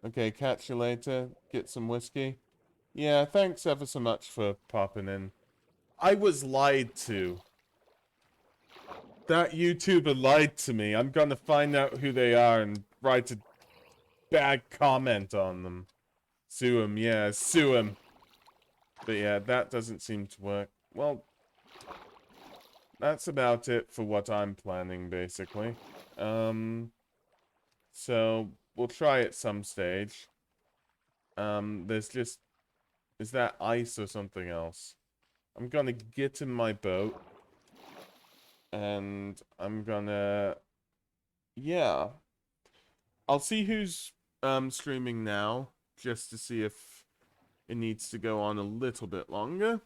Okay, catch you later. Get some whiskey. Yeah, thanks ever so much for popping in. I was lied to. That YouTuber lied to me. I'm gonna find out who they are and write a bad comment on them. Sue him, yeah, sue him. But yeah, that doesn't seem to work. Well, that's about it for what I'm planning, basically. So, we'll try at some stage. There's just... Is that ice or something else? I'm gonna get in my boat. And I'm gonna... Yeah. I'll see who's streaming now, just to see if it needs to go on a little bit longer.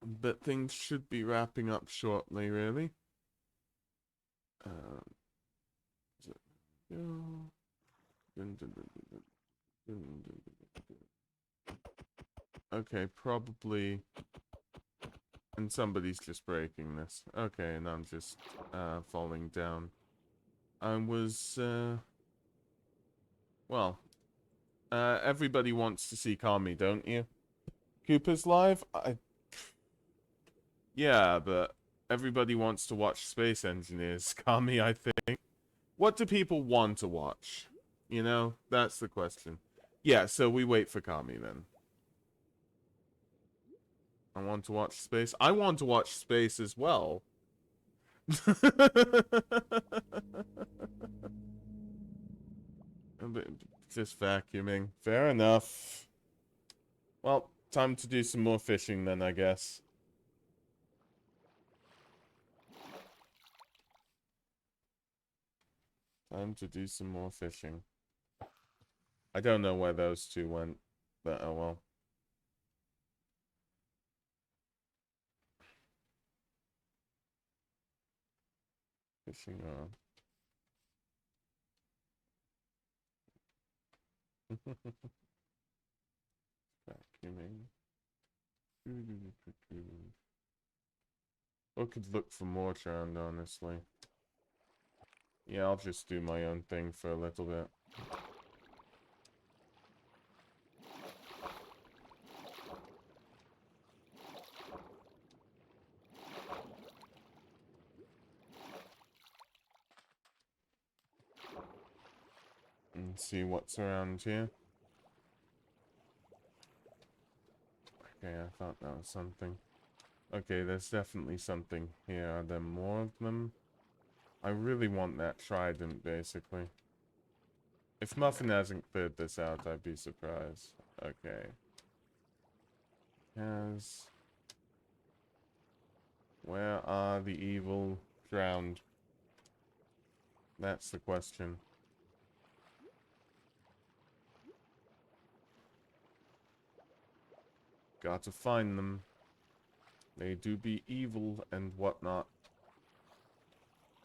But things should be wrapping up shortly, really. Okay, probably... And somebody's just breaking this. Okay, and I'm just falling down. I was... Well... everybody wants to see Kami, don't you? Cooper's live? Yeah, but everybody wants to watch Space Engineers. Kami, I think. What do people want to watch? You know, that's the question. Yeah, so we wait for Kami then. I want to watch Space. I want to watch Space as well. Just vacuuming. Fair enough. Well, time to do some more fishing then, I guess. Time to do some more fishing. I don't know where those two went, but oh well. Fishing on. Vacuuming. I could look for more drowned, honestly. Yeah, I'll just do my own thing for a little bit. And see what's around here. Okay, I thought that was something. Okay, there's definitely something here. Are there more of them? I really want that trident, basically. If Muffin hasn't cleared this out, I'd be surprised. Okay. Has... Where are the evil drowned? That's the question. Got to find them. They do be evil and whatnot.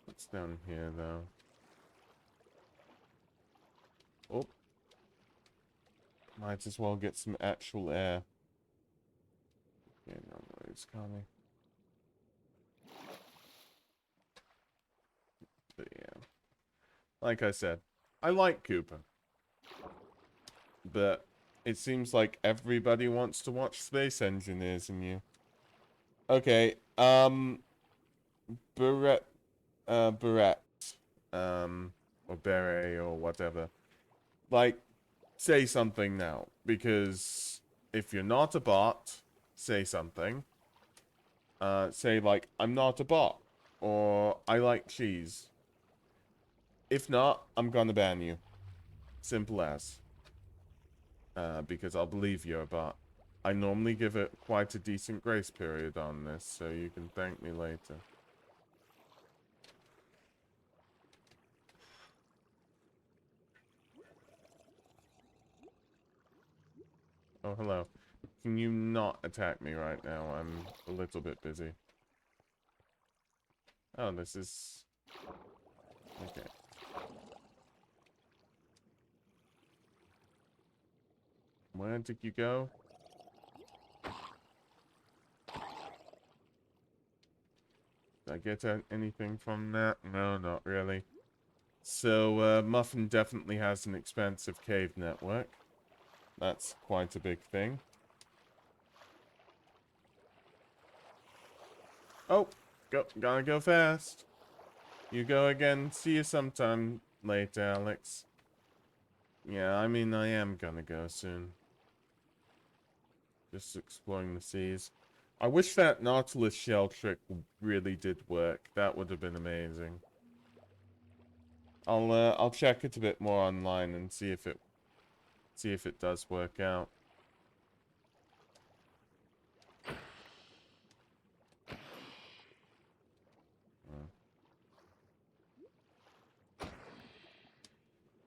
What's down here, though? Oh. Might as well get some actual air. Okay, no noise coming. But yeah. Like I said, I like Cooper. But it seems like everybody wants to watch Space Engineers and you. Okay, Barrett, Barrett, or Beret or whatever. Like, say something now, because if you're not a bot, say something. Say like, I'm not a bot, or I like cheese. If not, I'm gonna ban you. Simple as. Because I'll believe you're a bot. I normally give it quite a decent grace period on this, so you can thank me later. Oh, hello. Can you not attack me right now? I'm a little bit busy. Oh, this is... Okay. Where did you go? Did I get anything from that? No, not really. So, Muffin definitely has an expansive cave network. That's quite a big thing. Oh, gotta go fast. You go again. See you sometime later, Alex. Yeah, I mean, I am gonna go soon. Just exploring the seas. I wish that Nautilus shell trick really did work. That would have been amazing. I'll check it a bit more online and see if it does work out.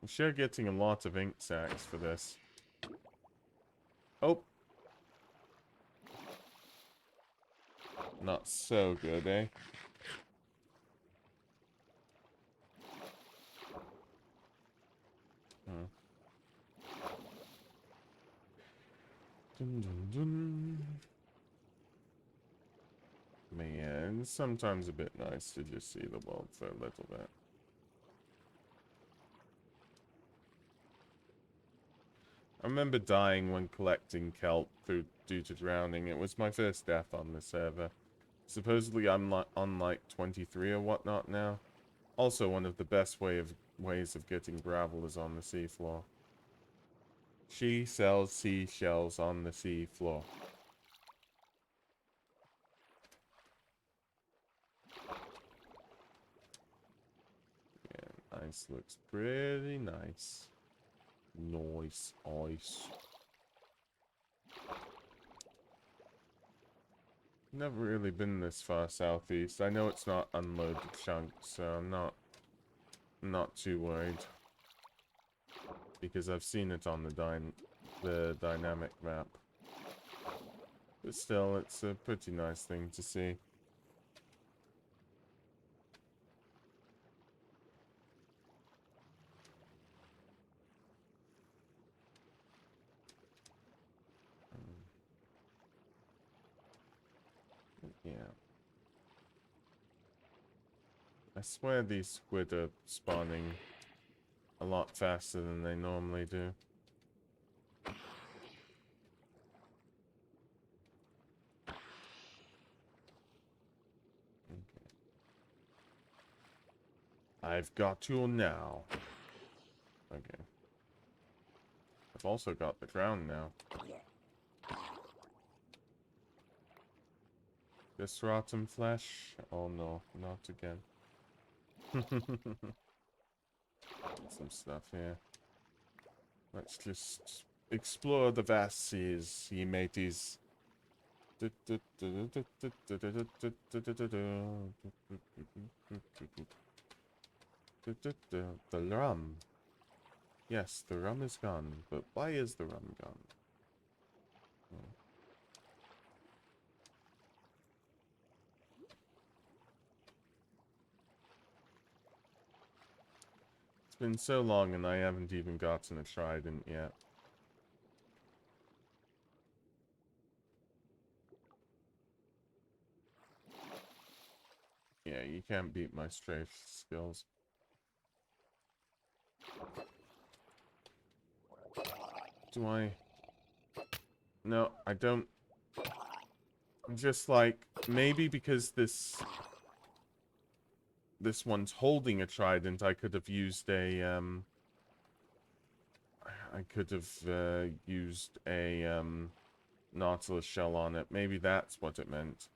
I'm sure getting a lot of ink sacks for this. Oh. Not so good, eh? Hmm. Dun, dun, dun. Man, it's sometimes a bit nice to just see the world for a little bit. I remember dying when collecting kelp due to drowning. It was my first death on the server. Supposedly I'm on like 23 or whatnot now. Also, one of the best ways of getting gravel is on the seafloor. She sells seashells on the seafloor. Yeah, ice looks pretty nice. Nice ice. Never really been this far southeast. I know it's not unloaded chunks, so I'm not too worried. Because I've seen it on the dynamic map. But still, it's a pretty nice thing to see. Yeah. I swear these squid are spawning a lot faster than they normally do. Okay. I've got you now. Okay. I've also got the crown now. This rotten flesh? Oh no, not again. Some stuff here. Let's just explore the vast seas, ye mateys. The rum. Yes, the rum is gone, but why is the rum gone? Oh. It's been so long and I haven't even gotten a trident yet. Yeah, you can't beat my strafe skills. Do I? No, I don't. Just like, maybe because this one's holding a trident, I could have used a, Nautilus shell on it. Maybe that's what it meant.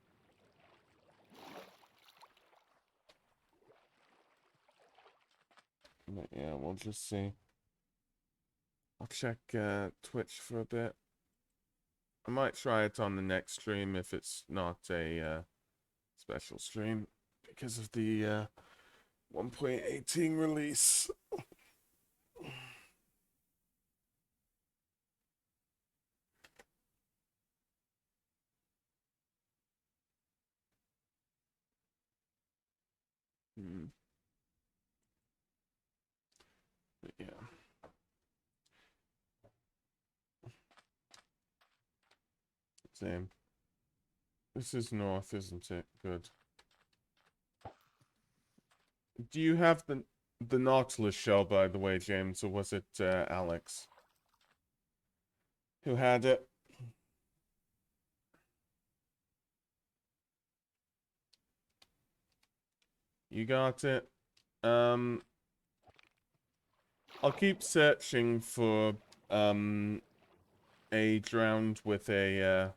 But yeah, we'll just see. I'll check Twitch for a bit. I might try it on the next stream if it's not a special stream because of the 1.18 release. But yeah. Same. This is north, isn't it? Good. Do you have the Nautilus shell, by the way, James, or was it Alex who had it? You got it. I'll keep searching for a drowned with a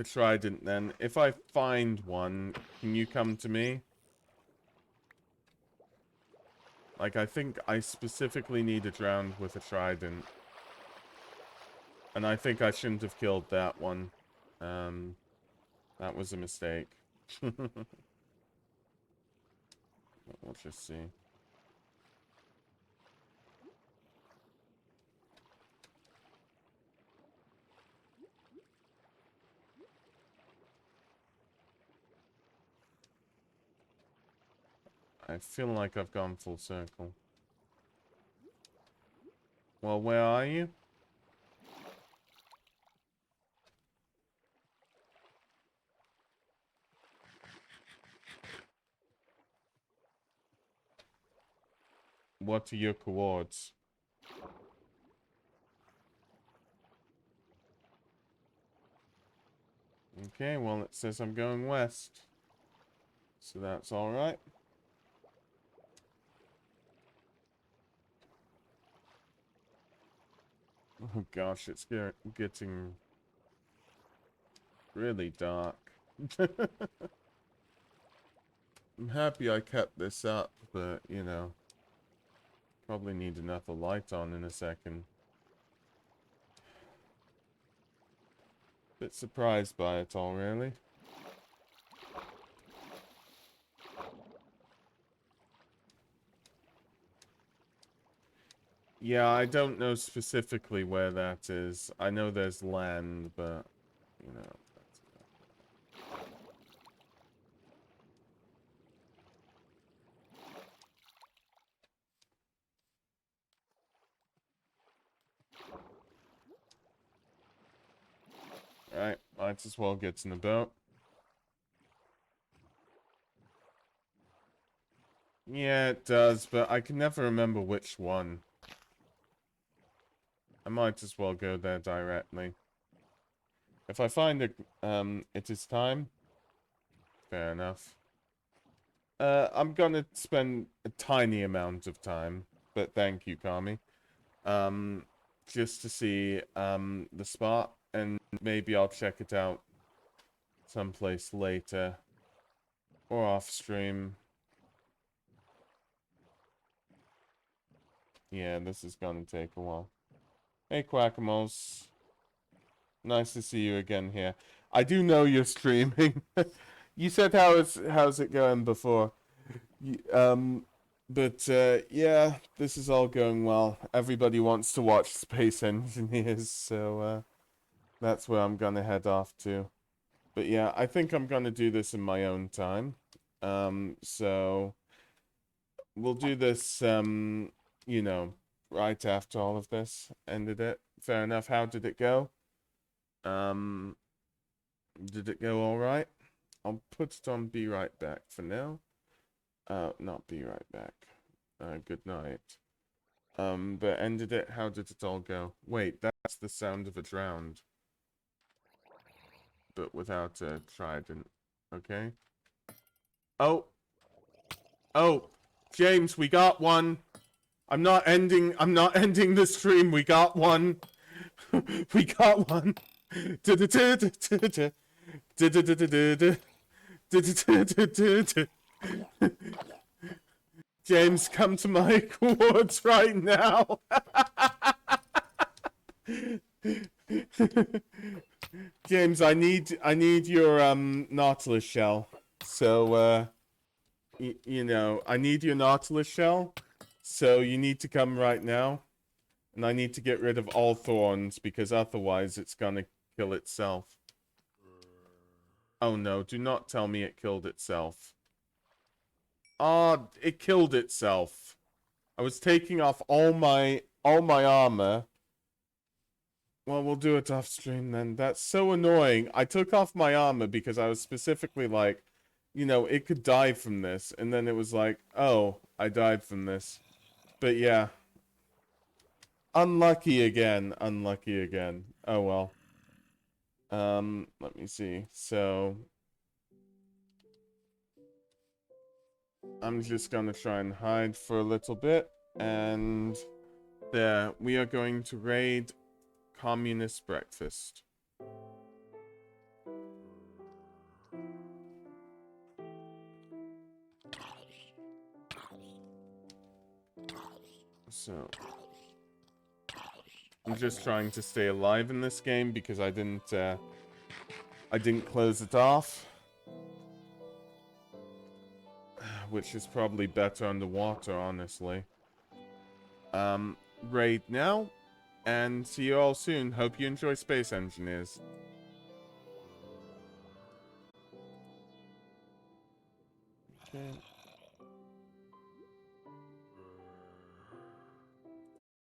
trident then. If I find one, can you come to me? Like, I think I specifically need a drowned with a trident. And I think I shouldn't have killed that one. That was a mistake. We'll just see. I feel like I've gone full circle. Well, where are you? What are your coords? Okay, well, it says I'm going west. So that's alright. Oh gosh, it's getting really dark. I'm happy I kept this up, but, you know, probably need another light on in a second. Bit surprised by it all, really. Yeah, I don't know specifically where that is. I know there's land, but, you know. Alright, might as well get in the boat. Yeah, it does, but I can never remember which one. I might as well go there directly. If I find it is time, fair enough. I'm gonna spend a tiny amount of time, but thank you, Kami. Just to see, the spot, and maybe I'll check it out someplace later. Or off stream. Yeah, this is gonna take a while. Hey, Quackamos. Nice to see you again here. I do know you're streaming. You said how's it going before? Yeah, this is all going well. Everybody wants to watch Space Engineers, so that's where I'm gonna head off to. But yeah, I think I'm gonna do this in my own time. So we'll do this you know, right after all of this ended it. Fair enough. How did it go? Did it go all right? I'll put it on be right back for now. Not be right back. Good night. But ended it. How did it all go? Wait, that's the sound of a drowned. But without a trident. Okay. Oh. Oh. James, we got one. I'm not ending the stream. We got one. We got one. James, come to my coordinates right now. James, I need your Nautilus shell. So you know, I need your Nautilus shell. So you need to come right now. And I need to get rid of all thorns because otherwise it's gonna kill itself. Oh no, do not tell me it killed itself. Ah, it killed itself. I was taking off all my armor. Well, we'll do it off stream then. That's so annoying. I took off my armor because I was specifically like, you know, it could die from this. And then it was like, oh, I died from this. But yeah. Unlucky again. Unlucky again. Oh well. Let me see. So I'm just gonna try and hide for a little bit. And there, we are going to raid Communist Breakfast. So I'm just trying to stay alive in this game because I didn't close it off. Which is probably better underwater, honestly. Raid now, and see you all soon. Hope you enjoy Space Engineers. Okay.